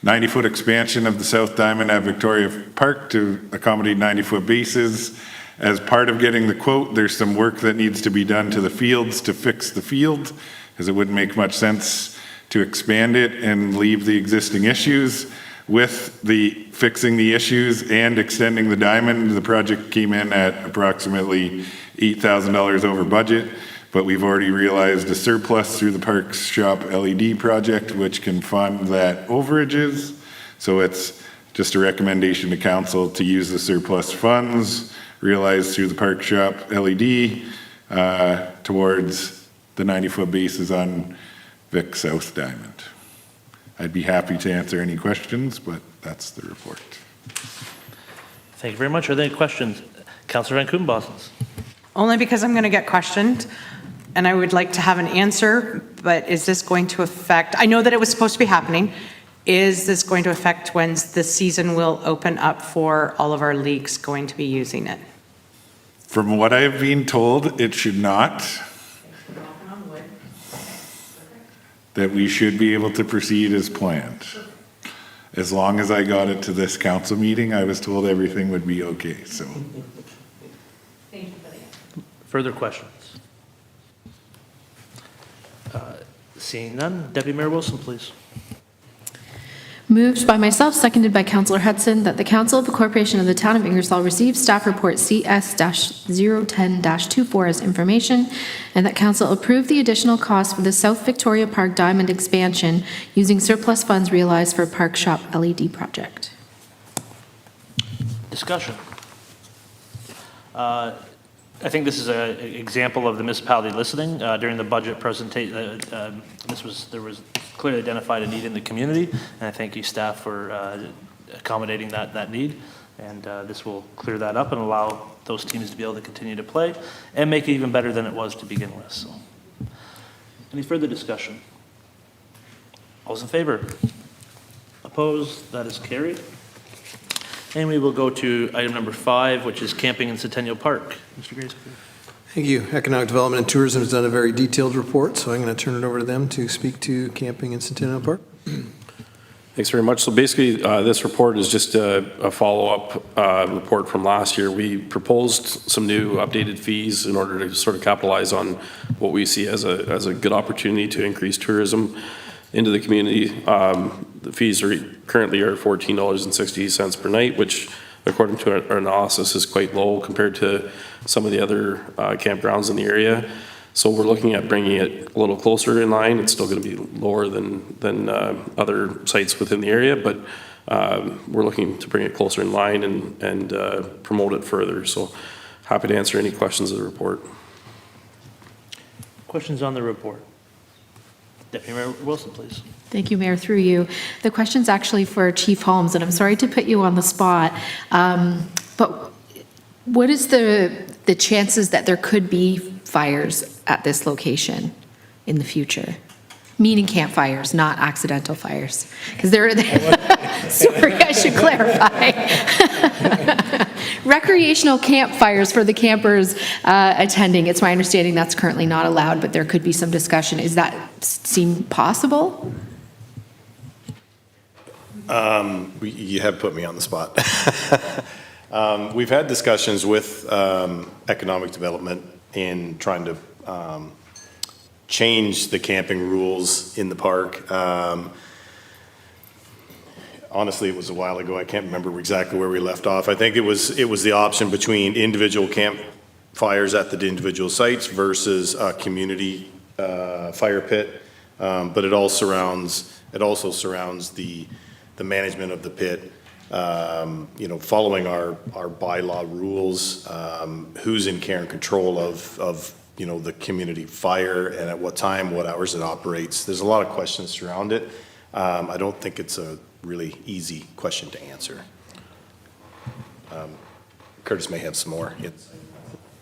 90-foot expansion of the South Diamond at Victoria Park to accommodate 90-foot bases. As part of getting the quote, there's some work that needs to be done to the fields to fix the field, because it wouldn't make much sense to expand it and leave the existing issues. With the fixing the issues and extending the diamond, the project came in at approximately $8,000 over budget, but we've already realized a surplus through the Parks Shop LED project, which can fund that overages. So it's just a recommendation to council to use the surplus funds realized through the Park Shop LED towards the 90-foot bases on Vic South Diamond. I'd be happy to answer any questions, but that's the report. Thank you very much. Are there any questions? Councillor Van Kooten-Bosens. Only because I'm going to get questioned, and I would like to have an answer, but is this going to affect, I know that it was supposed to be happening, is this going to affect when the season will open up for all of our leagues going to be using it? From what I've been told, it should not. That we should be able to proceed as planned. As long as I got it to this council meeting, I was told everything would be okay, so. Further questions? Seeing none, Deputy Mayor Wilson, please. Moved by myself, seconded by Councillor Hudson, that the Council of the Corporation of the Town of Ingersoll receive staff report CS-010-24 as information, and that Council approve the additional cost for the South Victoria Park Diamond expansion using surplus funds realized for Park Shop LED project. Discussion. I think this is an example of the municipality listening. During the budget presentation, there was clearly identified a need in the community, and I thank you staff for accommodating that need. And this will clear that up and allow those teams to be able to continue to play and make it even better than it was to begin with. So, any further discussion? All those in favor? Opposed? That is carried. And we will go to item number 5, which is camping in Centennial Park. Mr. Grace. Thank you. Economic Development and Tourism has done a very detailed report, so I'm going to turn it over to them to speak to camping in Centennial Park. Thanks very much. So basically, this report is just a follow-up report from last year. We proposed some new updated fees in order to sort of capitalize on what we see as a good opportunity to increase tourism into the community. The fees currently are $14.60 per night, which according to our analysis is quite low compared to some of the other campgrounds in the area. So we're looking at bringing it a little closer in line. It's still going to be lower than other sites within the area, but we're looking to bring it closer in line and promote it further. So happy to answer any questions of the report. Questions on the report? Deputy Mayor Wilson, please. Thank you, Mayor, through you. The question's actually for Chief Holmes, and I'm sorry to put you on the spot, but what is the chances that there could be fires at this location in the future? Meaning campfires, not accidental fires. Because sorry, I should clarify. Recreational campfires for the campers attending. It's my understanding that's currently not allowed, but there could be some discussion. Is that seem possible? You have put me on the spot. We've had discussions with economic development in trying to change the camping rules in the park. Honestly, it was a while ago. I can't remember exactly where we left off. I think it was the option between individual campfires at the individual sites versus a community fire pit. But it also surrounds the management of the pit. Following our bylaw rules, who's in care and control of the community fire and at what time, what hours it operates. There's a lot of questions around it. I don't think it's a really easy question to answer. Curtis may have some more.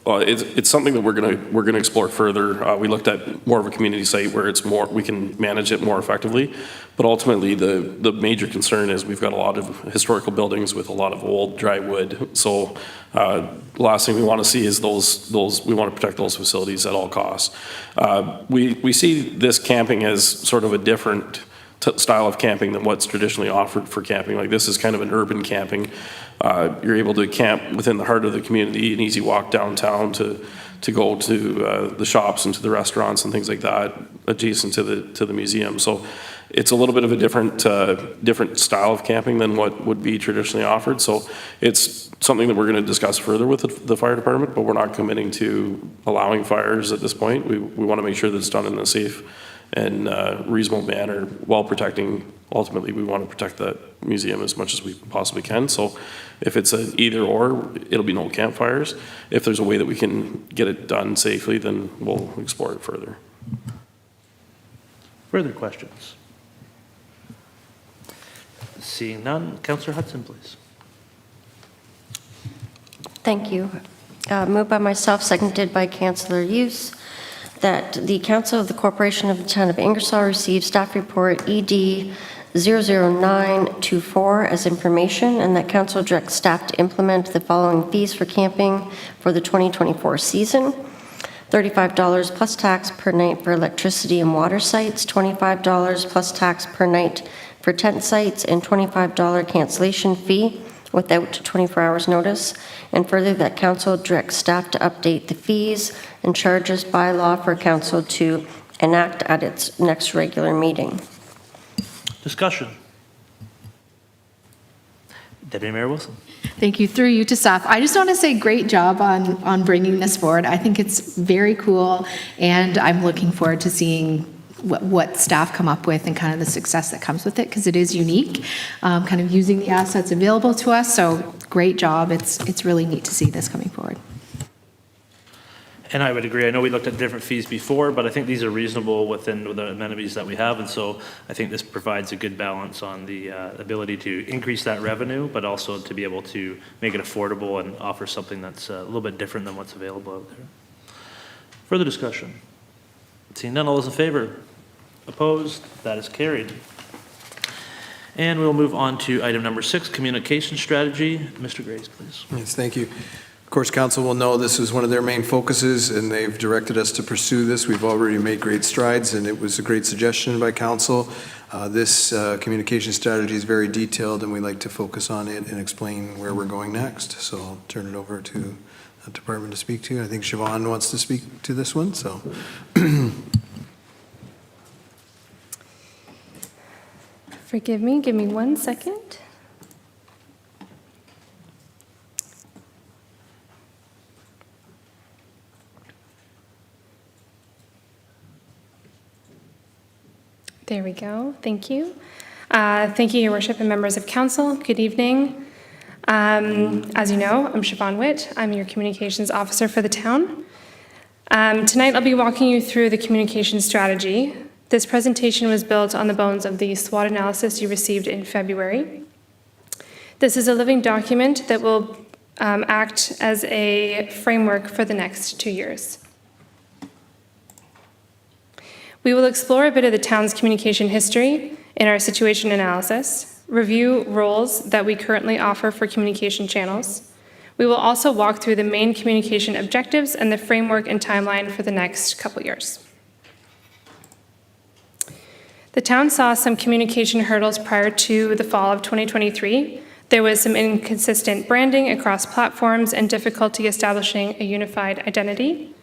Well, it's something that we're gonna explore further. We looked at more of a community site where we can manage it more effectively. But ultimately, the major concern is we've got a lot of historical buildings with a lot of old dry wood. So the last thing we want to see is we want to protect those facilities at all costs. We see this camping as sort of a different style of camping than what's traditionally offered for camping. Like this is kind of an urban camping. You're able to camp within the heart of the community, an easy walk downtown to go to the shops and to the restaurants and things like that adjacent to the museum. So it's a little bit of a different style of camping than what would be traditionally offered. So it's something that we're going to discuss further with the fire department, but we're not committing to allowing fires at this point. We want to make sure that it's done in a safe and reasonable manner while protecting. Ultimately, we want to protect that museum as much as we possibly can. So if it's an either or, it'll be no campfires. If there's a way that we can get it done safely, then we'll explore it further. Further questions? Seeing none, Councillor Hudson, please. Thank you. Moved by myself, seconded by Councillor Hughes, that the Council of the Corporation of the Town of Ingersoll receive staff report ED 00924 as information, and that council directs staff to implement the following fees for camping for the 2024 season. $35 plus tax per night for electricity and water sites, $25 plus tax per night for tent sites, and $25 cancellation fee without 24 hours notice. And further, that council directs staff to update the fees and charges by law for council to enact at its next regular meeting. Discussion. Deputy Mayor Wilson. Thank you. Through you to staff. I just want to say great job on bringing this forward. I think it's very cool, and I'm looking forward to seeing what staff come up with and kind of the success that comes with it, because it is unique, kind of using the assets available to us. So great job. It's really neat to see this coming forward. And I would agree. I know we looked at different fees before, but I think these are reasonable within the amenities that we have. And so I think this provides a good balance on the ability to increase that revenue, but also to be able to make it affordable and offer something that's a little bit different than what's available out there. Further discussion? Seeing none, all those in favor? Opposed? That is carried. And we'll move on to item number 6, communication strategy. Mr. Grace, please. Yes, thank you. Of course, council will know this is one of their main focuses, and they've directed us to pursue this. We've already made great strides, and it was a great suggestion by council. This communication strategy is very detailed, and we like to focus on it and explain where we're going next. So I'll turn it over to the department to speak to. I think Siobhan wants to speak to this one, so. Forgive me, give me 1 second. There we go. Thank you. Thank you, Your Worship and members of council. Good evening. As you know, I'm Siobhan Witt. I'm your communications officer for the town. Tonight, I'll be walking you through the communication strategy. This presentation was built on the bones of the SWOT analysis you received in February. This is a living document that will act as a framework for the next 2 years. We will explore a bit of the town's communication history in our situation analysis, review roles that we currently offer for communication channels. We will also walk through the main communication objectives and the framework and timeline for the next couple years. The town saw some communication hurdles prior to the fall of 2023. There was some inconsistent branding across platforms and difficulty establishing a unified identity.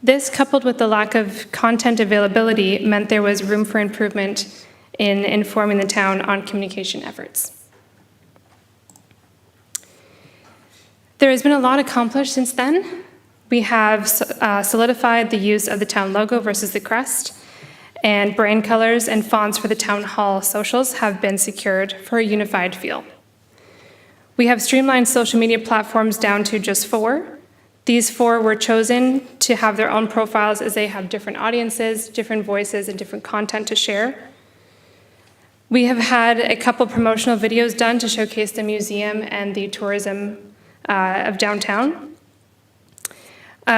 This, coupled with the lack of content availability, meant there was room for improvement in informing the town on communication efforts. There has been a lot accomplished since then. We have solidified the use of the town logo versus the crest, and brand colors and fonts for the town hall socials have been secured for a unified feel. We have streamlined social media platforms down to just 4. These 4 were chosen to have their own profiles as they have different audiences, different voices, and different content to share. We have had a couple promotional videos done to showcase the museum and the tourism of downtown.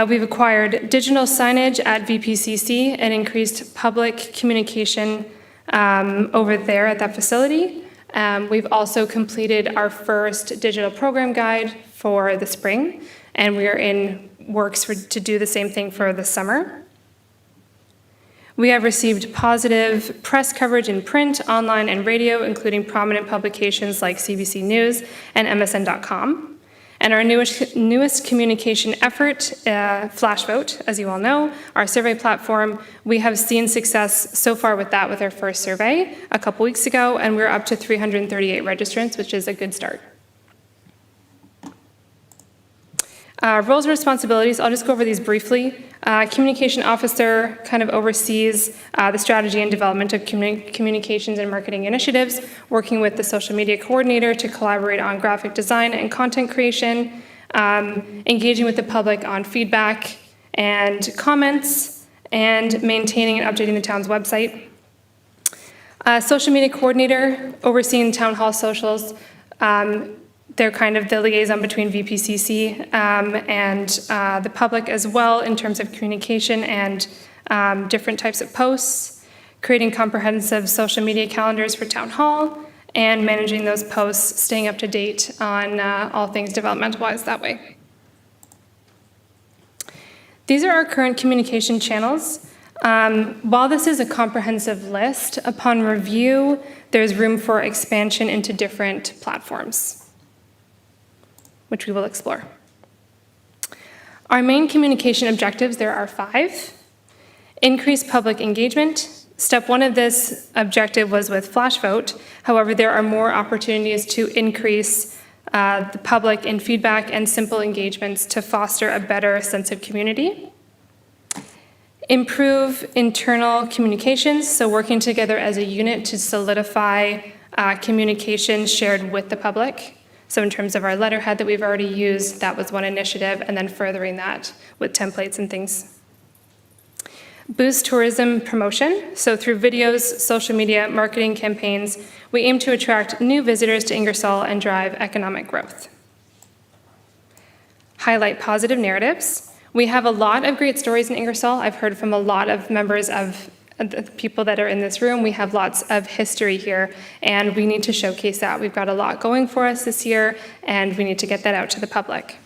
We've acquired digital signage at VPCC and increased public communication over there at that facility. We've also completed our first digital program guide for the spring, and we are in works to do the same thing for the summer. We have received positive press coverage in print, online, and radio, including prominent publications like CBC News and MSN.com. And our newest communication effort, Flash Vote, as you all know, our survey platform, we have seen success so far with that with our first survey a couple weeks ago, and we're up to 338 registrants, which is a good start. Roles and responsibilities, I'll just go over these briefly. Communication officer kind of oversees the strategy and development of communications and marketing initiatives, working with the social media coordinator to collaborate on graphic design and content creation, engaging with the public on feedback and comments, and maintaining and updating the town's website. Social media coordinator, overseeing town hall socials. They're kind of the liaison between VPCC and the public as well in terms of communication and different types of posts. creating comprehensive social media calendars for Town Hall, and managing those posts, staying up to date on all things developmental-wise that way. These are our current communication channels. While this is a comprehensive list, upon review, there's room for expansion into different platforms, which we will explore. Our main communication objectives, there are 5. Increase public engagement. Step 1 of this objective was with flash vote. However, there are more opportunities to increase the public in feedback and simple engagements to foster a better sense of community. Improve internal communications, so working together as a unit to solidify communications shared with the public. So in terms of our letterhead that we've already used, that was one initiative, and then furthering that with templates and things. Boost tourism promotion. So through videos, social media, marketing campaigns, we aim to attract new visitors to Ingersoll and drive economic growth. Highlight positive narratives. We have a lot of great stories in Ingersoll. I've heard from a lot of members of the people that are in this room. We have lots of history here, and we need to showcase that. We've got a lot going for us this year, and we need to get that out to the public.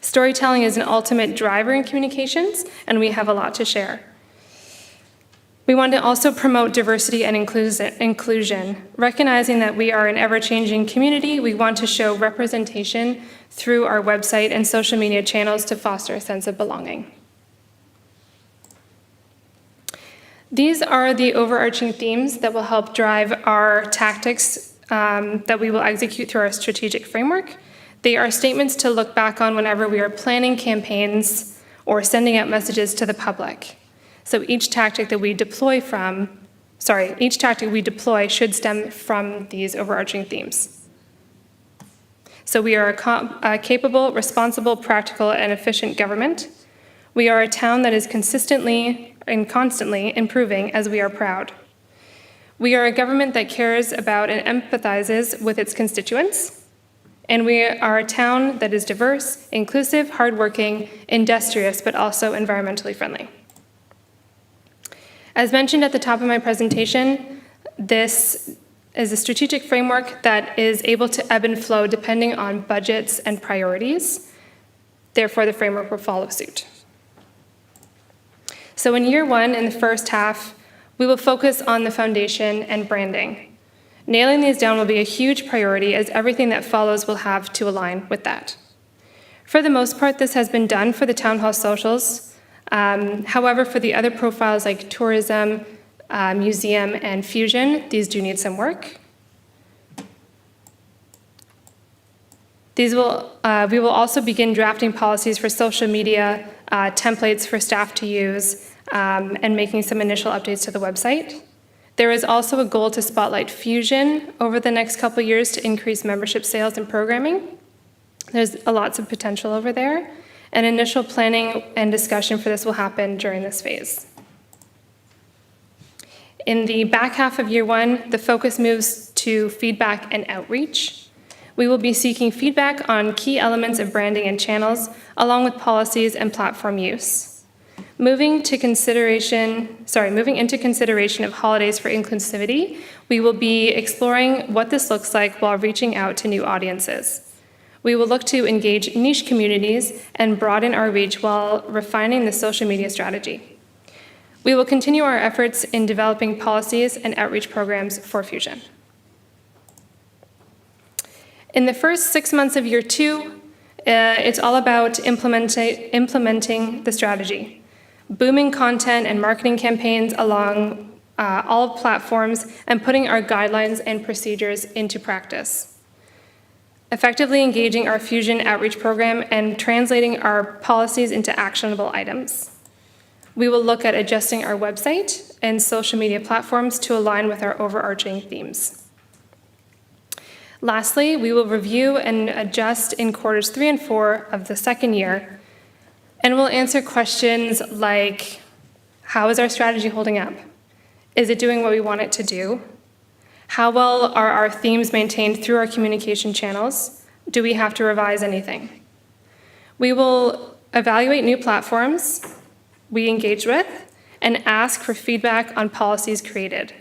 Storytelling is an ultimate driver in communications, and we have a lot to share. We want to also promote diversity and inclusion. Recognizing that we are an ever-changing community, we want to show representation through our website and social media channels to foster a sense of belonging. These are the overarching themes that will help drive our tactics that we will execute through our strategic framework. They are statements to look back on whenever we are planning campaigns or sending out messages to the public. So each tactic we deploy should stem from these overarching themes. So we are a capable, responsible, practical, and efficient government. We are a town that is consistently and constantly improving as we are proud. We are a government that cares about and empathizes with its constituents. And we are a town that is diverse, inclusive, hardworking, industrious, but also environmentally friendly. As mentioned at the top of my presentation, this is a strategic framework that is able to ebb and flow depending on budgets and priorities. Therefore, the framework will follow suit. So in year 1, in the first half, we will focus on the foundation and branding. Nailing these down will be a huge priority, as everything that follows will have to align with that. For the most part, this has been done for the Town Hall socials. However, for the other profiles like tourism, museum, and fusion, these do need some work. We will also begin drafting policies for social media, templates for staff to use, and making some initial updates to the website. There is also a goal to spotlight fusion over the next couple years to increase membership sales and programming. There's lots of potential over there, and initial planning and discussion for this will happen during this phase. In the back half of year 1, the focus moves to feedback and outreach. We will be seeking feedback on key elements of branding and channels, along with policies and platform use. Moving into consideration of holidays for inclusivity, we will be exploring what this looks like while reaching out to new audiences. We will look to engage niche communities and broaden our reach while refining the social media strategy. We will continue our efforts in developing policies and outreach programs for Fusion. In the first 6 months of year 2, it's all about implementing the strategy. Booming content and marketing campaigns along all platforms, and putting our guidelines and procedures into practice. Effectively engaging our Fusion outreach program and translating our policies into actionable items. We will look at adjusting our website and social media platforms to align with our overarching themes. Lastly, we will review and adjust in quarters 3 and 4 of the second year, and we'll answer questions like, how is our strategy holding up? Is it doing what we want it to do? How well are our themes maintained through our communication channels? Do we have to revise anything? We will evaluate new platforms we engage with, and ask for feedback on policies created.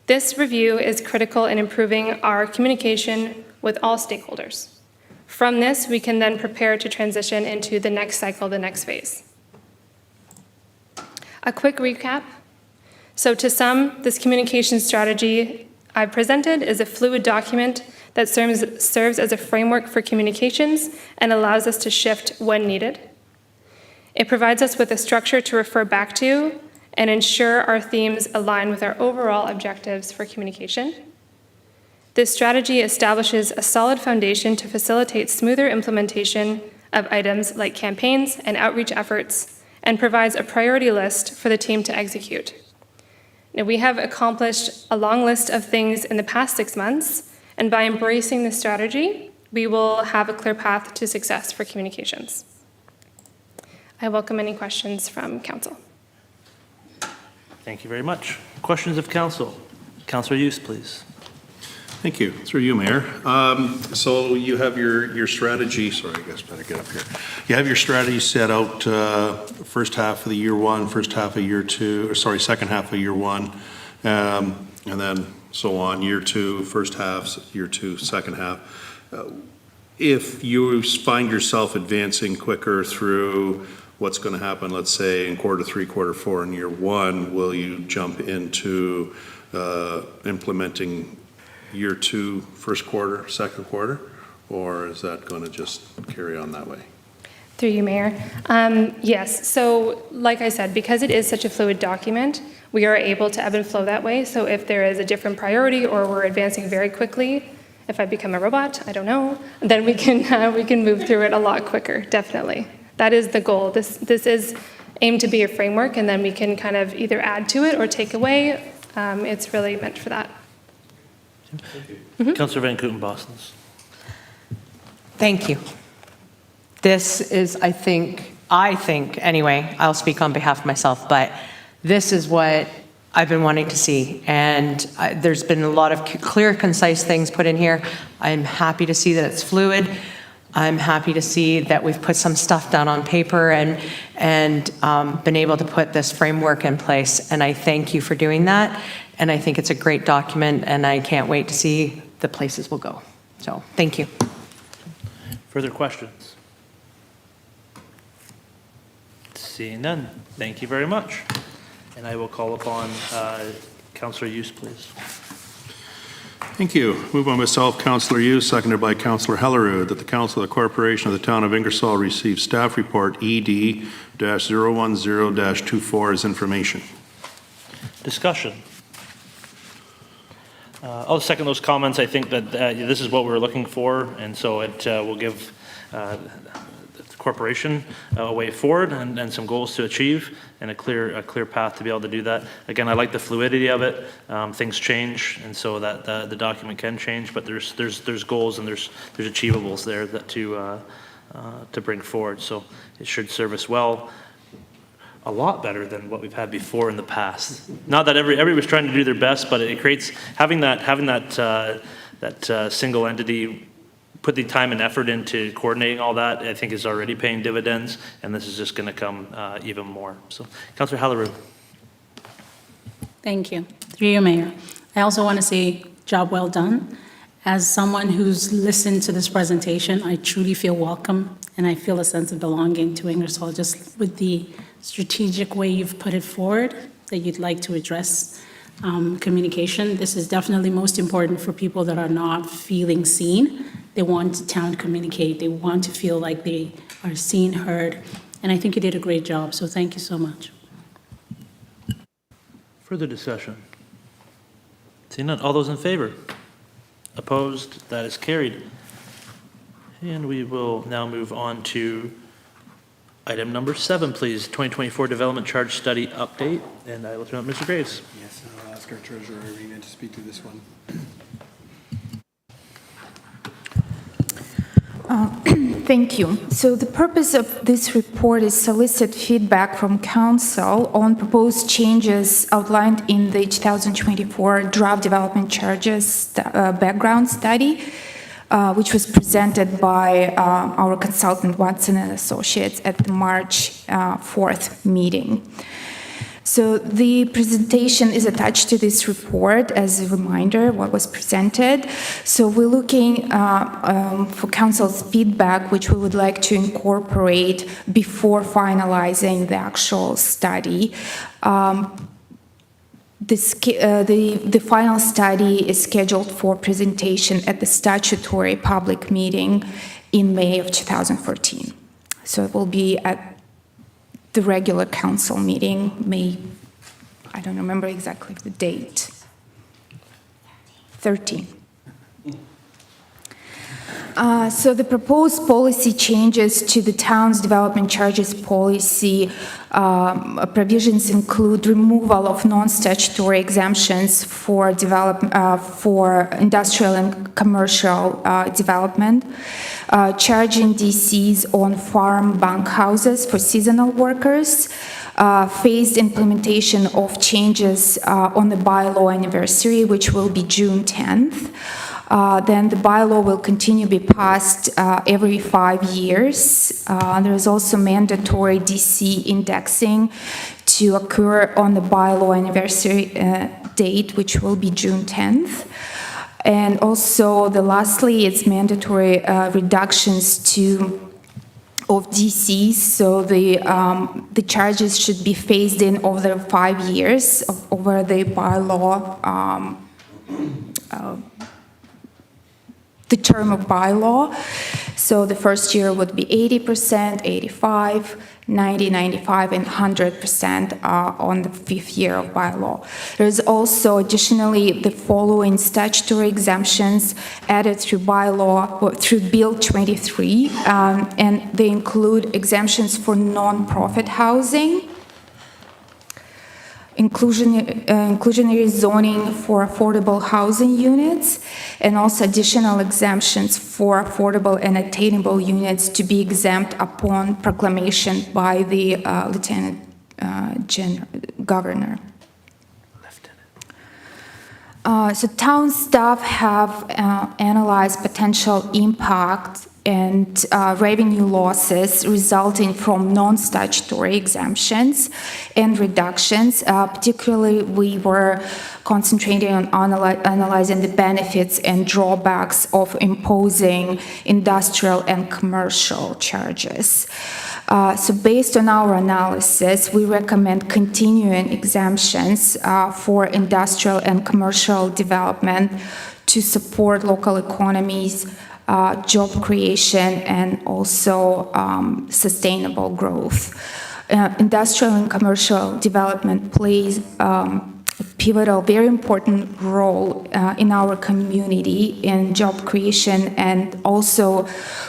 This review is critical in improving our communication with all stakeholders. From this, we can then prepare to transition into the next cycle, the next phase. A quick recap. So to sum, this communication strategy I've presented is a fluid document that serves as a framework for communications and allows us to shift when needed. It provides us with a structure to refer back to and ensure our themes align with our overall objectives for communication. This strategy establishes a solid foundation to facilitate smoother implementation of items like campaigns and outreach efforts, and provides a priority list for the team to execute. Now, we have accomplished a long list of things in the past 6 months, and by embracing this strategy, we will have a clear path to success for communications. I welcome any questions from council. Thank you very much. Questions of council? Councillor Hughes, please. Thank you. Through you, Mayor. So you have your strategy, sorry, I guess better get up here. You have your strategy set out first half of the year one, first half of year two, or sorry, second half of year one, and then so on, year two, first half, year two, second half. If you find yourself advancing quicker through what's going to happen, let's say in quarter three, quarter four, in year one, will you jump into implementing year two, first quarter, second quarter, or is that going to just carry on that way? Through you, Mayor. Yes, so like I said, because it is such a fluid document, we are able to ebb and flow that way. So if there is a different priority or we're advancing very quickly, if I become a robot, I don't know, then we can move through it a lot quicker, definitely. That is the goal. This is aimed to be a framework, and then we can kind of either add to it or take away. It's really meant for that. Councillor Van Kooten-Bostons. Thank you. This is, I think anyway, I'll speak on behalf of myself, but this is what I've been wanting to see. And there's been a lot of clear, concise things put in here. I'm happy to see that it's fluid. I'm happy to see that we've put some stuff down on paper and been able to put this framework in place. And I thank you for doing that. And I think it's a great document, and I can't wait to see the places we'll go. So thank you. Further questions? Seeing none, thank you very much. And I will call upon Councillor Hughes, please. Thank you. Moved by myself, Councillor Hughes, seconded by Councillor Hellerud, that the Council of the Corporation of the Town of Ingersoll receive staff report ED-010-24 as information. Discussion. I'll second those comments. I think that this is what we're looking for, and so it will give the corporation a way forward and some goals to achieve, and a clear path to be able to do that. Again, I like the fluidity of it. Things change, and so that the document can change, but there's goals and there's achievables there that to bring forward. So it should serve us well. A lot better than what we've had before in the past. Not that everybody's trying to do their best, but it creates having that single entity put the time and effort into coordinating all that. I think is already paying dividends, and this is just going to come even more. So, Councillor Hellerud. Thank you. Through you, Mayor. I also want to say job well done. As someone who's listened to this presentation, I truly feel welcome, and I feel a sense of belonging to Ingersoll, just with the strategic way you've put it forward, that you'd like to address communication. This is definitely most important for people that are not feeling seen. They want the town to communicate. They want to feel like they are seen, heard, and I think you did a great job, so thank you so much. Further discussion? Seeing none, all those in favor? Opposed? That is carried. And we will now move on to item number 7, please. 2024 Development Charge Study Update. And I will turn it to Mr. Graves. Yes, and I'll ask our treasurer, Irina, to speak to this one. Thank you. So the purpose of this report is solicit feedback from council on proposed changes outlined in the 2024 draft development charges background study, which was presented by our consultant Watson and Associates at the March 4th meeting. So the presentation is attached to this report as a reminder what was presented. So we're looking for council's feedback, which we would like to incorporate before finalizing the actual study. The final study is scheduled for presentation at the statutory public meeting in May of 2014. So it will be at the regular council meeting, May, I don't remember exactly the date, 13. So the proposed policy changes to the town's development charges policy provisions include removal of non-statutory exemptions for industrial and commercial development, charging DCs on farm bunkhouses for seasonal workers, phased implementation of changes on the bylaw anniversary, which will be June 10th. Then the bylaw will continue to be passed every 5 years. There is also mandatory DC indexing to occur on the bylaw anniversary date, which will be June 10th. And also, lastly, it's mandatory reductions of DCs, so the charges should be phased in over 5 years over the bylaw, the term of bylaw. So the first year would be 80%, 85%, 90%, 95%, and 100% on the 5th year of bylaw. There's also additionally the following statutory exemptions added through bylaw, or through Bill 23, and they include exemptions for non-profit housing, inclusionary zoning for affordable housing units, and also additional exemptions for affordable and attainable units to be exempt upon proclamation by the Lieutenant Governor. So town staff have analyzed potential impact and revenue losses resulting from non-statutory exemptions and reductions. Particularly, we were concentrating on analyzing the benefits and drawbacks of imposing industrial and commercial charges. So based on our analysis, we recommend continuing exemptions for industrial and commercial development to support local economies, job creation, and also sustainable growth. Industrial and commercial development plays a pivotal, very important role in our community in job creation and also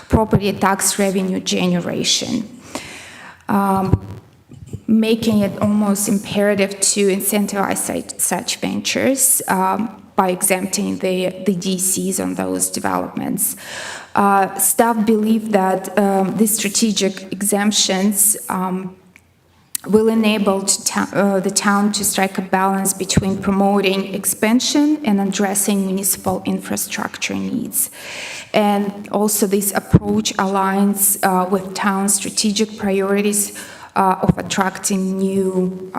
property tax revenue generation, making it almost imperative to incentivize such ventures by exempting the DCs on those developments. Staff believe that these strategic exemptions will enable the town to strike a balance between promoting expansion and addressing municipal infrastructure needs. And also this approach aligns with town's strategic priorities of attracting new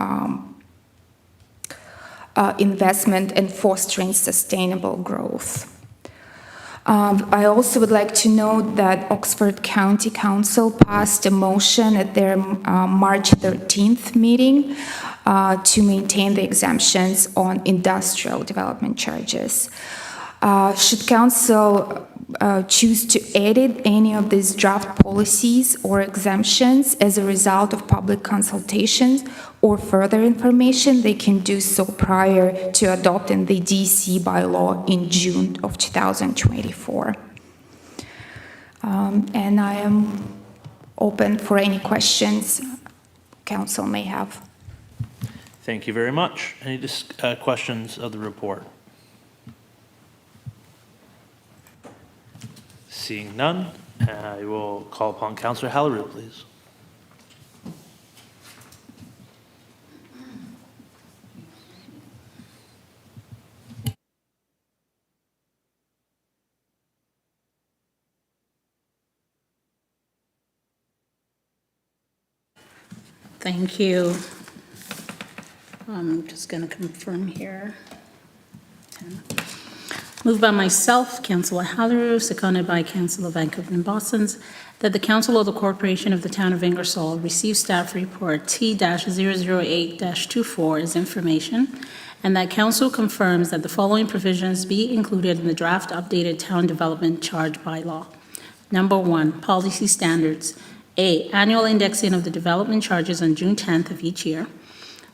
investment and fostering sustainable growth. I also would like to note that Oxford County Council passed a motion at their March 13th meeting to maintain the exemptions on industrial development charges. Should Council choose to edit any of these draft policies or exemptions as a result of public consultations or further information, they can do so prior to adopting the DC bylaw in June of 2024. And I am open for any questions Council may have. Thank you very much. Any questions of the report? Seeing none, I will call upon Councillor Halleru, please. Thank you. I'm just going to confirm here. 10. Moved by myself, Councillor Halleru, seconded by Councillor Van Cooten Boston's, that the Council of the Corporation of the Town of Ingersoll receive staff report T-008-24 as information, and that Council confirms that the following provisions be included in the draft updated Town Development Charge Bylaw. Number 1, policy standards. A, annual indexing of the development charges on June 10th of each year.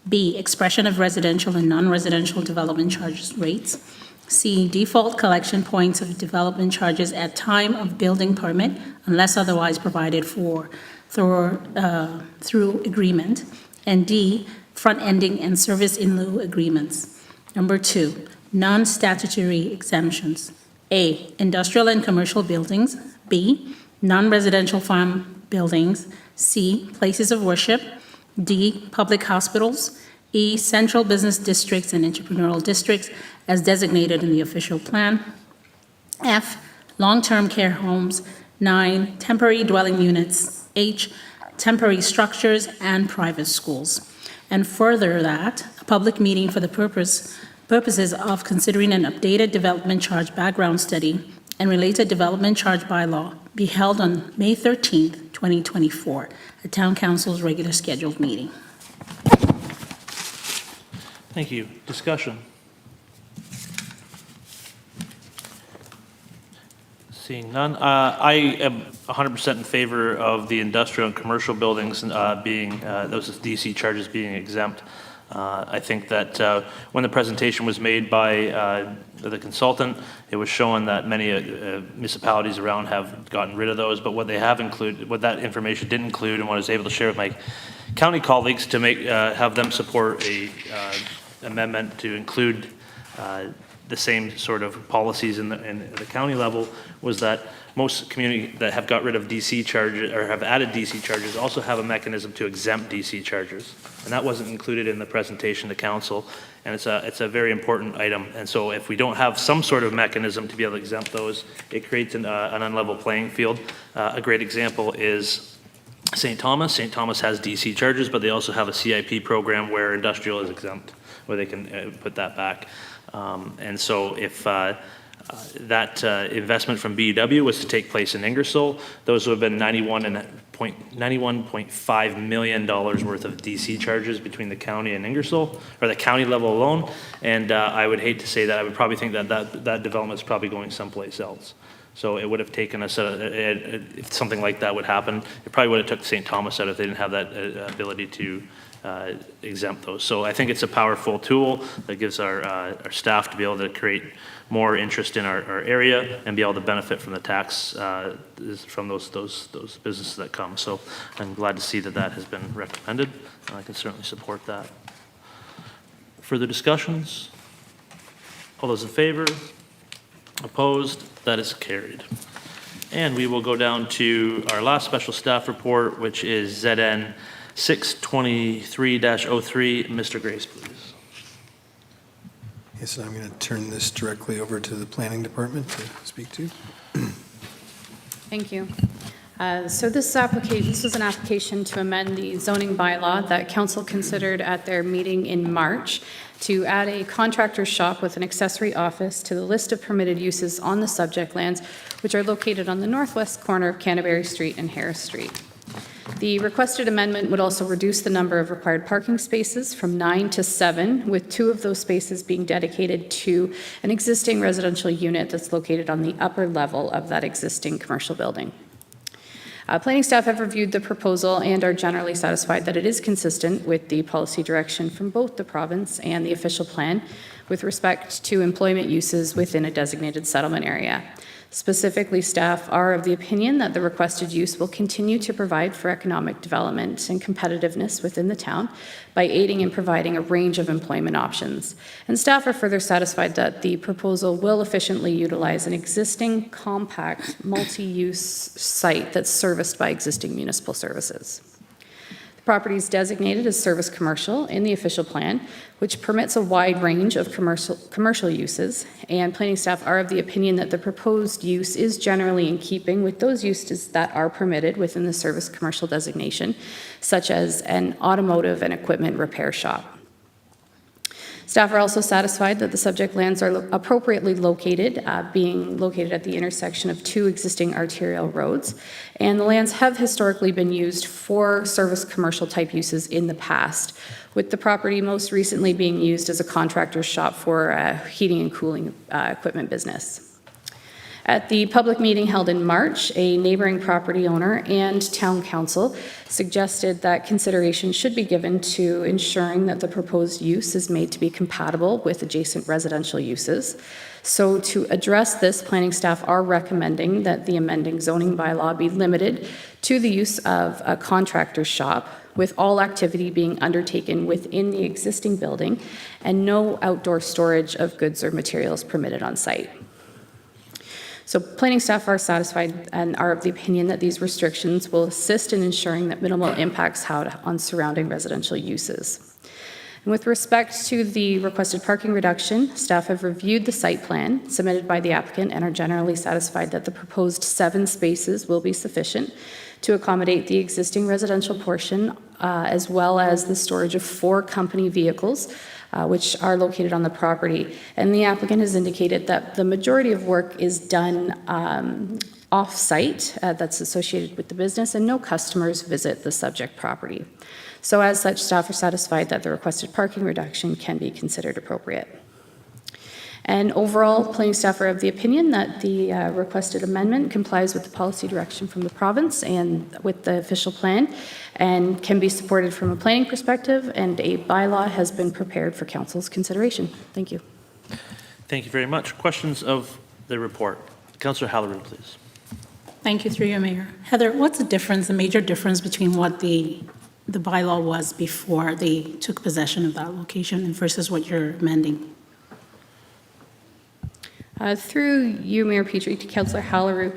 B, expression of residential and non-residential development charges rates. C, default collection points of development charges at time of building permit unless otherwise provided for through agreement. And D, front-ending and service in lieu agreements. Number 2, non-statutory exemptions. A, industrial and commercial buildings. B, non-residential farm buildings. C, places of worship. D, public hospitals. E, central business districts and entrepreneurial districts as designated in the official plan. F, long-term care homes. 9, temporary dwelling units. H, temporary structures and private schools. And further that, a public meeting for the purposes of considering an updated development charge background study and related development charge bylaw be held on May 13th, 2024, at Town Council's regular scheduled meeting. Thank you. Discussion. Seeing none. I am 100% in favor of the industrial and commercial buildings being, those DC charges being exempt. I think that when the presentation was made by the consultant, it was shown that many municipalities around have gotten rid of those, but what they have included, what that information didn't include, and what I was able to share with my county colleagues to make have them support a amendment to include the same sort of policies in the county level, was that most communities that have got rid of DC charges or have added DC charges also have a mechanism to exempt DC charges. And that wasn't included in the presentation to council, and it's a very important item. And so if we don't have some sort of mechanism to be able to exempt those, it creates an unlevel playing field. A great example is St. Thomas. St. Thomas has DC charges, but they also have a CIP program where industrial is exempt, where they can put that back. And so if that investment from BEW was to take place in Ingersoll, those would have been $91.5 million worth of DC charges between the county and Ingersoll, or the county level alone. And I would hate to say that. I would probably think that development is probably going someplace else. So it would have taken us, if something like that would happen, it probably would have took St. Thomas out if they didn't have that ability to exempt those. So I think it's a powerful tool that gives our staff to be able to create more interest in our area and be able to benefit from the tax from those businesses that come. So I'm glad to see that that has been recommended, and I can certainly support that. Further discussions? All those in favor? Opposed? That is carried. And we will go down to our last special staff report, which is ZN 623-03. Mr. Grace, please. Yes, I'm going to turn this directly over to the planning department to speak to. Thank you. So this was an application to amend the zoning bylaw that council considered at their meeting in March to add a contractor's shop with an accessory office to the list of permitted uses on the subject lands, which are located on the northwest corner of Canterbury Street and Harris Street. The requested amendment would also reduce the number of required parking spaces from 9 to 7, with 2 of those spaces being dedicated to an existing residential unit that's located on the upper level of that existing commercial building. Planning staff have reviewed the proposal and are generally satisfied that it is consistent with the policy direction from both the province and the official plan with respect to employment uses within a designated settlement area. Specifically, staff are of the opinion that the requested use will continue to provide for economic development and competitiveness within the town by aiding in providing a range of employment options. And staff are further satisfied that the proposal will efficiently utilize an existing compact multi-use site that's serviced by existing municipal services. The property is designated as service commercial in the official plan, which permits a wide range of commercial uses, and planning staff are of the opinion that the proposed use is generally in keeping with those uses that are permitted within the service commercial designation, such as an automotive and equipment repair shop. Staff are also satisfied that the subject lands are appropriately located, being located at the intersection of two existing arterial roads, and the lands have historically been used for service commercial type uses in the past, with the property most recently being used as a contractor's shop for heating and cooling equipment business. At the public meeting held in March, a neighboring property owner and town council suggested that consideration should be given to ensuring that the proposed use is made to be compatible with adjacent residential uses. So to address this, planning staff are recommending that the amending zoning bylaw be limited to the use of a contractor's shop, with all activity being undertaken within the existing building and no outdoor storage of goods or materials permitted on site. So planning staff are satisfied and are of the opinion that these restrictions will assist in ensuring that minimal impacts had on surrounding residential uses. And with respect to the requested parking reduction, staff have reviewed the site plan submitted by the applicant and are generally satisfied that the proposed 7 spaces will be sufficient to accommodate the existing residential portion, as well as the storage of 4 company vehicles, which are located on the property. And the applicant has indicated that the majority of work is done off-site that's associated with the business, and no customers visit the subject property. So as such, staff are satisfied that the requested parking reduction can be considered appropriate. And overall, planning staff are of the opinion that the requested amendment complies with the policy direction from the province and with the official plan, and can be supported from a planning perspective, and a bylaw has been prepared for council's consideration. Thank you. Thank you very much. Questions of the report? Councillor Halloran, please. Thank you, through you, Mayor. Heather, what's the difference, the major difference between what the bylaw was before they took possession of that location versus what you're amending? Through you, Mayor Petrie, to Councillor Halleru,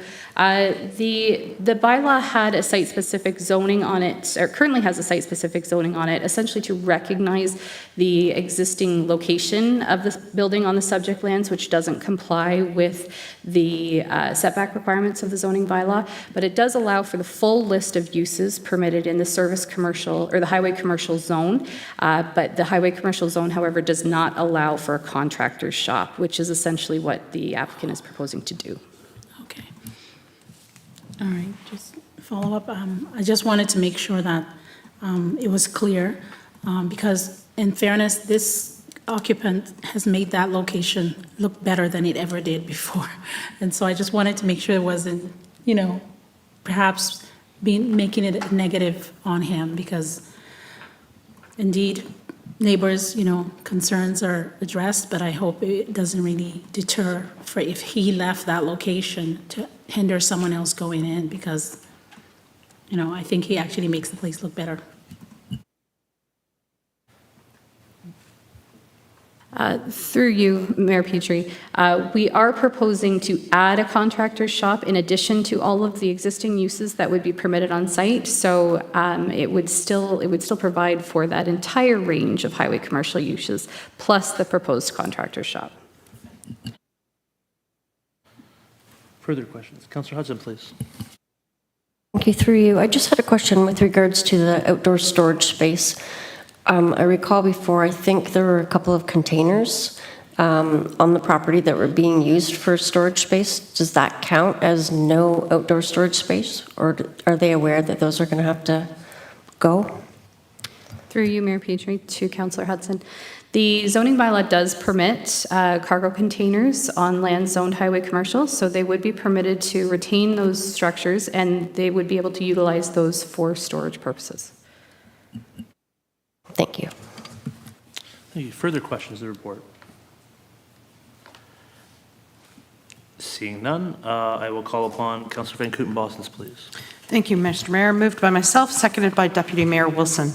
the bylaw had a site-specific zoning on it, or currently has a site-specific zoning on it, essentially to recognize the existing location of the building on the subject lands, which doesn't comply with the setback requirements of the zoning bylaw, but it does allow for the full list of uses permitted in the service commercial, or the highway commercial zone, but the highway commercial zone, however, does not allow for a contractor's shop, which is essentially what the applicant is proposing to do. Okay. All right, just follow up. I just wanted to make sure that it was clear, because in fairness, this occupant has made that location look better than it ever did before. And so I just wanted to make sure it wasn't, perhaps making it negative on him, because indeed, neighbors, concerns are addressed, but I hope it doesn't really deter for if he left that location to hinder someone else going in, because, I think he actually makes the place look better. Through you, Mayor Petrie, we are proposing to add a contractor's shop in addition to all of the existing uses that would be permitted on site. So it would still provide for that entire range of highway commercial uses, plus the proposed contractor's shop. Further questions? Councillor Hudson, please. Thank you, through you. I just had a question with regards to the outdoor storage space. I recall before, I think there were a couple of containers on the property that were being used for storage space. Does that count as no outdoor storage space, or are they aware that those are going to have to go? Through you, Mayor Petrie, to Councillor Hudson. The zoning bylaw does permit cargo containers on land zoned highway commercial, so they would be permitted to retain those structures, and they would be able to utilize those for storage purposes. Thank you. Thank you. Further questions of the report? Seeing none, I will call upon Councillor Van Kooten-Bosens, please. Thank you, Mr. Mayor. Moved by myself, seconded by Deputy Mayor Wilson,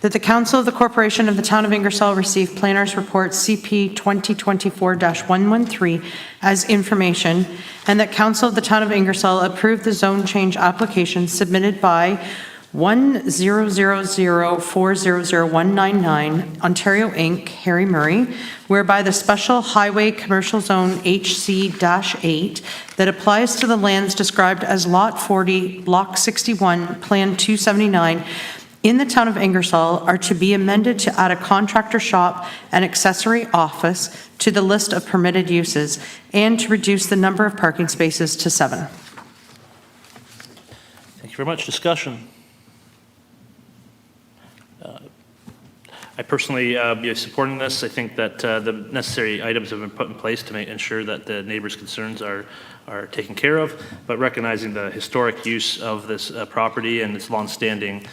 that the Council of the Corporation of the Town of Ingersoll receive Planner's Report CP 2024-113 as information, and that Council of the Town of Ingersoll approve the zone change application submitted by 10004000199 Ontario Inc., Harry Murray, whereby the Special Highway Commercial Zone HC-8 that applies to the lands described as Lot 40, Block 61, Plan 279, in the town of Ingersoll are to be amended to add a contractor shop and accessory office to the list of permitted uses and to reduce the number of parking spaces to 7. Thank you very much. Discussion. I personally be supporting this. I think that the necessary items have been put in place to ensure that the neighbors' concerns are taken care of, but recognizing the historic use of this property and its longstanding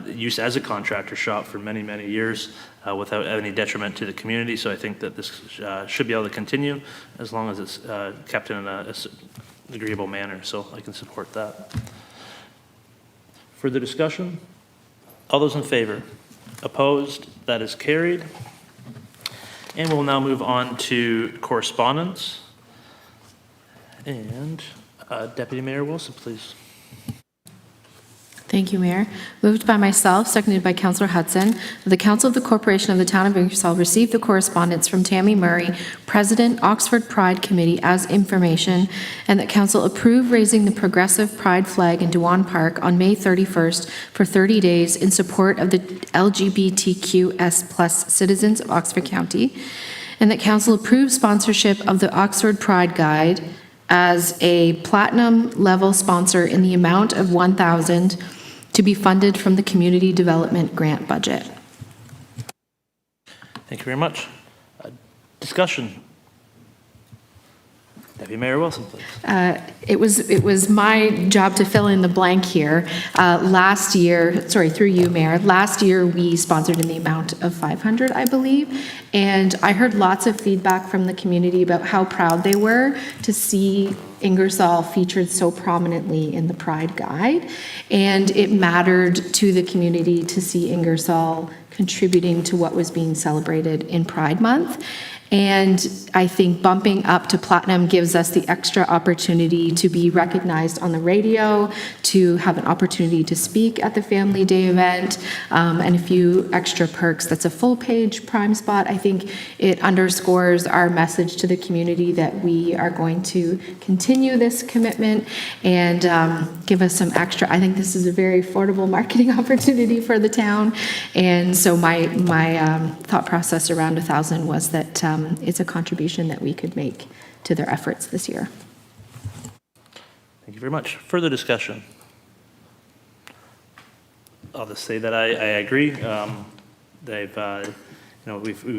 use as a contractor shop for many, many years without any detriment to the community. So I think that this should be able to continue as long as it's kept in an agreeable manner. So I can support that. Further discussion? All those in favor? Opposed? That is carried. And we'll now move on to correspondence. And Deputy Mayor Wilson, please. Thank you, Mayor. Moved by myself, seconded by Councillor Hudson, that the Council of the Corporation of the Town of Ingersoll receive the correspondence from Tammy Murray, President, Oxford Pride Committee, as information, and that Council approve raising the progressive pride flag in Dewan Park on May 31st for 30 days in support of the LGBTQS+ citizens of Oxford County, and that Council approve sponsorship of the Oxford Pride Guide as a platinum level sponsor in the amount of $1,000 to be funded from the Community Development Grant budget. Thank you very much. Discussion. Deputy Mayor Wilson, please. It was my job to fill in the blank here. Last year, through you, Mayor, last year we sponsored in the amount of $500, I believe, and I heard lots of feedback from the community about how proud they were to see Ingersoll featured so prominently in the Pride Guide, and it mattered to the community to see Ingersoll contributing to what was being celebrated in Pride Month. And I think bumping up to platinum gives us the extra opportunity to be recognized on the radio, to have an opportunity to speak at the Family Day event, and a few extra perks. That's a full-page prime spot. I think it underscores our message to the community that we are going to continue this commitment and give us some extra. I think this is a very affordable marketing opportunity for the town. And so my thought process around $1,000 was that it's a contribution that we could make to their efforts this year. Thank you very much. Further discussion? I'll just say that I agree. We've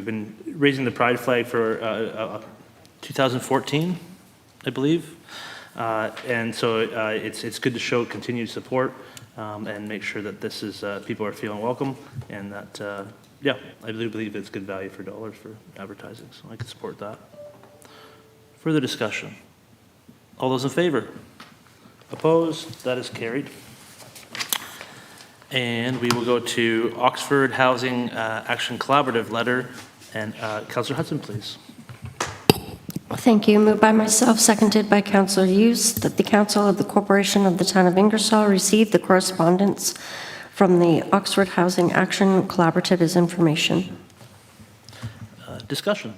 been raising the pride flag for 2014, I believe, and so it's good to show continued support and make sure that this is people are feeling welcome, and that yeah, I do believe it's good value for dollars for advertising, so I can support that. Further discussion? All those in favor? Opposed? That is carried. And we will go to Oxford Housing Action Collaborative letter, and Councillor Hudson, please. Thank you. Moved by myself, seconded by Councillor Hughes, that the Council of the Corporation of the Town of Ingersoll receive the correspondence from the Oxford Housing Action Collaborative as information. Discussion.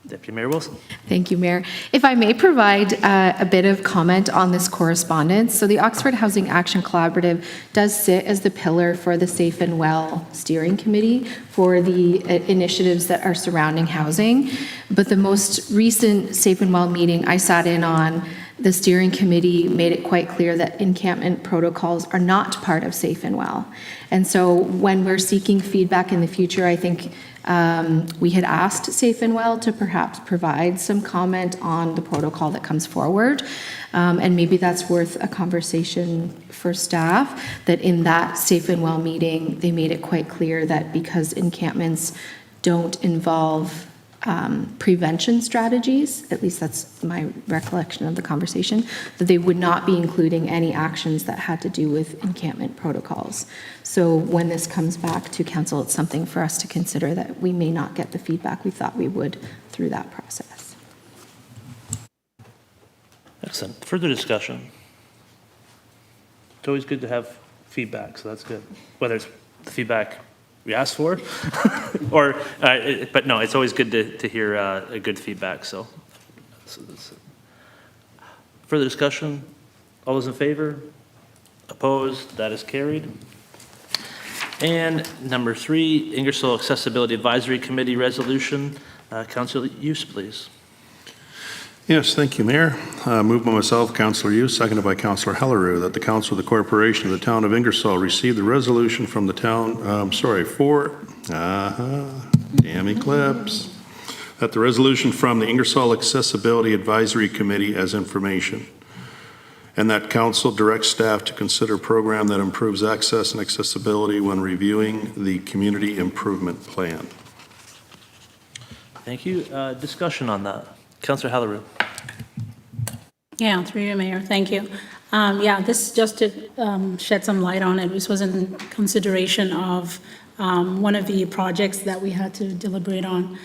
Deputy Mayor Wilson. Thank you, Mayor. If I may provide a bit of comment on this correspondence. So the Oxford Housing Action Collaborative does sit as the pillar for the Safe and Well Steering Committee for the initiatives that are surrounding housing. But the most recent Safe and Well meeting I sat in on, the steering committee made it quite clear that encampment protocols are not part of Safe and Well. And so when we're seeking feedback in the future, I think we had asked Safe and Well to perhaps provide some comment on the protocol that comes forward. And maybe that's worth a conversation for staff, that in that Safe and Well meeting, they made it quite clear that because encampments don't involve prevention strategies, at least that's my recollection of the conversation, that they would not be including any actions that had to do with encampment protocols. So when this comes back to council, it's something for us to consider, that we may not get the feedback we thought we would through that process. Excellent. Further discussion? It's always good to have feedback, so that's good. Whether it's the feedback we asked for, or, but no, it's always good to hear a good feedback, so that's it. Further discussion? All those in favor? Opposed? That is carried. And number 3, Ingersoll Accessibility Advisory Committee Resolution. Councilor Hughes, please. Yes, thank you, Mayor. Moved by myself, Councillor Hughes, seconded by Councillor Helleroo, that the Council of the Corporation of the Town of Ingersoll receive the resolution from the town, damn eclipse, that the resolution from the Ingersoll Accessibility Advisory Committee as information, and that Council directs staff to consider a program that improves access and accessibility when reviewing the Community Improvement Plan. Thank you. Discussion on that. Councillor Helleroo. Yeah, through you, Mayor. Thank you. Yeah, this just to shed some light on it. This was in consideration of one of the projects that we had to deliberate on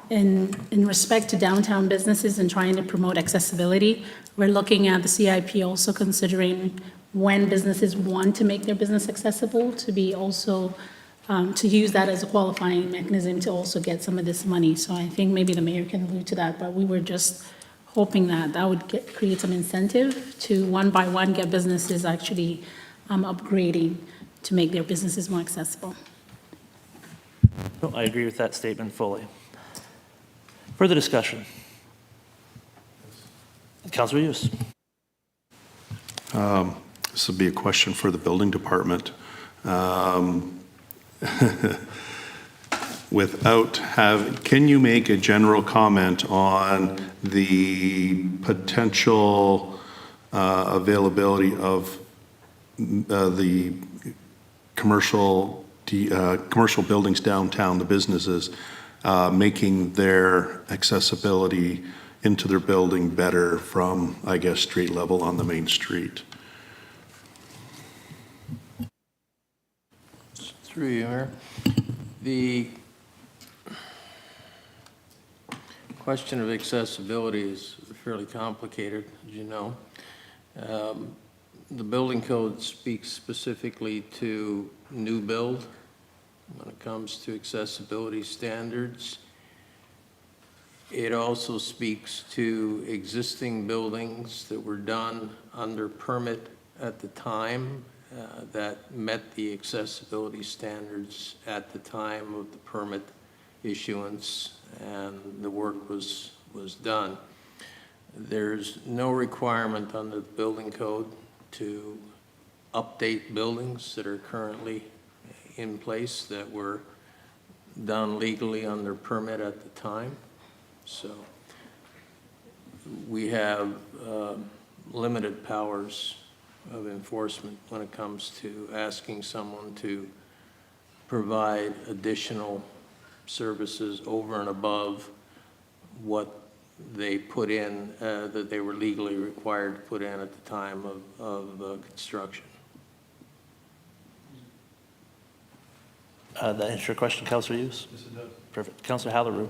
in respect to downtown businesses and trying to promote accessibility. We're looking at the CIP also considering when businesses want to make their business accessible to be also to use that as a qualifying mechanism to also get some of this money. So I think maybe the mayor can allude to that, but we were just hoping that that would create some incentive to one by one get businesses actually upgrading to make their businesses more accessible. No, I agree with that statement fully. Further discussion. Councilor Hughes. This would be a question for the building department. Can you make a general comment on the potential availability of the commercial buildings downtown, the businesses, making their accessibility into their building better from, I guess, street level on the main street? Through you, Mayor. The question of accessibility is fairly complicated, as you know. The building code speaks specifically to new build when it comes to accessibility standards. It also speaks to existing buildings that were done under permit at the time that met the accessibility standards at the time of the permit issuance and the work was done. There's no requirement under the building code to update buildings that are currently in place that were done legally under permit at the time. So we have limited powers of enforcement when it comes to asking someone to provide additional services over and above what they put in, that they were legally required to put in at the time of construction. That answer your question, Councilor Hughes? Yes, it does. Perfect. Councilor Helleroo.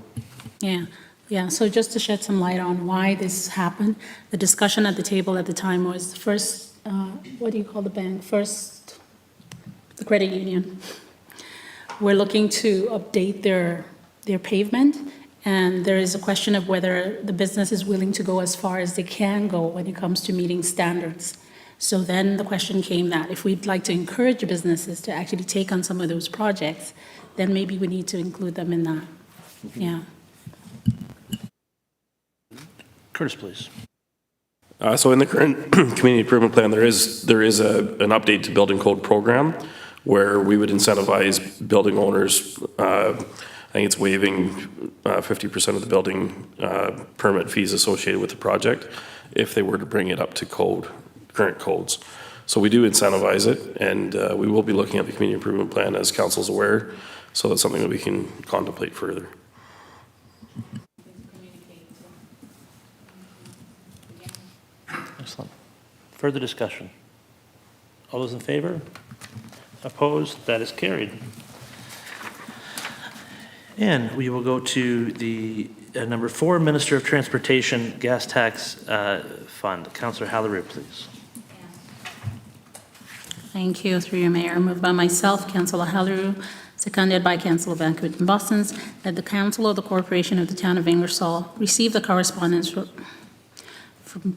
Yeah, so just to shed some light on why this happened, the discussion at the table at the time was the first, what do you call the bank? First, the credit union. We're looking to update their pavement, and there is a question of whether the business is willing to go as far as they can go when it comes to meeting standards. So then the question came that if we'd like to encourage businesses to actually take on some of those projects, then maybe we need to include them in that. Yeah. Curtis, please. So in the current community improvement plan, there is an update to building code program where we would incentivize building owners. I think it's waiving 50% of the building permit fees associated with the project if they were to bring it up to current codes. So we do incentivize it, and we will be looking at the community improvement plan, as council's aware. So that's something that we can contemplate further. Excellent. Further discussion? All those in favor? Opposed? That is carried. And we will go to the number 4, Minister of Transportation Gas Tax Fund. Councillor Helleroo, please. Thank you, through your mayor. Moved by myself, Councillor Helleroo, seconded by Councillor Van Kooten-Bostons, that the Council of the Corporation of the Town of Ingersoll receive the correspondence from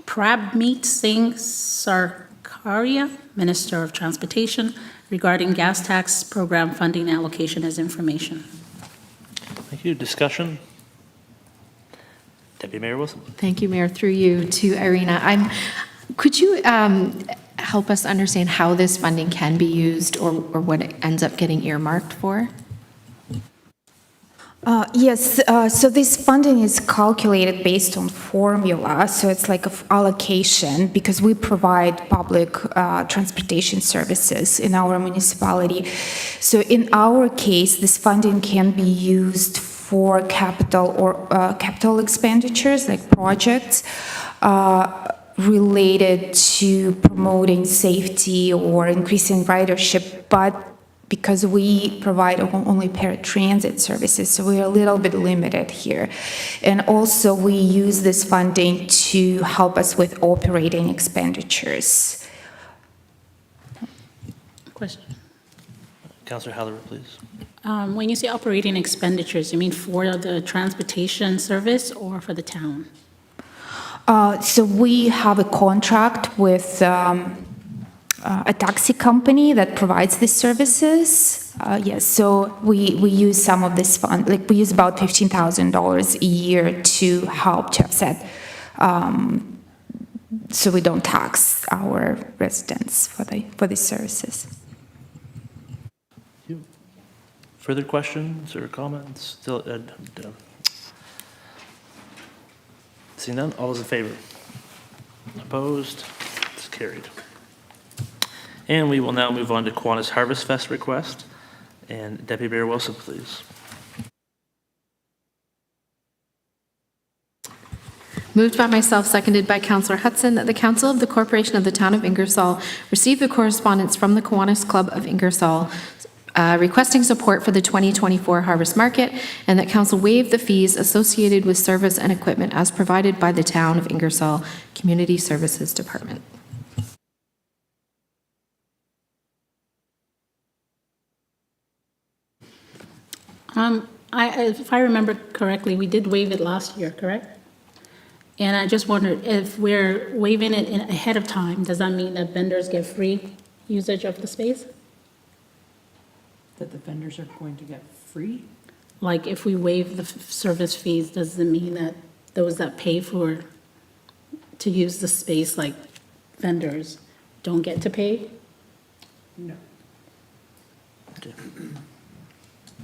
Prabmeet Singh Sarkaria, Minister of Transportation, regarding gas tax program funding allocation as information. Thank you. Discussion? Deputy Mayor Wilson. Thank you, Mayor. Through you to Irina. Could you help us understand how this funding can be used or what it ends up getting earmarked for? Yes, so this funding is calculated based on formula, so it's like an allocation because we provide public transportation services in our municipality. So in our case, this funding can be used for capital expenditures like projects related to promoting safety or increasing ridership, but because we provide only paratransit services, so we're a little bit limited here. And also we use this funding to help us with operating expenditures. Question. Councillor Halleran, please. When you say operating expenditures, you mean for the transportation service or for the town? So we have a contract with a taxi company that provides these services. Yes, so we use some of this fund, like we use about $15,000 a year to help to offset, so we don't tax our residents for these services. Further questions or comments? Seeing none, all those in favor? Opposed? It's carried. And we will now move on to Kiwanis Harvest Fest request. And Deputy Mayor Wilson, please. Moved by myself, seconded by Councillor Hudson, that the Council of the Corporation of the Town of Ingersoll receive the correspondence from the Kiwanis Club of Ingersoll requesting support for the 2024 Harvest Market, and that Council waive the fees associated with service and equipment as provided by the Town of Ingersoll Community Services Department. If I remember correctly, we did waive it last year, correct? And I just wondered if we're waiving it ahead of time, does that mean that vendors get free usage of the space? That the vendors are going to get free? Like if we waive the service fees, does it mean that those that pay to use the space, like vendors, don't get to pay? No.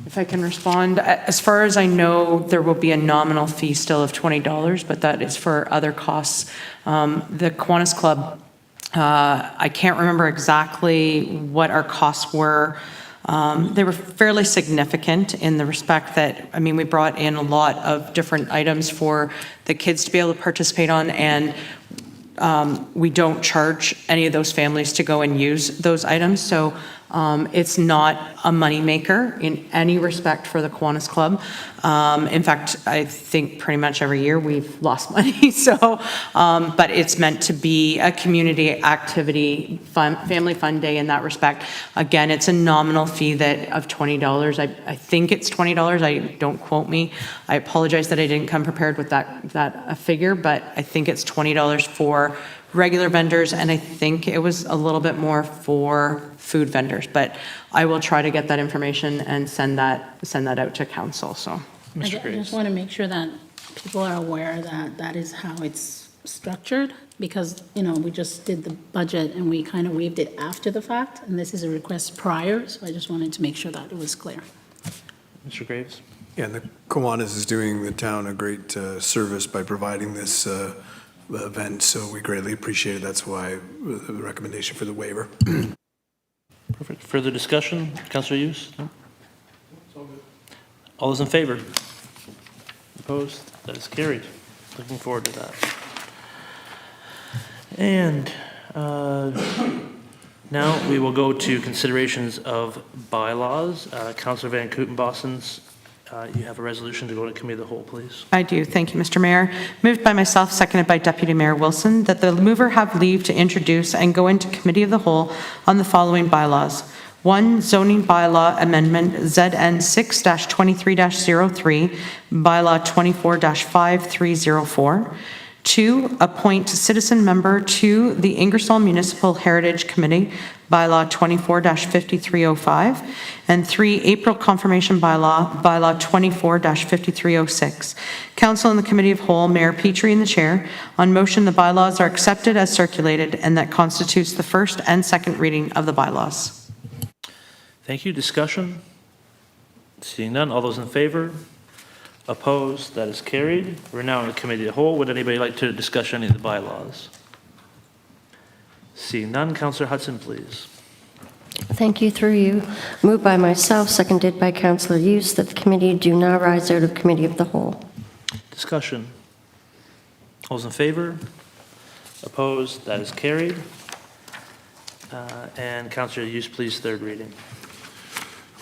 If I can respond, as far as I know, there will be a nominal fee still of $20, but that is for other costs. The Kiwanis Club, I can't remember exactly what our costs were. They were fairly significant in the respect that, I mean, we brought in a lot of different items for the kids to be able to participate on, and we don't charge any of those families to go and use those items. So it's not a moneymaker in any respect for the Kiwanis Club. In fact, I think pretty much every year we've lost money. So, but it's meant to be a community activity, family fun day in that respect. Again, it's a nominal fee of $20. I think it's $20. Don't quote me. I apologize that I didn't come prepared with that figure, but I think it's $20 for regular vendors, and I think it was a little bit more for food vendors, but I will try to get that information and send that out to council. So, I just want to make sure that people are aware that that is how it's structured, because, you know, we just did the budget and we kind of waived it after the fact, and this is a request prior, so I just wanted to make sure that it was clear. Mr. Graves? Yeah, and the Kiwanis is doing the town a great service by providing this event, so we greatly appreciate it. That's why the recommendation for the waiver. Perfect. Further discussion? Councillor Hughes? No? All those in favor? Opposed? That is carried. Looking forward to that. And now we will go to considerations of bylaws. Councillor Van Kootenbossen's, you have a resolution to go to committee of the whole, please. I do. Thank you, Mr. Mayor. Moved by myself, seconded by Deputy Mayor Wilson, that the mover have leave to introduce and go into committee of the whole on the following bylaws. 1, zoning bylaw amendment ZN 6-23-03, bylaw 24-5304. 2, appoint citizen member to the Ingersoll Municipal Heritage Committee, bylaw 24-5305, and 3, April confirmation bylaw, bylaw 24-5306. Council and the Committee of Whole, Mayor Petrie in the chair. On motion, the bylaws are accepted as circulated, and that constitutes the first and second reading of the bylaws. Thank you. Discussion? Seeing none, all those in favor? Opposed? That is carried. We're now in the Committee of the Whole. Would anybody like to discuss any of the bylaws? Seeing none, Councillor Hudson, please. Thank you, through you. Moved by myself, seconded by Councillor Hughes, that the committee do now rise out of Committee of the Whole. Discussion. All those in favor? Opposed? That is carried. And Councillor Hughes, please, third reading.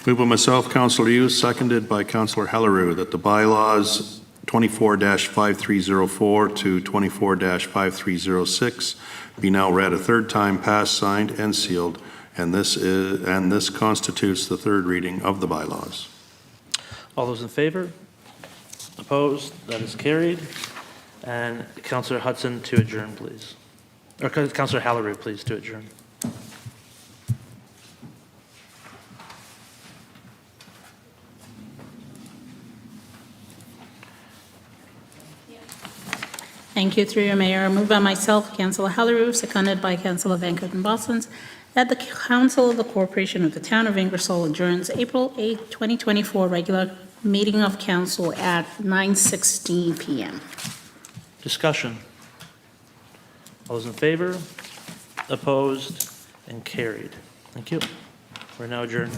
Moved by myself, Councillor Hughes, seconded by Councillor Helleroux, that the bylaws 24-5304 to 24-5306 be now read a third time, passed, signed, and sealed, and this constitutes the third reading of the bylaws. All those in favor? Opposed? That is carried. And Councillor Hudson to adjourn, please. Or Councillor Helleroux, please, to adjourn. Thank you, through your mayor. Moved by myself, Councillor Helleroux, seconded by Councillor Van Kooten-Bosens, that the Council of the Corporation of the Town of Ingersoll adjourns April 8, 2024 regular meeting of council at 9:16 p.m. Discussion. All those in favor? Opposed? And carried. Thank you. We're now adjourned.